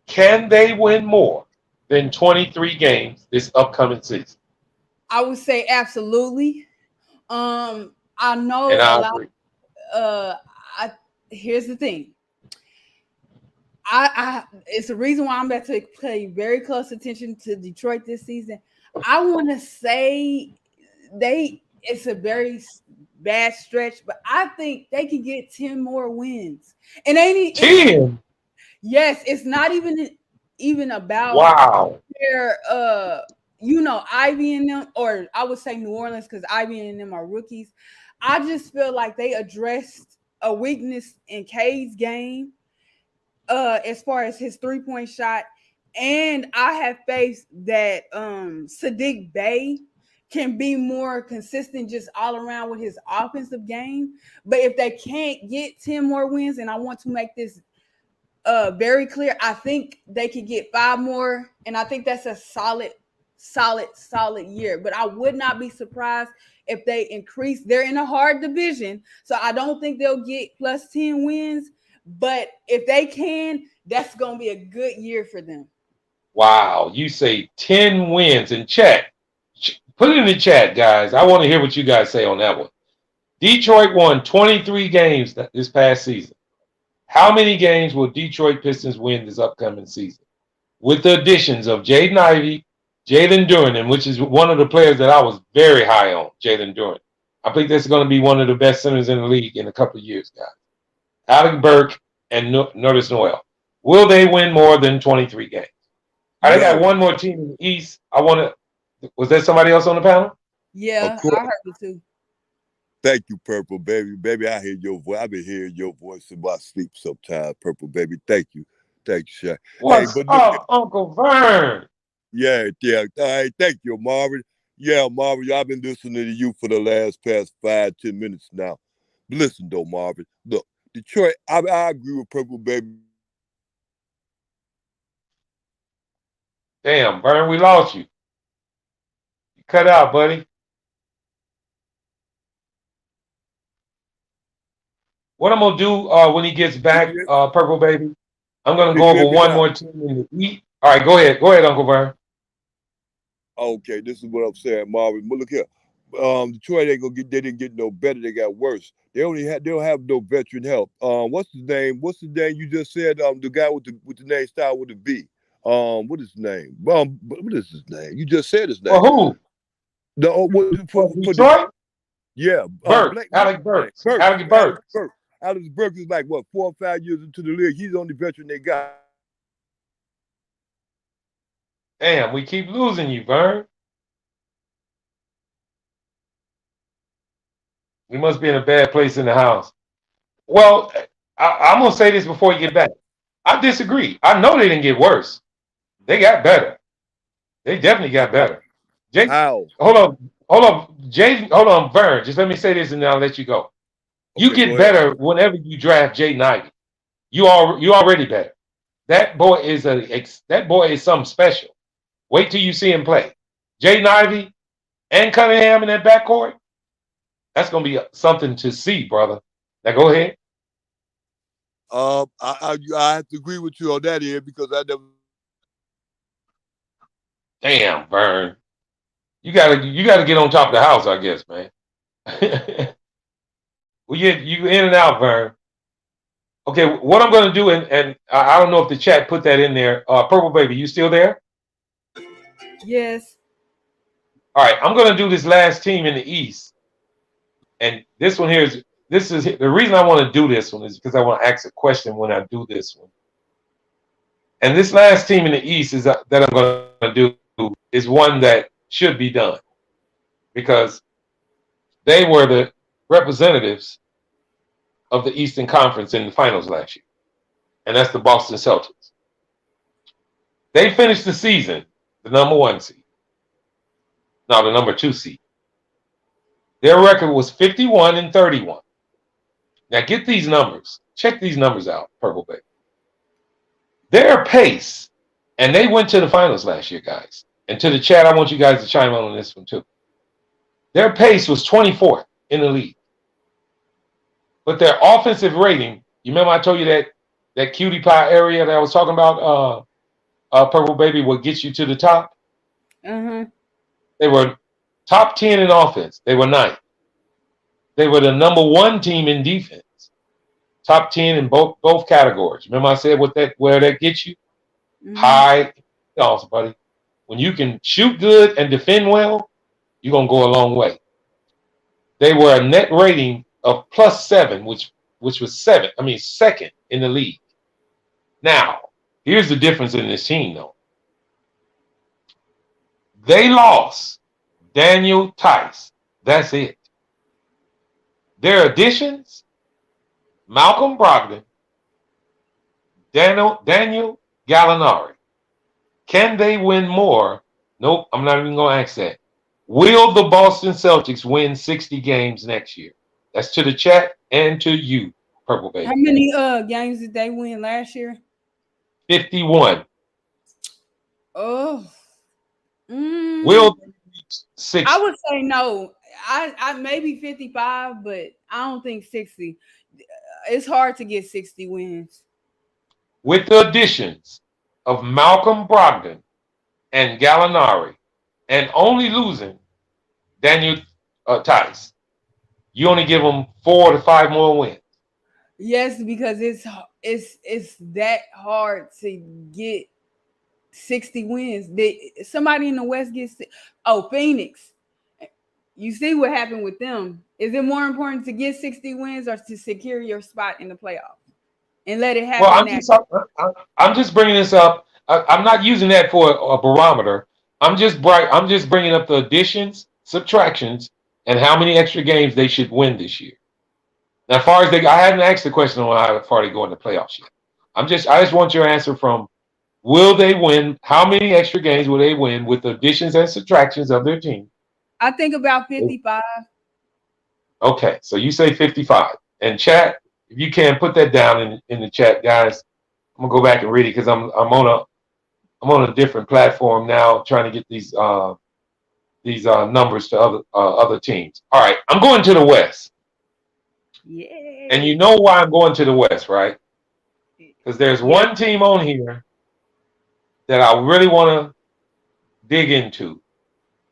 Can they win more than 23 games this upcoming season? I would say absolutely. I know and a lot. Here's the thing. It's the reason why I'm about to pay very close attention to Detroit this season. I want to say it's a very bad stretch, but I think they could get 10 more wins. And 10? Yes, it's not even about their Ivy and them, or I would say New Orleans, because Ivy and them are rookies. I just feel like they addressed a weakness in Cade's game. As far as his 3-point shot, and I have faith that Sadiq Bey can be more consistent just all around with his offensive game. But if they can't get 10 more wins, and I want to make this very clear, I think they could get 5 more, and I think that's a solid year. But I would not be surprised if they increase. They're in a hard division, so I don't think they'll get plus 10 wins. But if they can, that's going to be a good year for them. Wow. You say 10 wins in chat. Put it in the chat, guys. I want to hear what you guys say on that one. Detroit won 23 games this past season. How many games will Detroit Pistons win this upcoming season? With the additions of Jaden Ivey, Jalen Duren, which is one of the players that I was very high on, Jalen Duren. I think this is going to be one of the best centers in the league in a couple of years, guys. Alec Burke and Nerlens Noel. Will they win more than 23 games? I got one more team in the East. Was there somebody else on the panel? Yeah, I heard it too. Thank you, Purple Baby. Baby, I hear your voice. I've been hearing your voice in my sleep sometimes, Purple Baby. Thank you. Thank you, Shaq. What's up, Uncle Vern? Yeah. All right, thank you, Marvin. Yeah, Marvin, I've been listening to you for the past 5-10 minutes now. Listen, though, Marvin. Look, Detroit, I agree with Purple Baby. Damn, Vern, we lost you. You cut out, buddy. What I'm going to do when he gets back, Purple Baby, I'm going to go over one more team in the East. All right, go ahead. Go ahead, Uncle Vern. Okay, this is what I'm saying, Marvin. But look here. Detroit they didn't get no better, they got worse. They don't have no veteran help. What's the name? You just said? The guy with the name style with the V. What is his name? What is his name? You just said his name. For who? For Detroit? Yeah. Alex Burks. Alex Burks is like, what, 4 or 5 years into the league. He's the only veteran they got. Damn, we keep losing you, Vern. We must be in a bad place in the house. Well, I'm going to say this before you get back. I disagree. I know they didn't get worse. They got better. They definitely got better. How? Hold on, Vern. Just let me say this and then I'll let you go. You get better whenever you draft Jaden Ivey. You already better. That boy is something special. Wait till you see him play. Jaden Ivey and Cunningham in that backcourt. That's gonna be something to see, brother. Now go ahead. I have to agree with you on that here because I never. Damn, Vern. You gotta get on top of the house, I guess, man. Well, you in and out, Vern. Okay, what I'm gonna do, and I don't know if the chat put that in there. Purple Baby, you still there? Yes. All right, I'm gonna do this last team in the East, and this one here is the reason I want to do this one is because I want to ask a question when I do this one. And this last team in the East is that I'm gonna do is one that should be done because they were the representatives of the Eastern Conference in the finals last year, and that's the Boston Celtics. They finished the season the number 1 seed. No, the number 2 seed. Their record was 51-31. Now get these numbers. Check these numbers out, Purple Bay. Their pace, and they went to the finals last year, guys. And to the chat, I want you guys to chime in on this one too. Their pace was 24th in the league. But their offensive rating, you remember I told you that cutie pie area that I was talking about, Purple Baby, what gets you to the top? Uh-huh. They were top 10 in offense. They were 9th. They were the number 1 team in defense. Top 10 in both categories. Remember I said where that gets you? Mm-hmm. High also, buddy. When you can shoot good and defend well, you're gonna go a long way. They were a net rating of +7, which was second in the league. Now, here's the difference in this team, though. They lost Daniel Tice. That's it. Their additions, Malcolm Brogdon, Daniel Gallinari. Can they win more? Nope, I'm not even going to ask that. Will the Boston Celtics win 60 games next year? That's to the chat and to you, Purple Baby. How many games did they win last year? 51. Oh. Will 60? I would say no. I maybe 55, but I don't think 60. It's hard to get 60 wins. With the additions of Malcolm Brogdon and Gallinari, and only losing Daniel Tice, you only give them 4 to 5 more wins. Yes, because it's that hard to get 60 wins. Somebody in the West gets Phoenix. You see what happened with them. Is it more important to get 60 wins or to secure your spot in the playoffs and let it happen? Well, I'm just bringing this up. I'm not using that for a barometer. I'm just bringing up the additions, subtractions, and how many extra games they should win this year. Now, as far as I haven't asked the question on how far they go in the playoffs yet. I just want your answer from: will they win? How many extra games will they win with the additions and subtractions of their team? I think about 55. Okay, so you say 55. And chat, if you can put that down in the chat, guys. I'm gonna go back and read it because I'm on a different platform now, trying to get these numbers to other teams. All right, I'm going to the West. Yeah. And you know why I'm going to the West, right? Because there's one team on here that I really want to dig into.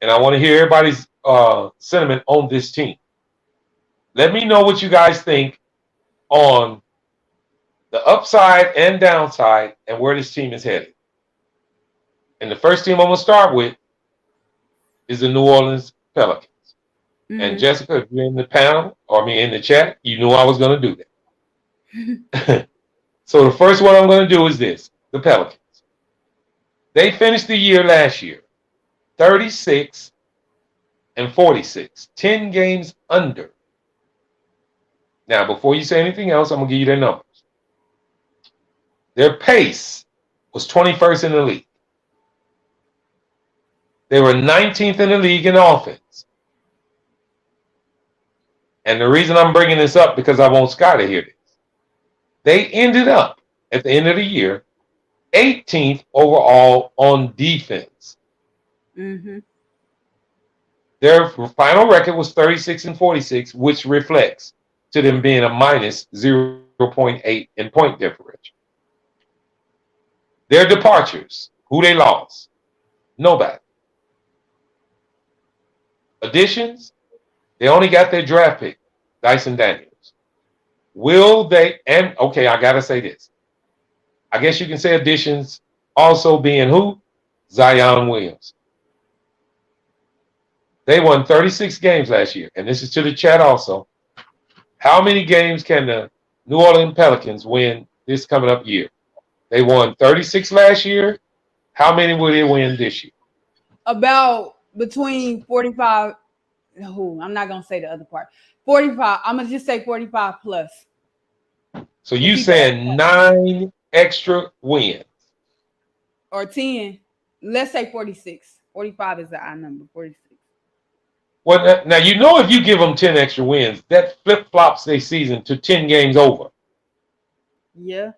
And I want to hear everybody's sentiment on this team. Let me know what you guys think on the upside and downside and where this team is headed. And the first team I'm going to start with is the New Orleans Pelicans. Mm-hmm. And Jessica, if you're in the panel, or in the chat, you knew I was going to do that. So the first one I'm going to do is this, the Pelicans. They finished the year last year, 36 and 46, 10 games under. Now, before you say anything else, I'm going to give you their numbers. Their pace was 21st in the league. They were 19th in the league in offense. And the reason I'm bringing this up because I want Scott to hear this. They ended up at the end of the year 18th overall on defense. Mm-hmm. Their final record was 36 and 46, which reflects to them being a minus 0.8 in point differential. Their departures, who they lost? Nobody. Additions, they only got their draft pick, Dyson Daniels. Will they, and okay, I got to say this. I guess you can say additions also being who? Zion Williams. They won 36 games last year, and this is to the chat also. How many games can the New Orleans Pelicans win this coming up year? They won 36 last year. How many will they win this year? About between 45. I'm not going to say the other part. 45. I'm going to just say 45 plus. So you saying 9 extra wins. Or 10. Let's say 46. 45 is the odd number. 46. Well, now, you know, if you give them 10 extra wins, that flip-flops their season to 10 games over. Yeah.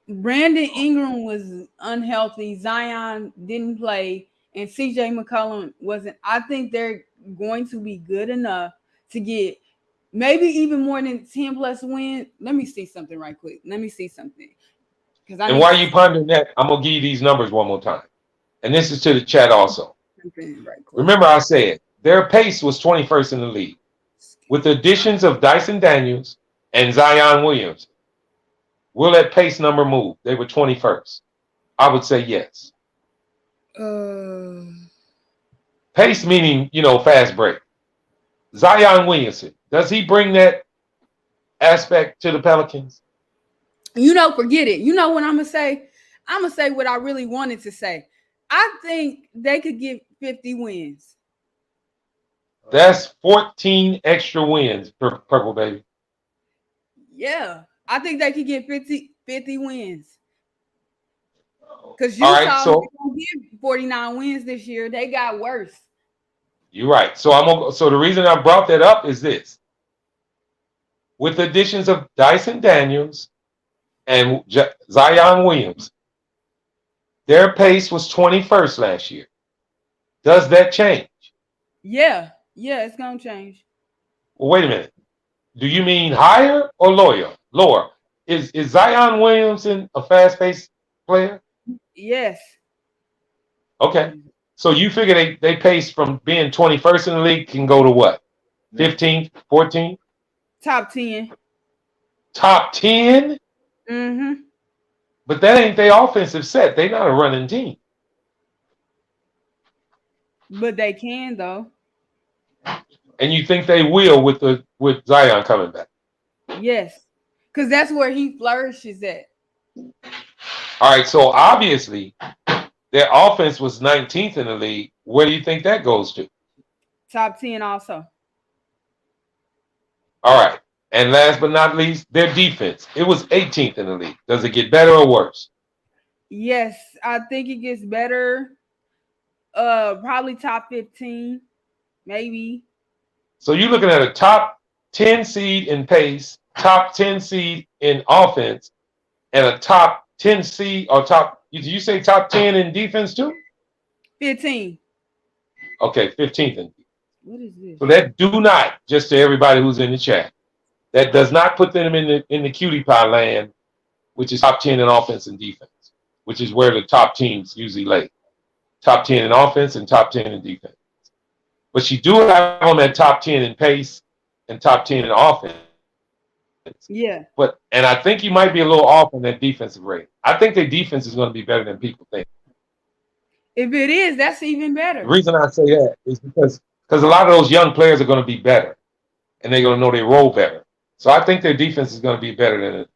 Brandon Ingram was unhealthy. Zion didn't play. And CJ McCollum wasn't. I think they're going to be good enough to get maybe even more than 10 plus wins. Let me see something right quick. And while you pondering that, I'm going to give you these numbers one more time. And this is to the chat also. Right, remember I said their pace was 21st in the league. With the additions of Dyson Daniels and Zion Williams, will that pace number move? They were 21st. I would say yes. Pace meaning, fast break. Zion Williamson, does he bring that aspect to the Pelicans? Forget it. You know what I'm going to say? I'm going to say what I really wanted to say. I think they could get 50 wins. That's 14 extra wins, Purple Baby. Yeah. I think they could get 50 wins. Because Utah going to get 49 wins this year. They got worse. You're right. So the reason I brought that up is this. With the additions of Dyson Daniels and Zion Williams, their pace was 21st last year. Does that change? Yeah, it's going to change. Well, wait a minute. Do you mean higher or lower? Is Zion Williamson a fast-paced player? Yes. Okay. So you figure they pace from being 21st in the league can go to what? 15th, 14th? Top 10. Top 10? Mm-hmm. But that ain't their offensive set. They're not a running team. But they can, though. And you think they will with Zion coming back? Yes. Because that's where he flourishes at. All right, so obviously their offense was 19th in the league. Where do you think that goes to? Top 10 also. All right. And last but not least, their defense. It was 18th in the league. Does it get better or worse? Yes, I think it gets better. Probably top 15, maybe. So you're looking at a top 10 seed in pace, top 10 seed in offense, and a top 10 seed or did you say top 10 in defense too? 15. Okay, 15th in defense. What is this? So that do not, just to everybody who's in the chat, that does not put them in the cutie pie land, which is top 10 in offense and defense, which is where the top teams usually lay. Top 10 in offense and top 10 in defense. But you do have them at top 10 in pace and top 10 in offense. Yeah. And I think you might be a little off on that defensive rate. I think their defense is going to be better than people think. If it is, that's even The better. reason I say that is because a lot of those young players are going to be better, and they're going to know their role better. So I think their defense is going to be better than it.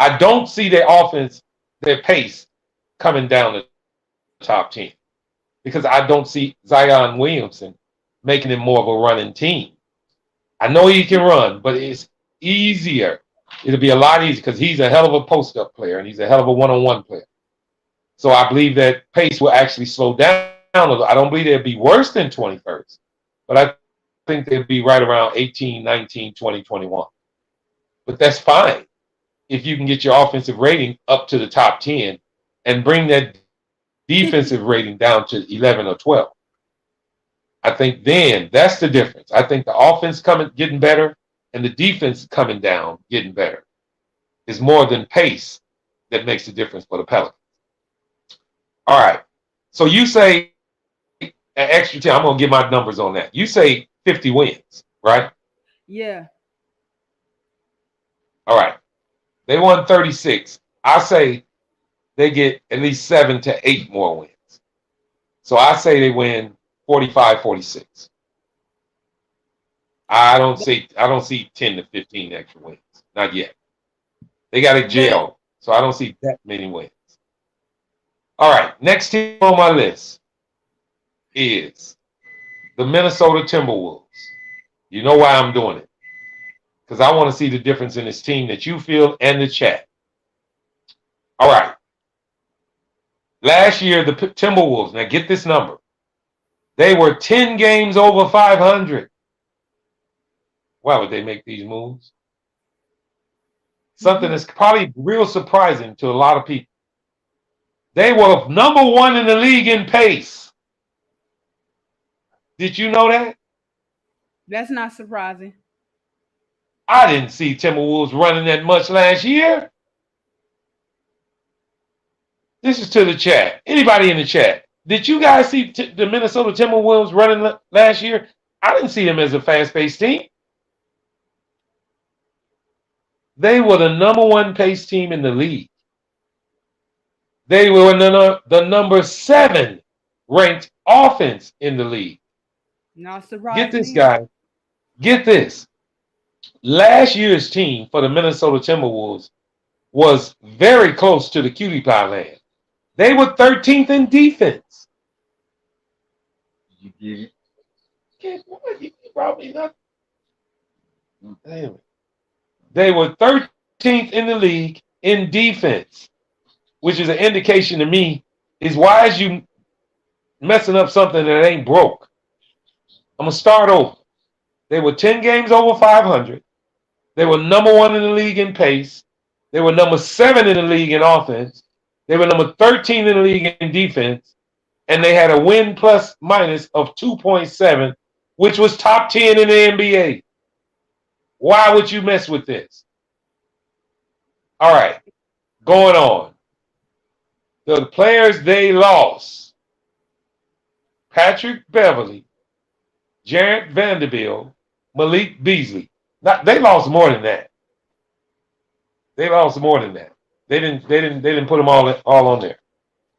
I don't see their offense, their pace coming down the top 10 because I don't see Zion Williamson making him more of a running team. I know he can run, but it's easier. It'll be a lot easier because he's a hell of a post-up player and he's a hell of a one-on-one player. So I believe that pace will actually slow down a little. I don't believe it'll be worse than 21st, but I think they'll be right around 18, 19, 20, 21. But that's fine if you can get your offensive rating up to the top 10 and bring that defensive rating down to 11 or 12. I think then that's the difference. I think the offense getting better and the defense coming down getting better is more than pace that makes the difference for the Pelicans. All right. So you say an extra 10. I'm going to get my numbers on that. You say 50 wins, right? Yeah. All right. They won 36. I say they get at least 7 to 8 more wins. So I say they win 45-46. I don't see 10 to 15 extra wins. Not yet. They got a jail, so I don't see that many wins. All right, next team on my list is the Minnesota Timberwolves. You know why I'm doing it? Because I want to see the difference in this team that you feel and the chat. All right. Last year, the Timberwolves, now get this number. They were 10 games over 500. Why would they make these moves? Something that's probably real surprising to a lot of people. They were number 1 in the league in pace. Did you know that? That's not surprising. I didn't see Timberwolves running that much last year. This is to the chat. Anybody in the chat? Did you guys see the Minnesota Timberwolves running last year? I didn't see them as a fast-paced team. They were the number 1 pace team in the league. They were the number 7 ranked offense in the league. Not surprising. Get this, guy. Get this. Last year's team for the Minnesota Timberwolves was very close to the cutie pie land. They were 13th in defense. You get it? What? You probably not. Damn it. They were 13th in the league in defense, which is an indication to me is why is you messing up something that ain't broke? I'm going to start over. They were 10 games over 500. They were number 1 in the league in pace. They were number 7 in the league in offense. They were number 13 in the league in defense. And they had a win plus minus of 2.7, which was top 10 in the NBA. Why would you mess with this? All right, going on. The players they lost: Patrick Beverly, Jarrett Vanderbilt, Malik Beasley. They lost more than that. They lost more than that. They didn't put them all on there.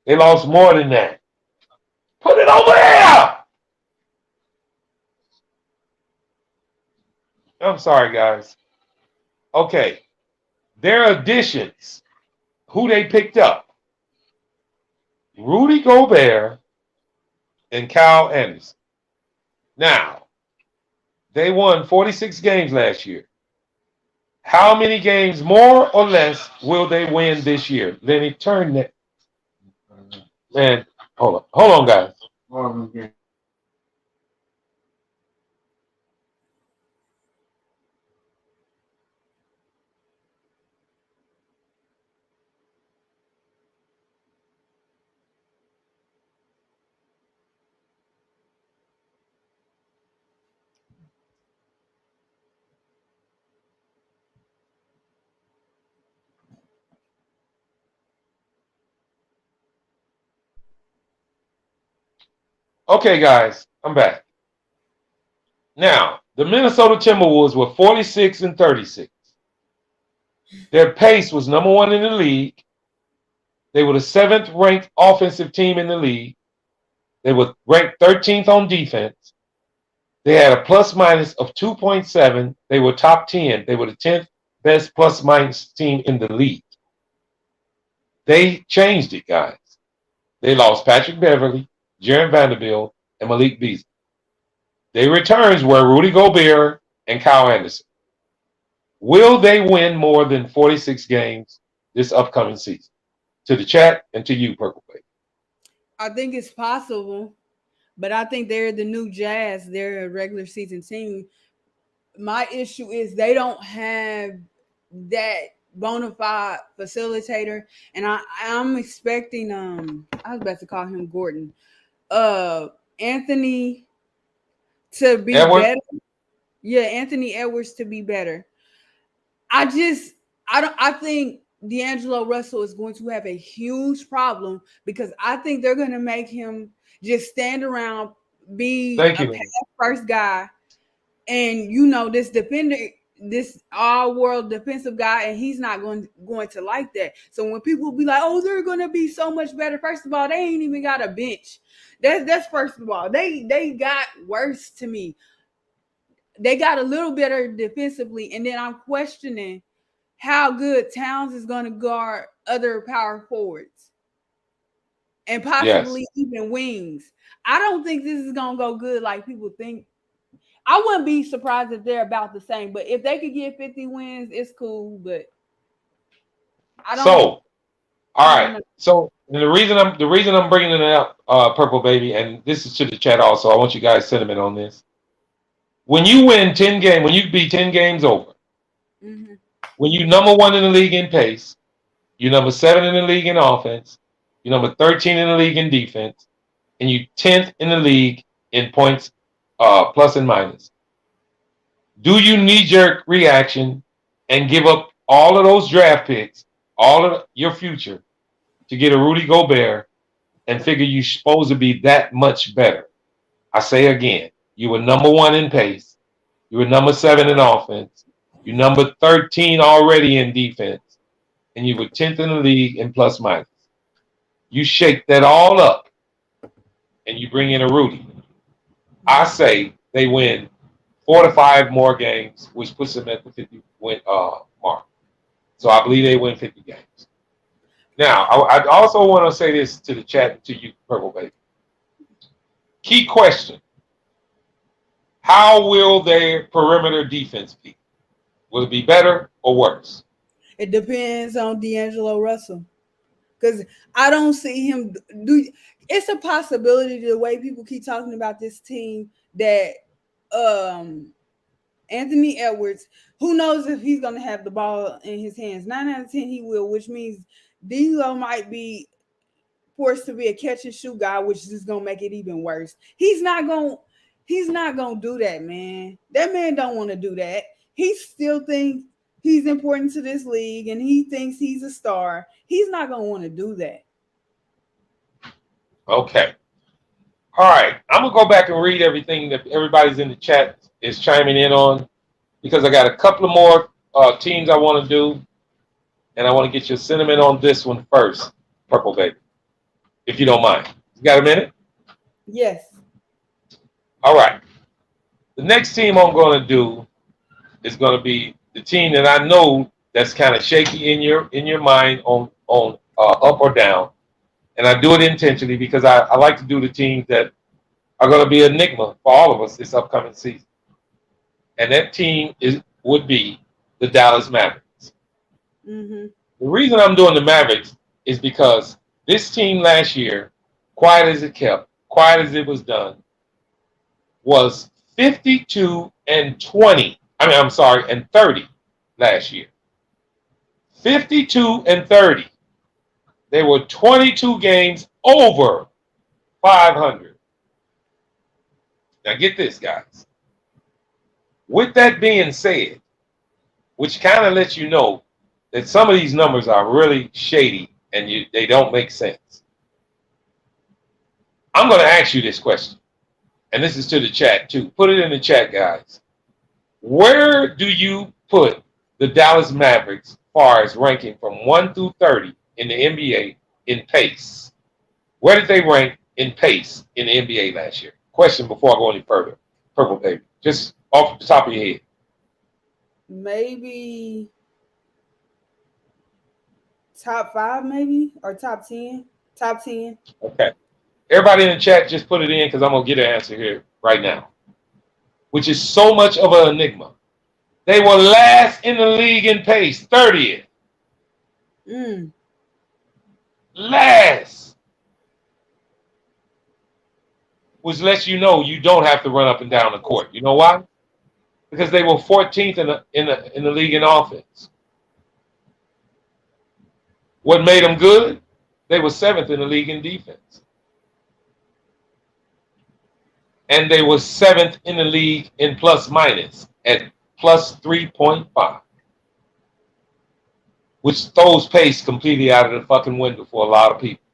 They lost more than that. Put it over there. I'm sorry, guys. Okay. Their additions, who they picked up: Rudy Gobert and Kyle Anderson. Now, they won 46 games last year. How many games more or less will they win this year? Lenny, turn that. Man, hold on, guys. Okay, guys, I'm back. Now, the Minnesota Timberwolves were 46 and 36. Their pace was number 1 in the league. They were the 7th ranked offensive team in the league. They were ranked 13th on defense. They had a plus minus of 2.7. They were top 10. They were the 10th best plus minus team in the league. They changed it, guys. They lost Patrick Beverly, Jaron Vanderbilt, and Malik Beasley. Their returns were Rudy Gobert and Kyle Anderson. Will they win more than 46 games this upcoming season? To the chat and to you, Purple Baby. I think it's possible, but I think they're the new Jazz. They're a regular season team. My issue is they don't have that bona fide facilitator, and I'm expecting I was about to call him Gordon, Anthony to be better. Yeah, Anthony Edwards to be better. I think D'Angelo Russell is going to have a huge problem because I think they're going to make him just stand around, be a pass first guy, and this defender, this all-world defensive guy, and he's not going to like that. So when people be like, "Oh, they're going to be so much better," first of all, they ain't even got a bench. That's first of all. They got worse to me. They got a little better defensively, and then I'm questioning how good Towns is going to guard other power forwards and possibly even wings. I don't think this is going to go good like people think. I wouldn't be surprised if they're about the same, but if they could get 50 wins, it's cool, but I don't. So, all right. So the reason I'm bringing it up, Purple Baby, and this is to the chat also. I want you guys' sentiment on this. When you win 10 games, when you be 10 games over, when you number 1 in the league in pace, you're number 7 in the league in offense, you're number 13 in the league in defense, and you 10th in the league in points, plus and minus. Do you knee-jerk reaction and give up all of those draft picks, all of your future, to get a Rudy Gobert and figure you're supposed to be that much better? I say again, you were number 1 in pace, you were number 7 in offense, you're number 13 already in defense, and you were 10th in the league in plus minus. You shake that all up, and you bring in a Rudy. I say they win 4 to 5 more games, which puts them at the 50 win mark. So I believe they win 50 games. Now, I also want to say this to the chat, to you, Purple Baby. Key question. How will their perimeter defense be? Will it be better or worse? It depends on D'Angelo Russell. Because I don't see him do. It's a possibility the way people keep talking about this team that Anthony Edwards, who knows if he's going to have the ball in his hands. 9 out of 10 he will, which means D'Lo might be forced to be a catch and shoot guy, which is going to make it even worse. He's not going to do that, man. That man don't want to do that. He still thinks he's important to this league and he thinks he's a star. He's not going to want to do that. Okay. All right. I'm going to go back and read everything that everybody's in the chat is chiming in on, because I got a couple of more teams I want to do, and I want to get your sentiment on this one first, Purple Baby, if you don't mind. You got a minute? Yes. All right. The next team I'm going to do is going to be the team that I know that's kind of shaky in your mind on up or down, and I do it intentionally because I like to do the teams that are going to be an enigma for all of us this upcoming season, and that team would be the Dallas Mavericks. Mm-hmm. The reason I'm doing the Mavericks is because this team last year, quiet as it kept, quiet as it was done, was 52 and 20. And 30 last year. 52 and 30. They were 22 games over 500. Now get this, guys. With that being said, which kind of lets you know that some of these numbers are really shady and they don't make sense. I'm going to ask you this question, and this is to the chat too. Put it in the chat, guys. Where do you put the Dallas Mavericks as far as ranking from 1 through 30 in the NBA in pace? Where did they rank in pace in the NBA last year? Question before I go any further. Purple baby. Just off the top of your head. Maybe top 5, maybe, or top 10. Top 10. Okay. Everybody in the chat, just put it in because I'm going to get an answer here right now, which is so much of an enigma. They were last in the league in pace, 30th. Last. Which lets you know you don't have to run up and down the court. You know why? Because they were 14th in the league in offense. What made them good? They were 7th in the league in defense. And they were 7th in the league in plus minus at plus 3.5. Which throws pace completely out of the fucking window for a lot of people.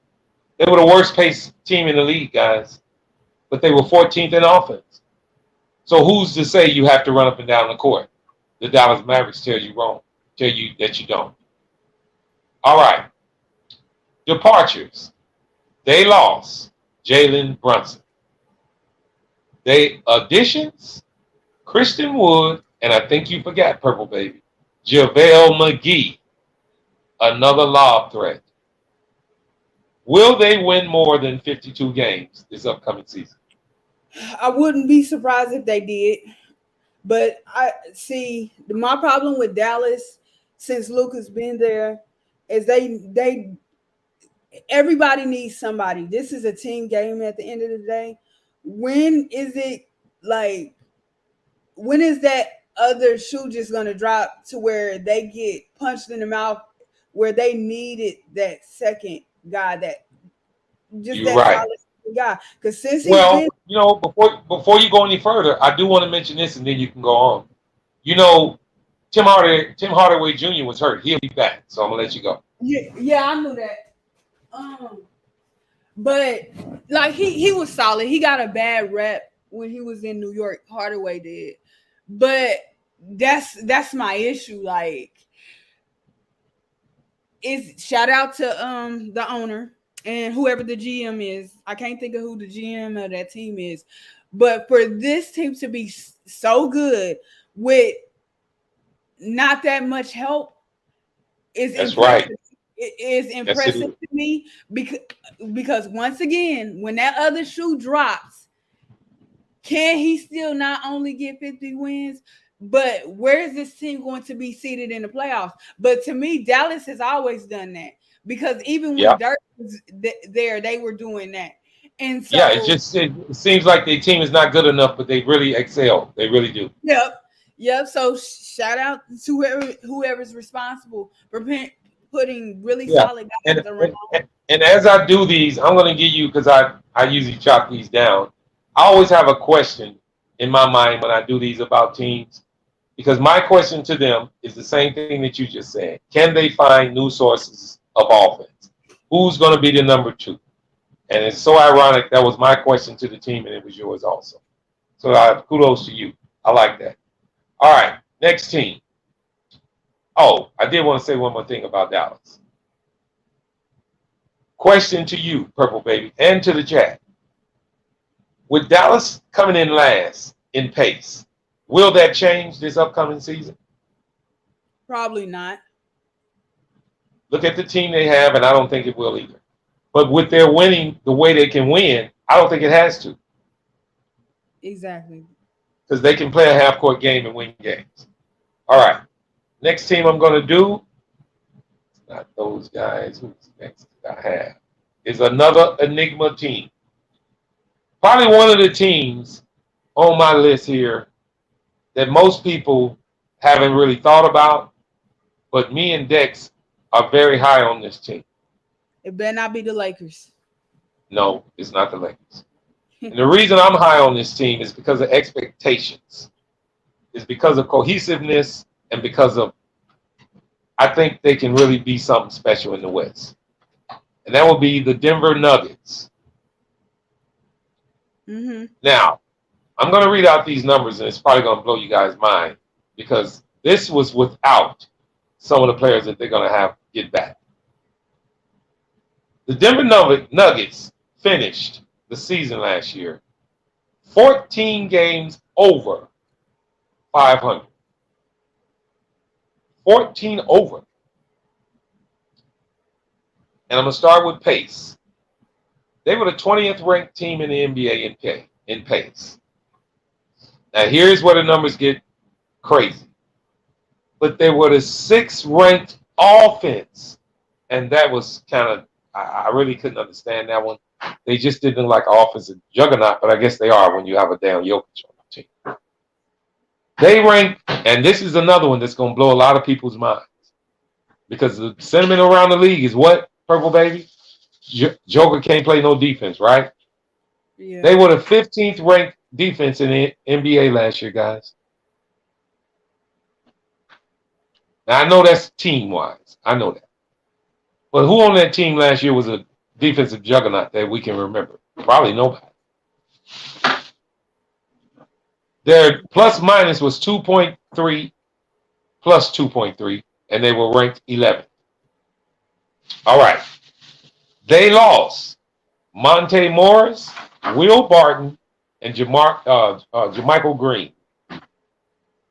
They were the worst pace team in the league, guys. But they were 14th in offense. So who's to say you have to run up and down the court? The Dallas Mavericks tell you wrong. Tell you that you don't. All right. Departures. They lost Jalen Brunson. They additions, Christian Wood, and I think you forgot, Purple Baby, JaVale McGee, another lob threat. Will they win more than 52 games this upcoming season? I wouldn't be surprised if they did. But I see my problem with Dallas since Luka's been there is they everybody needs somebody. This is a team game at the end of the day. When is that other shoe just gonna drop to where they get punched in the mouth, where they needed that second guy, that just You're that right. solid guy? Because since before you go any further, I do want to mention this, and then you can go on. Tim Hardaway Jr. was hurt. He'll be back, so I'm gonna let you go. Yeah, I knew that. But like he was solid. He got a bad rep when he was in New York. Hardaway did, but that's my issue. Like, shout out to the owner and whoever the GM is. I can't think of who the GM of that team is, but for this team to be so good with not that much help is impressive. Right. It is impressive to me because once again, when that other shoe drops, can he still not only get 50 wins, but where is this team going to be seated in the playoffs? But to me, Dallas has always done that because even when Dirk was there, they were doing that. And so it seems like their team is not good enough, but they really excel. They really do. Yep. So shout out to whoever's responsible for putting really solid guys around. And as I do these, I'm going to give you, because I usually chop these down. I always have a question in my mind when I do these about teams, because my question to them is the same thing that you just said. Can they find new sources of offense? Who's going to be the number 2? And it's so ironic. That was my question to the team, and it was yours also. So kudos to you. I like that. All right, next team. Oh, I did want to say one more thing about Dallas. Question to you, Purple Baby, and to the chat. With Dallas coming in last in pace, will that change this upcoming season? Probably not. Look at the team they have, and I don't think it will either. But with their winning the way they can win, I don't think it has to. Exactly. Because they can play a half-court game and win games. All right. Next team I'm going to do, not those guys. Who's next I have? Is another Enigma team. Probably one of the teams on my list here that most people haven't really thought about, but me and Dex are very high on this team. It better not be the Lakers. No, it's not the Lakers. And the reason I'm high on this team is because of expectations. It's because of cohesiveness and because of, I think they can really be something special in the West. And that will be the Denver Nuggets. Mm-hmm. Now, I'm going to read out these numbers, and it's probably going to blow you guys' mind because this was without some of the players that they're going to have get back. The Denver Nuggets finished the season last year, 14 games over 500. 14 over. And I'm going to start with pace. They were the 20th ranked team in the NBA in pace. Now, here's where the numbers get crazy. But they were the 6th ranked offense. And that was kind of, I really couldn't understand that one. They just didn't look like an offensive juggernaut, but I guess they are when you have a damn Jokic on the team. They ranked, and this is another one that's going to blow a lot of people's minds. Because the sentiment around the league is what, Purple Baby? Joker can't play no defense, right? Yeah. They were the 15th ranked defense in the NBA last year, guys. Now, I know that's team-wise. I know that. But who on that team last year was a defensive juggernaut that we can remember? Probably nobody. Their plus minus was 2.3 plus 2.3, and they were ranked 11th. All right. They lost Monte Morris, Will Barton, and Jermichael Green.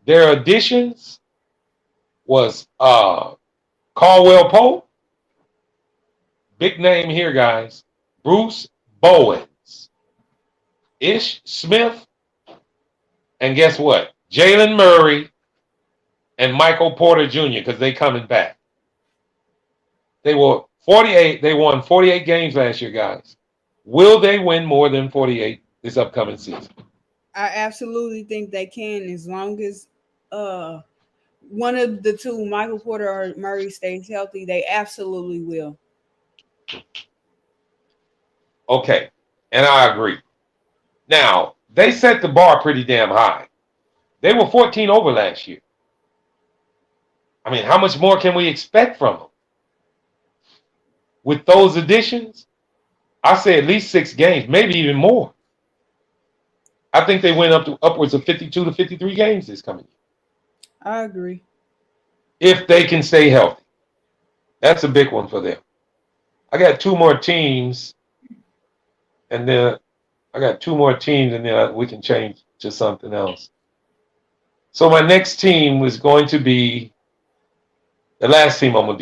Their additions was Caldwell Pope, big name here, guys, Bruce Bowens, Ish Smith, and guess what? Jalen Murray and Michael Porter Jr., because they coming back. They were 48. They won 48 games last year, guys. Will they win more than 48 this upcoming season? I absolutely think they can, as long as one of the two, Michael Porter or Murray, stays healthy. They absolutely will. Okay, and I agree. Now, they set the bar pretty damn high. They were 14 over last year. I mean, how much more can we expect from them? With those additions, I say at least 6 games, maybe even more. I think they went up to upwards of 52 to 53 games this coming year. I agree. If they can stay healthy. That's a big one for them. I got 2 more teams, and then we can change to something else. So my next team was going to be the last team I'm gonna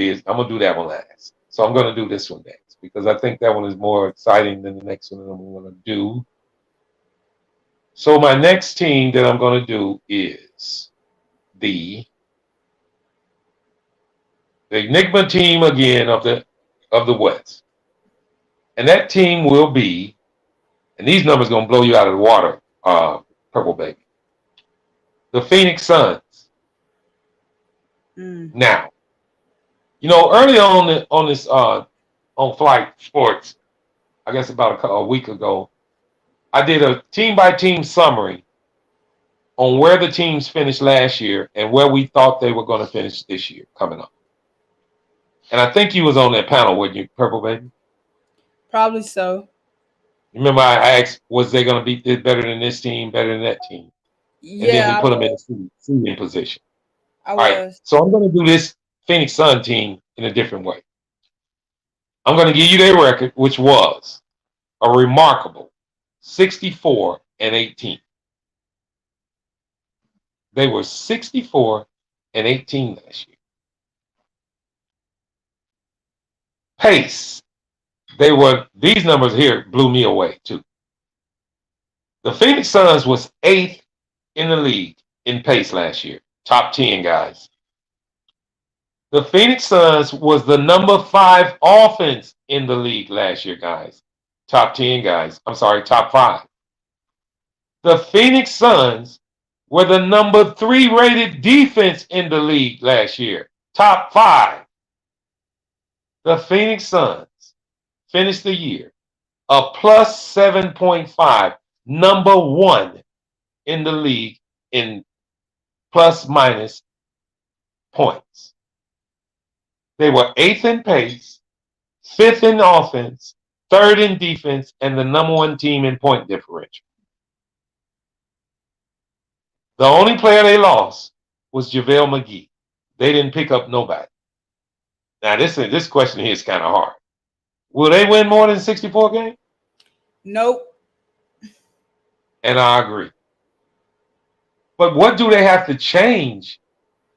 do that one last. So I'm gonna do this one next because I think that one is more exciting than the next one that I'm gonna do. So my next team that I'm gonna do is the Enigma team again of the West. And that team will be, and these numbers gonna blow you out of the water, Purple Baby. The Phoenix Suns. Now, early on this on Flight Sports, I guess about a week ago, I did a team by team summary on where the teams finished last year and where we thought they were going to finish this year coming up. And I think you was on that panel, weren't you, Purple Baby? Probably so. Remember, I asked, was they going to be better than this team, better than that team? Yeah, and then we put them in a seeding position. All right, so I'm going to do this Phoenix Sun team in a different way. I'm going to give you their record, which was a remarkable 64-18. They were 64-18 last year. Pace. These numbers here blew me away too. The Phoenix Suns was 8th in the league in pace last year. Top 10, guys. The Phoenix Suns was the number 5 offense in the league last year, guys. Top 10, guys. I'm sorry, top 5. The Phoenix Suns were the number 3 rated defense in the league last year. Top 5. The Phoenix Suns finished the year a plus 7.5, number 1 in the league in plus minus points. They were 8th in pace, 5th in offense, 3rd in defense, and the number 1 team in point differential. The only player they lost was JaVale McGee. They didn't pick up nobody. Now, this question here is kind of hard. Will they win more than 64 games? Nope. And I agree. But what do they have to change,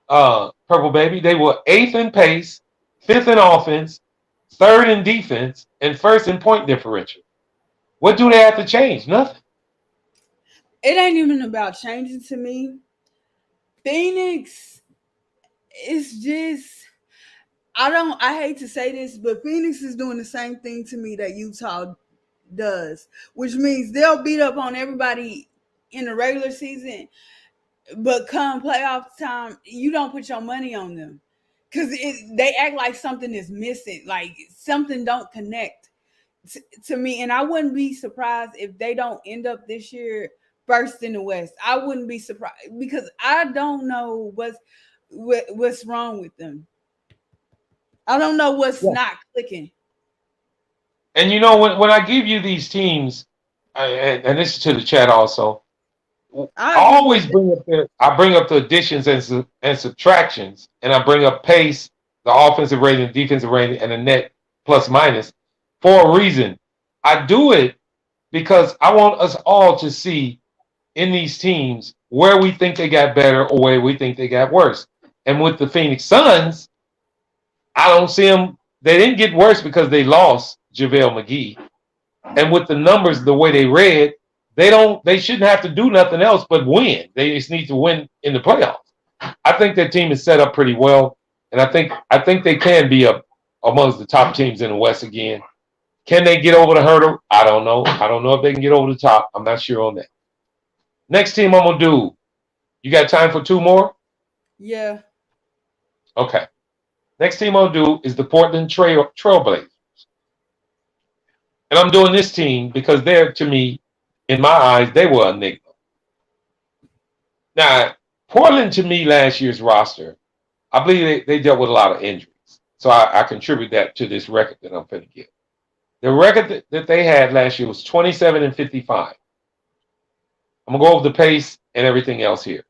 Purple Baby? They were 8th in pace, 5th in offense, 3rd in defense, and 1st in point differential. What do they have to change? Nothing. It ain't even about changing to me. Phoenix is just, I hate to say this, but Phoenix is doing the same thing to me that Utah does, which means they'll beat up on everybody in the regular season, but come playoff time, you don't put your money on them because they act like something is missing, like something don't connect to me. And I wouldn't be surprised if they don't end up this year first in the West. I wouldn't be surprised because I don't know what's wrong with them. I don't know what's not clicking. And you know, when I give you these teams, and this is to the chat also, I always bring up the additions and subtractions, and I bring up pace, the offensive rating, defensive rating, and the net plus minus for a reason. I do it because I want us all to see in these teams where we think they got better or where we think they got worse. And with the Phoenix Suns, I don't see them. They didn't get worse because they lost JaVale McGee. And with the numbers the way they read, they shouldn't have to do nothing else but win. They just need to win in the playoffs. I think their team is set up pretty well, and I think they can be up amongst the top teams in the West again. Can they get over the hurdle? I don't know. I don't know if they can get over the top. I'm not sure on that. Next team I'm gonna do. You got time for 2 more? Yeah. Okay. Next team I'm gonna do is the Portland Trailblazers. And I'm doing this team because they're, to me, in my eyes, they were a enigma. Now, Portland, to me, last year's roster, I believe they dealt with a lot of injuries. So I contribute that to this record that I'm going to give. The record that they had last year was 27-55. I'm going to go over the pace and everything else here.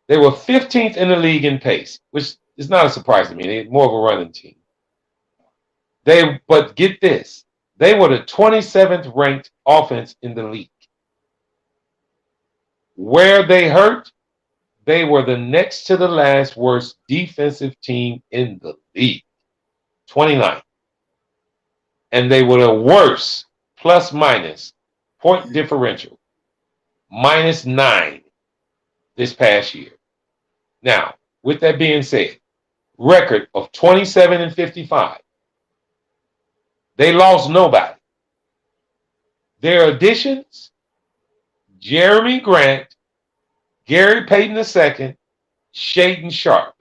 They were 15th in the league in pace, which is not a surprise to me. They're more of a running team. But get this. They were the 27th ranked offense in the league. Where they hurt, they were the next to the last worst defensive team in the league, 29th. And they were the worst plus minus point differential, -9 this past year. Now, with that being said, record of 27-55. They lost nobody. Their additions, Jeremy Grant, Gary Payton II, Shaedon Sharpe.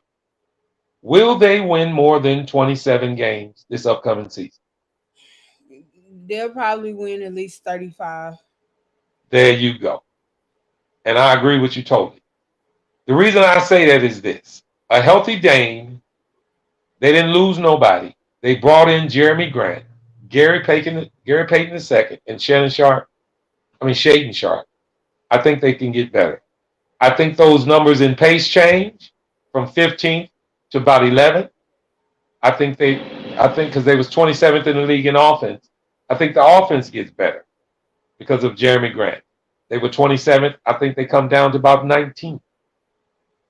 Will they win more than 27 games this upcoming season? They'll probably win at least 35. There you go. And I agree with you totally. The reason I say that is this. A healthy Dame, they didn't lose nobody. They brought in Jeremy Grant, Gary Payton II, and Shaedon Sharpe. I think they can get better. I think those numbers in pace change from 15th to about 11th. I think because they was 27th in the league in offense, I think the offense gets better because of Jeremy Grant. They were 27th. I think they come down to about 19th.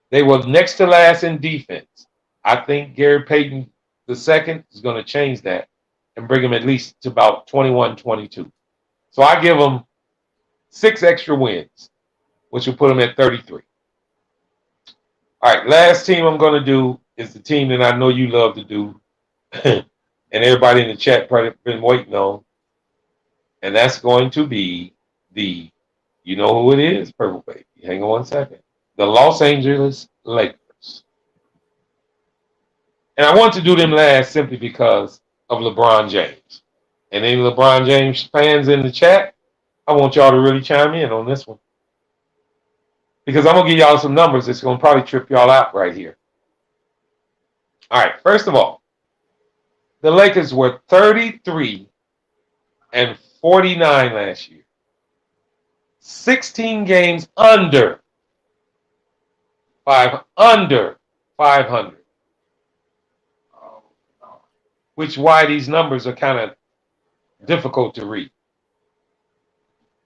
They were next to last in defense. I think Gary Payton II is going to change that and bring them at least to about 21, 22. So I give them 6 extra wins, which will put them at 33. All right, last team I'm going to do is the team that I know you love to do, and everybody in the chat probably been waiting on, and that's going to be you know who it is, Purple Baby. Hang on 1 second. The Los Angeles Lakers. And I want to do them last simply because of LeBron James. And any LeBron James fans in the chat, I want y'all to really chime in on this one. Because I'm going to give y'all some numbers that's going to probably trip y'all out right here. All right, first of all, the Lakers were 33-49 last year. 16 games under 500. Which why these numbers are kind of difficult to read.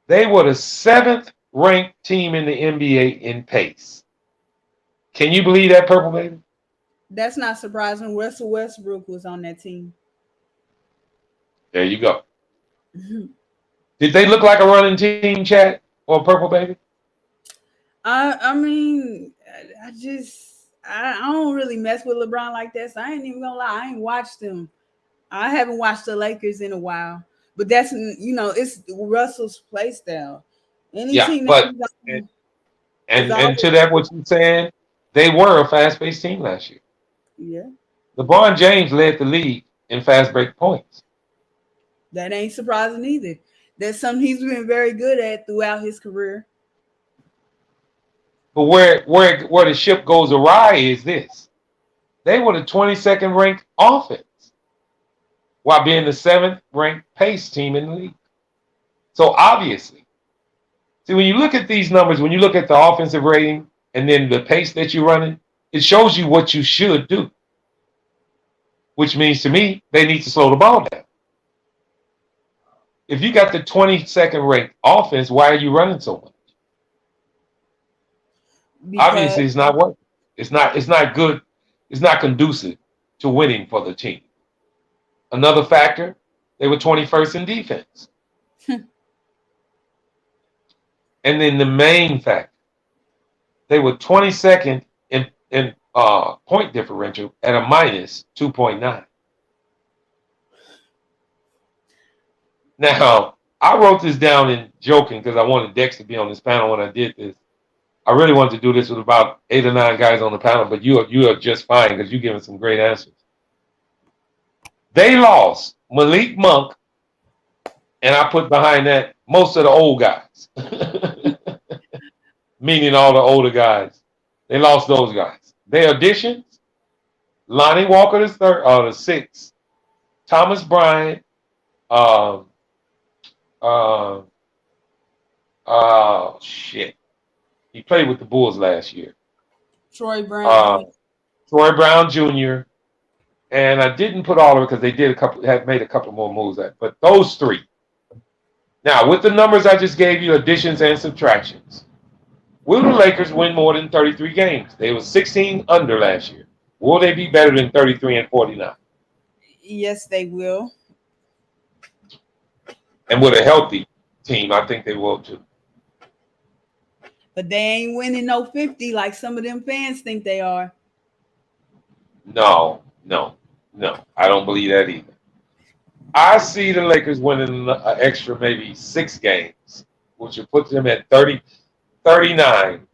They were the 7th ranked team in the NBA in pace. Can you believe that, Purple Baby? That's not surprising. Russell Westbrook was on that team. There you go. Did they look like a running team, Chat, or Purple Baby? I mean, I don't really mess with LeBron like that, so I ain't even gonna lie. I ain't watched them. I haven't watched the Lakers in a while, but that's it's Russell's play style. Any team but that and to that, what you're saying, they were a fast-paced team last year. Yeah. LeBron James led the league in fast break points. That ain't surprising either. That's something he's been very good at throughout his career. But where the ship goes awry is this. They were the 22nd ranked offense while being the 7th ranked pace team in the league. So obviously, see, when you look at these numbers, when you look at the offensive rating and then the pace that you're running, it shows you what you should do. Which means to me, they need to slow the ball down. If you got the 22nd ranked offense, why are you running so much? Because obviously, it's not working. It's not good. It's not conducive to winning for the team. Another factor, they were 21st in defense. And then the main factor, they were 22nd in point differential at a minus 2.9. Now, I wrote this down in joking because I wanted Dex to be on this panel when I did this. I really wanted to do this with about 8 or 9 guys on the panel, but you are just fine because you're giving some great answers. They lost Malik Monk, and I put behind that most of the old guys, meaning all the older guys. They lost those guys. Their additions, Lonnie Walker the 6th, Thomas Bryant, shit. He played with the Bulls last year. Troy Brown. Troy Brown Jr. And I didn't put all of it because they had made a couple more moves. But those 3. Now, with the numbers I just gave you, additions and subtractions, will the Lakers win more than 33 games? They were 16 under last year. Will they be better than 33 and 49? Yes, they will. And with a healthy team, I think they will too. But they ain't winning no 50 like some of them fans think they are. No. I don't believe that either. I see the Lakers winning an extra maybe 6 games, which would put them at 39.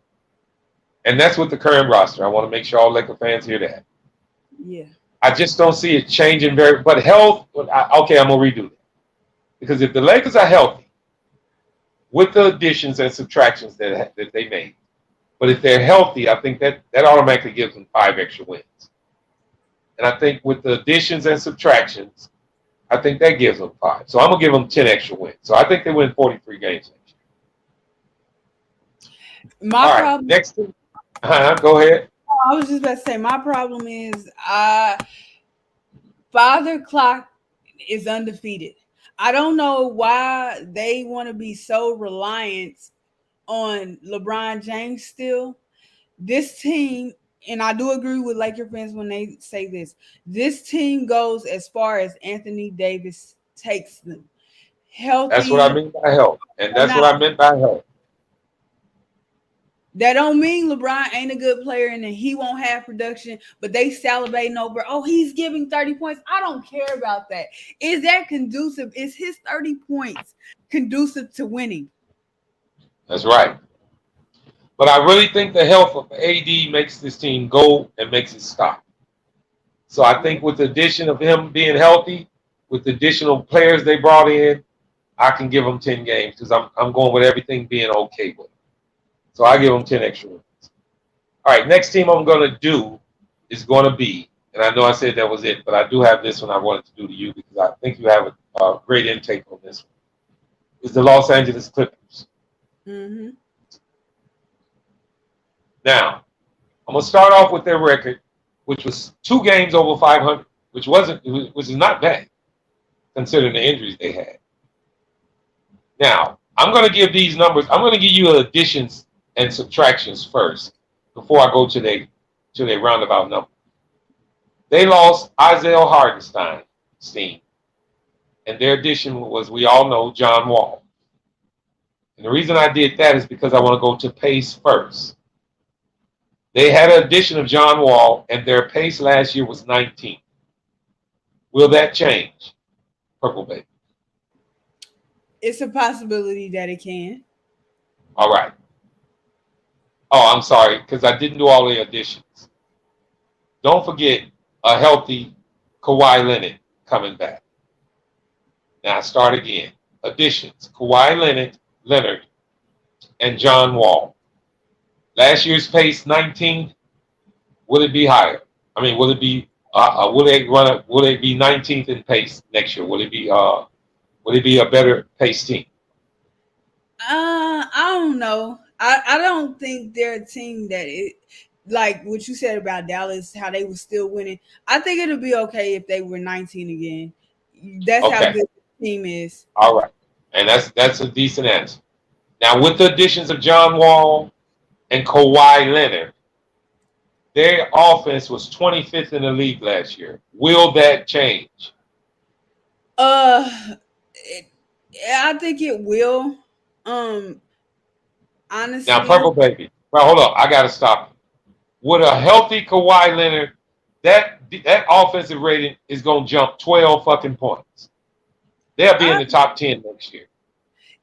And that's with the current roster. I want to make sure all Laker fans hear that. Yeah. I just don't see it changing but health, okay, I'm going to redo that. Because if the Lakers are healthy, with the additions and subtractions that they made, but if they're healthy, I think that automatically gives them 5 extra wins. And I think with the additions and subtractions, I think that gives them 5. So I'm going to give them 10 extra wins. So I think they win 43 games next year. My problem. Next thing. Go ahead. I was just about to say, my problem is Father Clock is undefeated. I don't know why they want to be so reliant on LeBron James still. This team, and I do agree with Laker fans when they say this team goes as far as Anthony Davis takes them. Healthy. That's what I mean by health. And that's what I meant by health. That don't mean LeBron ain't a good player and then he won't have production, but they salivating over, he's giving 30 points. I don't care about that. Is that conducive? Is his 30 points conducive to winning? That's right. But I really think the health of AD makes this team go and makes it stop. So I think with the addition of him being healthy, with the additional players they brought in, I can give them 10 games because I'm going with everything being okay with them. So I give them 10 extra wins. All right, next team I'm going to do is going to be, and I know I said that was it, but I do have this one I wanted to do to you because I think you have a great intake on this one. It's the Los Angeles Clippers. Mm-hmm. Now, I'm going to start off with their record, which was 2 games over 500, which is not bad considering the injuries they had. Now, I'm going to give these numbers. I'm going to give you additions and subtractions first before I go to their roundabout number. They lost Isaiah Hartenstein, and their addition was, we all know, John Wall. And the reason I did that is because I want to go to pace first. They had an addition of John Wall, and their pace last year was 19. Will that change, Purple Baby? It's a possibility that it can. All right. Oh, I'm sorry, because I didn't do all the additions. Don't forget a healthy Kawhi Leonard coming back. Now I start again. Additions: Kawhi Leonard, and John Wall. Last year's pace 19. Will it be higher? I mean, will it be? Will they run up? Will they be 19th in pace next year? Will it be? Will it be a better pace team? I don't know. I don't think they're a team that it, like what you said about Dallas, how they were still winning. I think it'll be okay if they were 19 again. That's how good the team is. All right, and that's a decent answer. Now, with the additions of John Wall and Kawhi Leonard, their offense was 25th in the league last year. Will that change? I think it will. Honestly. Now, Purple Baby. Well, hold up. I got to stop you. With a healthy Kawhi Leonard, that offensive rating is going to jump 12 fucking points. They'll be in the top 10 next year.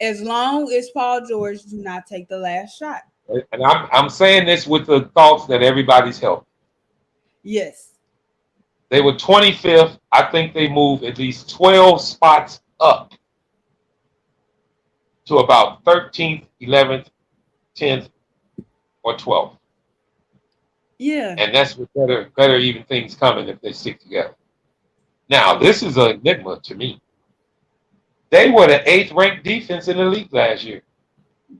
As long as Paul George do not take the last shot. And I'm saying this with the thoughts that everybody's healthy. Yes. They were 25th. I think they moved at least 12 spots up to about 13th, 11th, 10th, or 12th. Yeah. And that's with better even things coming if they stick together. Now, this is an enigma to me. They were the 8th ranked defense in the league last year.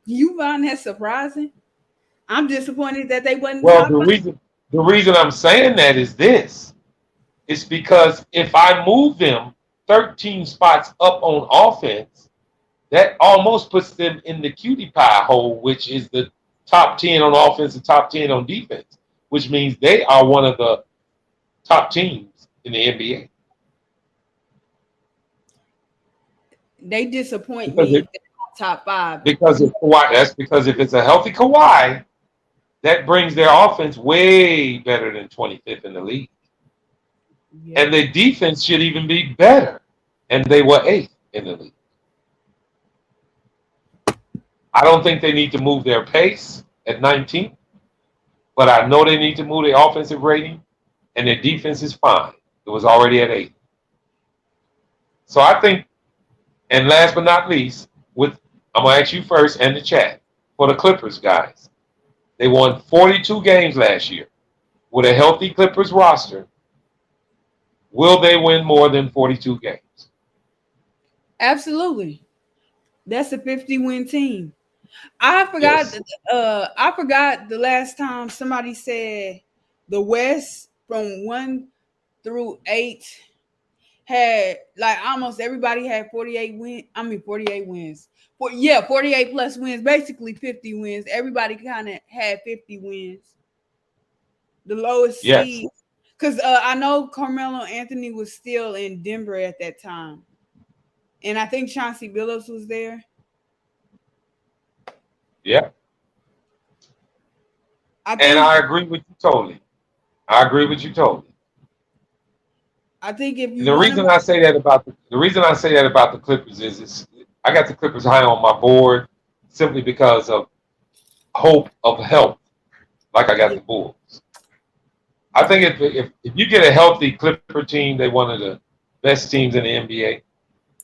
You find that surprising? I'm disappointed that they wasn't. Well, the reason I'm saying that is this. It's because if I move them 13 spots up on offense, that almost puts them in the cutie pie hole, which is the top 10 on offense and top 10 on defense, which means they are one of the top teams in the NBA. They disappoint me top 5. Because of Kawhi. That's because if it's a healthy Kawhi, that brings their offense way better than 25th in the league. Yeah. And their defense should even be better. And they were 8th in the league. I don't think they need to move their pace at 19, but I know they need to move their offensive rating, and their defense is fine. It was already at 8. So I think, and last but not least, I'm going to ask you first and the chat, for the Clippers, guys. They won 42 games last year. With a healthy Clippers roster, will they win more than 42 games? Absolutely. That's a 50-win team. I forgot. Yes. I forgot the last time somebody said the West from 1 through 8 had like almost everybody had 48 wins. 48 plus wins, basically 50 wins. Everybody kind of had 50 wins. The lowest seed, because I know Carmelo Anthony was still in Denver at that time, and I think Chauncey Billups was there. Yeah. I agree with you totally. I think if you the reason I say that about the Clippers is I got the Clippers high on my board simply because of hope of health, like I got the Bulls. I think if you get a healthy Clipper team, they're one of the best teams in the NBA.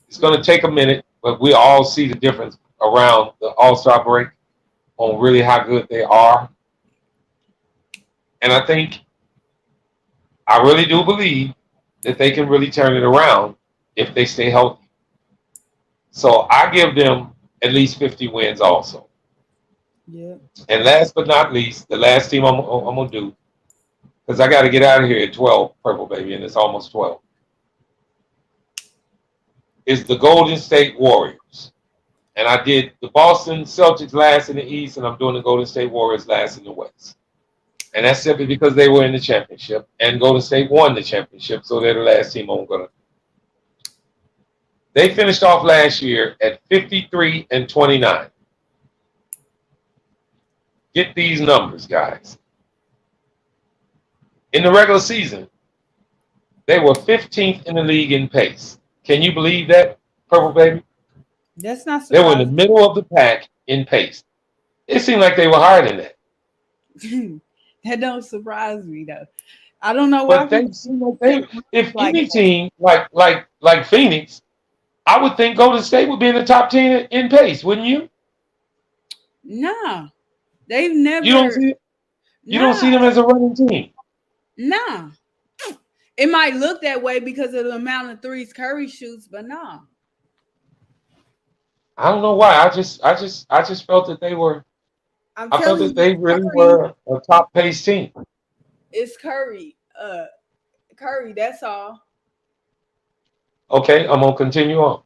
It's going to take a minute, but we all see the difference around the All-Star break on really how good they are. And I really do believe that they can really turn it around if they stay healthy. So I give them at least 50 wins also. Yeah. And last but not least, the last team I'm going to do, because I got to get out of here at 12, Purple Baby, and it's almost 12, is the Golden State Warriors. And I did the Boston Celtics last in the East, and I'm doing the Golden State Warriors last in the West. And that's simply because they were in the championship, and Golden State won the championship, so they're the last team I'm going to. They finished off last year at 53-29. Get these numbers, guys. In the regular season, they were 15th in the league in pace. Can you believe that, Purple Baby? That's not They were in the surprising. middle of the pack in pace. It seemed like they were higher than that. That don't surprise me though. I don't know why But they people seem like they, if like any that. team like Phoenix, I would think Golden State would be in the top 10 in pace, wouldn't you? Nah, they've never. You don't see it? You don't see them as a running team. Nah. It might look that way because of the amount of threes Curry shoots, but nah. I don't know why. I just felt that they were. I'm I felt telling that they you, really Curry were a top pace team. is Curry. Curry, that's all. Okay, I'm gonna continue on.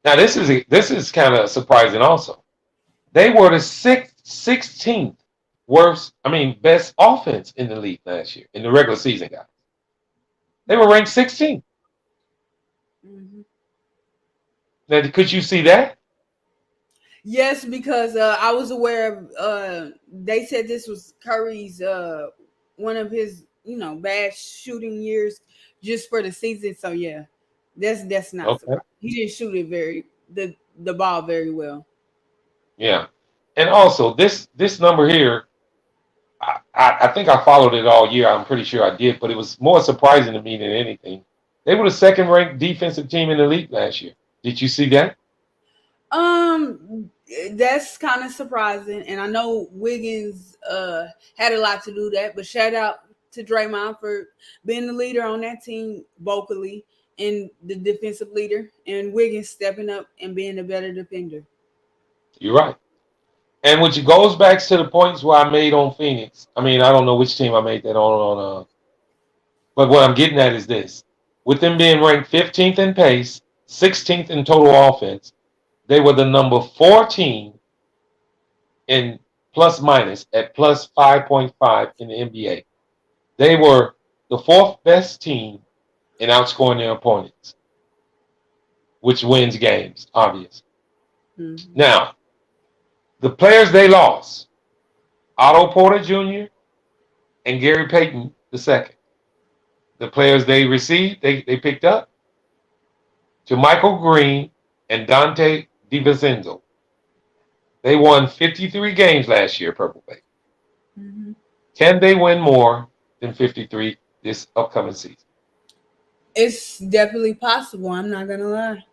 Now this is kind of surprising also. They were the 16th best offense in the league last year in the regular season, guys. They were ranked 16th. Mm-hmm. Now, could you see that? Yes, because I was aware of. They said this was Curry's one of his bad shooting years just for the season. So yeah, that's not Okay. surprising. He didn't shoot it the ball very well. Yeah, and also this number here, I think I followed it all year. I'm pretty sure I did, but it was more surprising to me than anything. They were the second ranked defensive team in the league last year. Did you see that? That's kind of surprising, and I know Wiggins had a lot to do that. But shout out to Draymond for being the leader on that team vocally and the defensive leader, and Wiggins stepping up and being a better defender. You're right. And which goes back to the points where I made on Phoenix. I mean, I don't know which team I made that on but what I'm getting at is this. With them being ranked 15th in pace, 16th in total offense, they were the number 14 in plus minus at plus 5.5 in the NBA. They were the fourth best team in outscoring their opponents, which wins games, obviously. Mm-hmm. Now, the players they lost, Otto Porter Jr. and Gary Payton II. The players they received, they picked up, JaMychal Green and Dante DiVincenzo. They won 53 games last year, Purple Bay. Mm-hmm. Can they win more than 53 this upcoming season? It's definitely possible. I'm not gonna lie.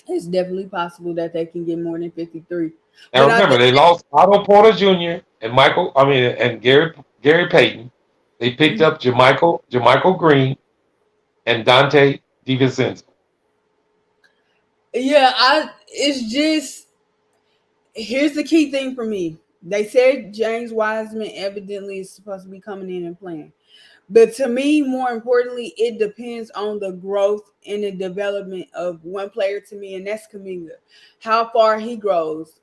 It's definitely possible that they can get more than 53. Now But remember, they lost Otto Porter Jr. and Gary Payton. They picked up JaMychal Green and Dante DiVincenzo. Yeah, it's just here's the key thing for me. They said James Wiseman evidently is supposed to be coming in and playing. But to me, more importantly, it depends on the growth and the development of one player to me, and that's Kuminga. How far he grows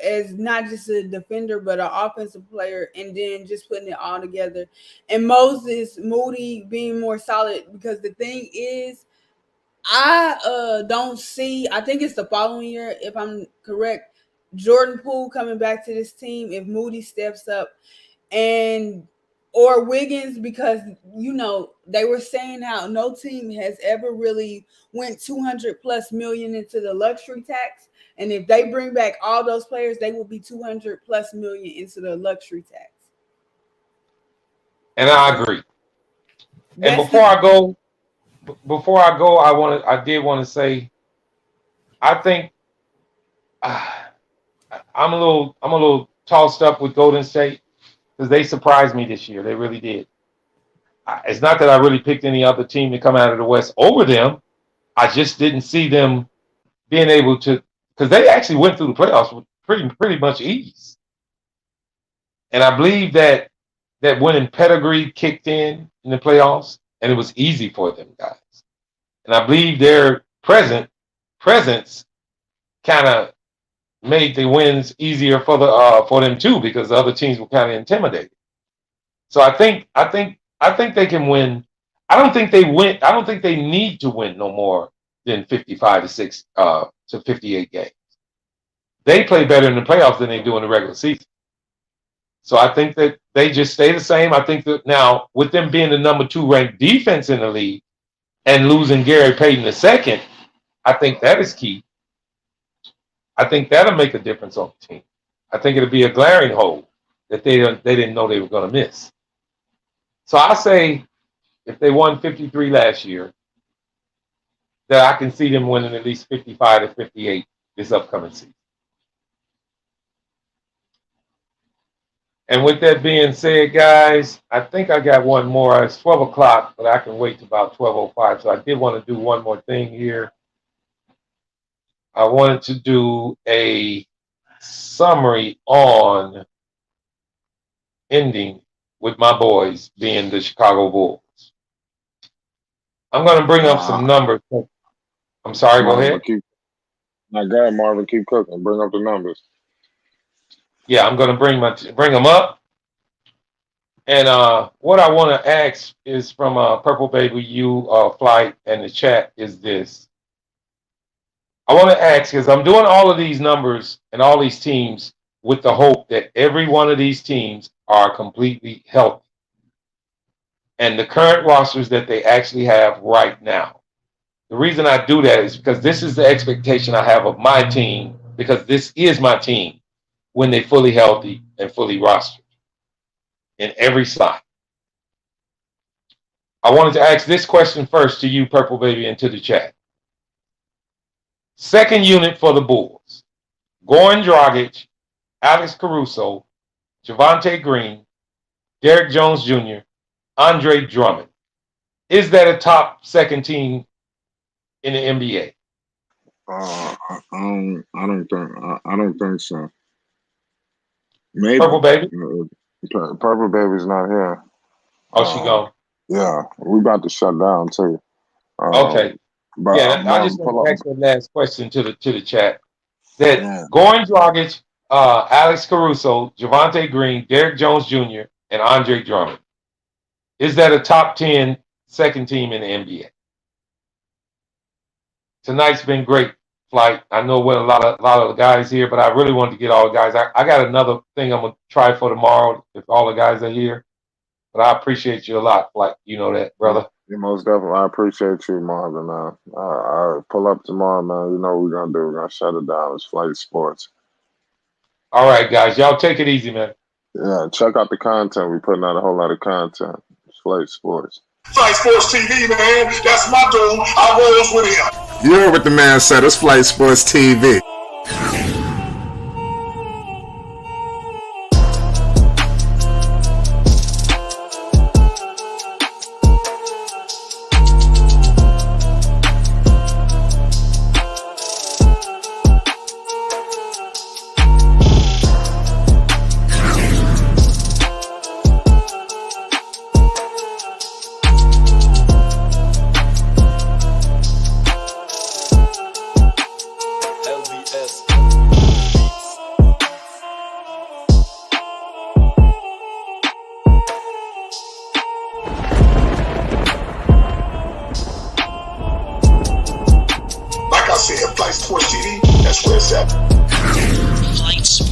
as not just a defender, but an offensive player, and then just putting it all together. And Moses Moody being more solid, because the thing is, I don't see, I think it's the following year, if I'm correct, Jordan Poole coming back to this team if Moody steps up, and or Wiggins, because they were saying how no team has ever really went 200 plus million into the luxury tax, and if they bring back all those players, they will be 200 plus million into the luxury tax. And I agree. And before I go, I did want to say, I think I'm a little tossed up with Golden State because they surprised me this year. They really did. It's not that I really picked any other team to come out of the West over them. I just didn't see them being able to, because they actually went through the playoffs with pretty much ease. And I believe that winning pedigree kicked in the playoffs, and it was easy for them guys. And I believe their presence kind of made the wins easier for them too, because the other teams were kind of intimidated. So I think they can win. I don't think they need to win no more than 55 to 58 games. They play better in the playoffs than they do in the regular season. So I think that they just stay the same. I think that now, with them being the number 2 ranked defense in the league and losing Gary Payton II, I think that is key. I think that'll make a difference on the team. I think it'll be a glaring hole that they didn't know they were going to miss. So I say, if they won 53 last year, that I can see them winning at least 55 to 58 this upcoming season. And with that being said, guys, I think I got one more. It's 12 o'clock, but I can wait till about 12:05. So I did want to do one more thing here. I wanted to do a summary on ending with my boys being the Chicago Bulls. I'm going to bring up some numbers. I'm sorry, go ahead. Go ahead, Marvin. Keep cooking. Bring up the numbers. Yeah, I'm going to bring them up. And what I want to ask is from Purple Baby U Flight and the chat is this. I want to ask, because I'm doing all of these numbers and all these teams with the hope that every one of these teams are completely healthy. And the current rosters that they actually have right now. The reason I do that is because this is the expectation I have of my team, because this is my team when they're fully healthy and fully rostered in every slot. I wanted to ask this question first to you, Purple Baby, and to the chat. Second unit for the Bulls: Goran Dragic, Alex Caruso, Javonte Green, Derrick Jones Jr., Andre Drummond. Is that a top second team in the NBA? I don't think so. Maybe. Purple Baby? Purple Baby's not here. Oh, she gone. Yeah, we about to shut down too. Okay. But yeah, I just want to ask the last question to the chat. That Goran Dragic, Alex Caruso, Javonte Green, Derrick Jones Jr., and Andre Drummond. Is that a top 10 second team in the NBA? Tonight's been great, Flight. I know we're a lot of the guys here, but I really wanted to get all the guys. I got another thing I'm gonna try for tomorrow if all the guys are here. But I appreciate you a lot, Flight. You know that, brother. Yeah, most definitely. I appreciate you, Marvin. I'll pull up tomorrow, man. You know what we're gonna do. We're gonna shut it down. It's Flight Sports. All right, guys. Y'all take it easy, man. Yeah, check out the content. We're putting out a whole lot of content. It's Flight Sports. Flight Sports TV, man. That's my dude. I rolls with him. You heard what the man said. It's Flight Sports TV. Flight Sports TV, that's where it's at. Flight Sports.